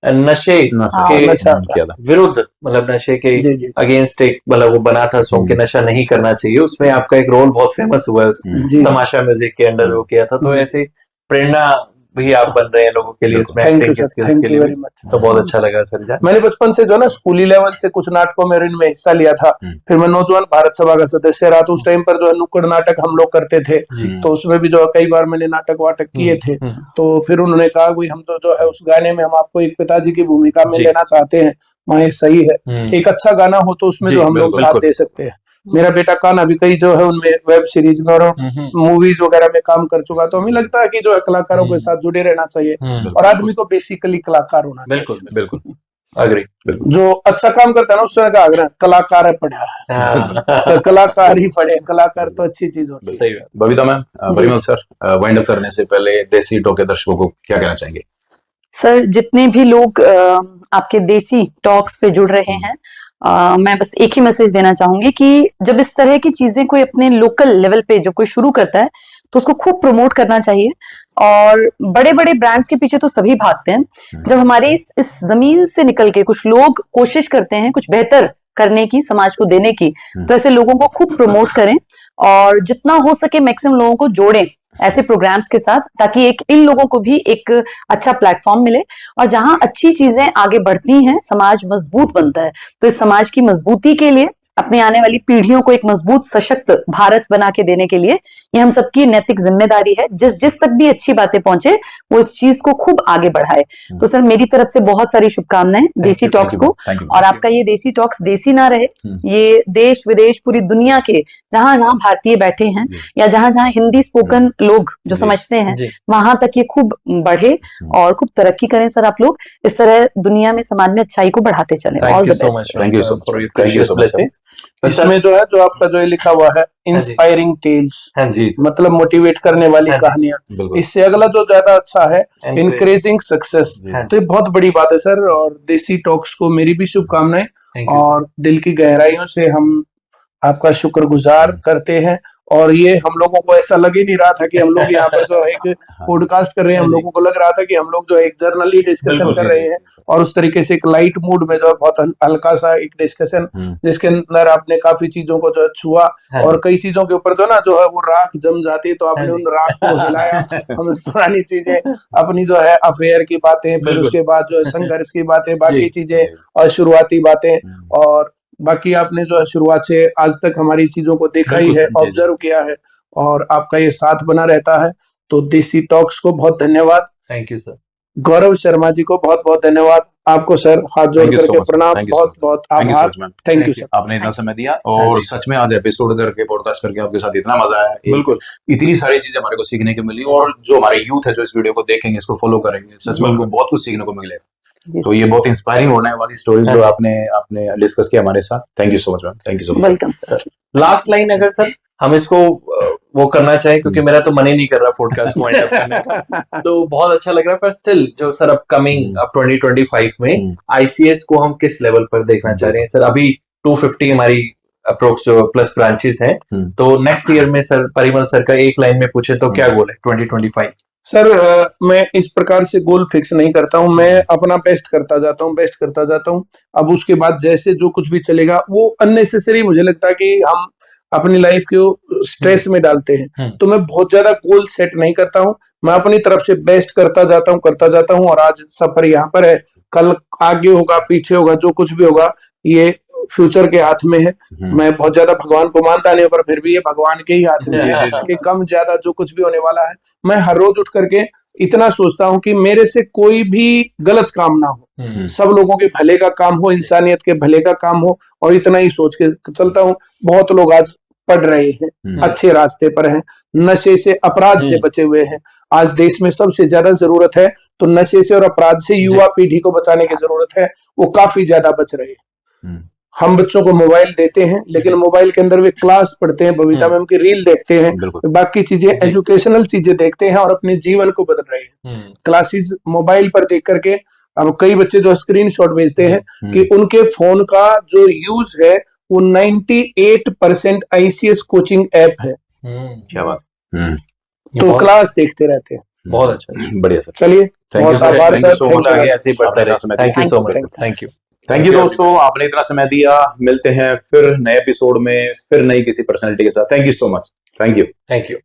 नशे के विरुद्ध, मतलब नशे के अगेंस्ट एक मतलब वो बना था सॉन्ग कि नशा नहीं करना चाहिए, उसमें आपका एक रोल बहुत फेमस हुआ है, उस तमाशा म्यूजिक के अंडर वो किया था। तो ऐसे प्रेरणा भी आप बन रहे हैं लोगों के लिए इसमें एक्टिंग स्किल्स के लिए, तो बहुत अच्छा लगा सर जान। मैंने बचपन से जो है ना स्कूली लेवल से कुछ नाटकों में इनमें हिस्सा लिया था। फिर मैं नौजवान भारत सभा का सदस्य रहा, तो उस टाइम पर जो है नुक्कड़ नाटक हम लोग करते थे, तो उसमें भी जो है कई बार मैंने नाटक वाटक किए थे। तो फिर उन्होंने कहा कि हम तो जो है उस गाने में हम आपको एक पिताजी की भूमिका में लेना चाहते हैं। वहाँ सही है, एक अच्छा गाना हो तो उसमें जो हम लोग साथ दे सकते हैं। मेरा बेटा कान्हा भी कई जो है उनमें वेब सीरीज में और मूवीज वगैरह में काम कर चुका, तो हमें लगता है कि जो है कलाकारों के साथ जुड़े रहना चाहिए, और आदमी को बेसिकली कलाकार होना चाहिए। बिल्कुल अग्री। जो अच्छा काम करता है ना उससे का आग्रह कलाकार है पढ़ा है, तो कलाकार ही पढ़े, कलाकार तो अच्छी चीज होती है। Babita ma'am, Parimal sir, wind up करने से पहले देसी टॉक के दर्शकों को क्या कहना चाहेंगे? सर, जितने भी लोग आपके देसी टॉक्स पे जुड़ रहे हैं, मैं बस एक ही मैसेज देना चाहूंगी कि जब इस तरह की चीजें कोई अपने लोकल लेवल पे जो कोई शुरू करता है तो उसको खूब प्रमोट करना चाहिए। और बड़े बड़े ब्रांड्स के पीछे तो सभी भागते हैं, जब हमारे इस जमीन से निकल के कुछ लोग कोशिश करते हैं कुछ बेहतर करने की, समाज को देने की, तो ऐसे लोगों को खूब प्रमोट करें और जितना हो सके मैक्सिमम लोगों को जोड़ें ऐसे प्रोग्राम्स के साथ, ताकि एक इन लोगों को भी एक अच्छा प्लेटफॉर्म मिले। और जहां अच्छी चीजें आगे बढ़ती हैं, समाज मजबूत बनता है। तो इस समाज की मजबूती के लिए, अपने आने वाली पीढ़ियों को एक मजबूत सशक्त भारत बना के देने के लिए ये हम सबकी नैतिक जिम्मेदारी है। जिस तक भी अच्छी बातें पहुंचे वो इस चीज को खूब आगे बढ़ाए। तो सर, मेरी तरफ से बहुत सारी शुभकामनाएं देसी टॉक्स को। और आपका ये देसी टॉक्स देसी ना रहे, ये देश विदेश पूरी दुनिया के जहां जहां भारतीय बैठे हैं या जहां जहां हिंदी स्पोकन लोग जो समझते हैं वहां तक ये खूब बढ़े और खूब तरक्की करें। सर, आप लोग इस तरह दुनिया में समाज में अच्छाई को बढ़ाते चले। All the best. Thank you so much. इसमें जो है जो आपका जो लिखा हुआ है इंस्पायरिंग टेल्स, मतलब मोटिवेट करने वाली कहानियां, इससे अगला जो ज्यादा अच्छा है इनकरेजिंग सक्सेस। तो ये बहुत बड़ी बात है सर, और देसी टॉक्स को मेरी भी शुभकामनाएं और दिल की गहराइयों से हम आपका शुक्रगुजार करते हैं। और ये हम लोगों को ऐसा लग ही नहीं रहा था कि हम लोग यहाँ पर जो एक पॉडकास्ट कर रहे हैं, हम लोगों को लग रहा था कि हम लोग जो एक जर्नली डिस्कशन कर रहे हैं, और उस तरीके से एक लाइट मूड में जो है बहुत हल्का सा एक डिस्कशन, जिसके अंदर आपने काफी चीजों को जो है छुआ, और कई चीजों के ऊपर जो ना जो है वो राख जम जाती है, तो आपने उन राख को हिलाया। हम पुरानी चीजें, अपनी जो है अफेयर की बातें, फिर उसके बाद जो है संघर्ष की बातें, बाकी चीजें और शुरुआती बातें, और बाकी आपने जो है शुरुआत से आज तक हमारी चीजों को देखा ही है, ऑब्जर्व किया है, और आपका ये साथ बना रहता है। तो देसी टॉक्स को बहुत धन्यवाद। Thank you sir. Gaurav Sharma ji को बहुत बहुत धन्यवाद। आपको सर हाथ जोड़ करके प्रणाम, बहुत बहुत आभार। थैंक यू सर, आपने इतना समय दिया, और सच में आज एपिसोड करके, पॉडकास्ट करके आपके साथ इतना मजा आया। बिल्कुल, इतनी सारी चीजें हमारे को सीखने को मिली, और जो हमारे यूथ है जो इस वीडियो को देखेंगे, इसको फॉलो करेंगे, सच में उनको बहुत कुछ सीखने को मिलेगा। तो ये बहुत इंस्पायरिंग होने वाली स्टोरी जो आपने डिस्कस किया हमारे साथ। Thank you so much ma'am. Thank you so much. Welcome sir. Last line अगर सर हम इसको वो करना चाहे, क्योंकि मेरा तो मन ही नहीं कर रहा पॉडकास्ट को वाइंड अप करने का, तो बहुत अच्छा लग रहा है। पर स्टिल जो सर अपकमिंग 2025 में आईसीएस को हम किस लेवल पर देखना चाह रहे हैं सर? अभी 250 हमारी अप्रोक्स जो प्लस ब्रांचेस हैं, तो नेक्स्ट ईयर में सर परिमल सर का एक लाइन में पूछे तो क्या गोल है 2025? सर, मैं इस प्रकार से गोल फिक्स नहीं करता हूं, मैं अपना बेस्ट करता जाता हूं। अब उसके बाद जैसे जो कुछ भी चलेगा वो अननेसेसरी मुझे लगता है कि हम अपनी लाइफ को स्ट्रेस में डालते हैं, तो मैं बहुत ज्यादा गोल सेट नहीं करता हूं। मैं अपनी तरफ से बेस्ट करता जाता हूं, और आज सफर यहाँ पर है, कल आगे होगा पीछे होगा, जो कुछ भी होगा ये फ्यूचर के हाथ में है। मैं बहुत ज्यादा भगवान को मानता नहीं, पर फिर भी ये भगवान के ही हाथ में है कि कम ज्यादा जो कुछ भी होने वाला है। मैं हर रोज उठ करके इतना सोचता हूँ कि मेरे से कोई भी गलत काम ना हो, सब लोगों के भले का काम हो, इंसानियत के भले का काम हो, और इतना ही सोच के चलता हूँ। बहुत लोग आज पढ़ रहे हैं, अच्छे रास्ते पर हैं, नशे से अपराध से बचे हुए हैं। आज देश में सबसे ज्यादा जरूरत है तो नशे से और अपराध से युवा पीढ़ी को बचाने की जरूरत है, वो काफी ज्यादा बच रहे हैं। हम बच्चों को मोबाइल देते हैं लेकिन मोबाइल के अंदर वे क्लास पढ़ते हैं, बबीता मैम की रील देखते हैं, बाकी चीजें एजुकेशनल चीजें देखते हैं और अपने जीवन को बदल रहे हैं। क्लासेस मोबाइल पर देख करके अब कई बच्चे जो स्क्रीनशॉट भेजते हैं कि उनके फोन का जो यूज है वो 98% ICS कोचिंग ऐप है। क्या बात। तो क्लास देखते रहते हैं। बहुत अच्छा, बढ़िया सर। चलिए, बहुत आभार सर। ऐसे ही बढ़ता रहे। Thank you so much. Thank you दोस्तों, आपने इतना समय दिया। मिलते हैं फिर नए एपिसोड में, फिर नई किसी पर्सनैलिटी के साथ। Thank you so much. Thank you.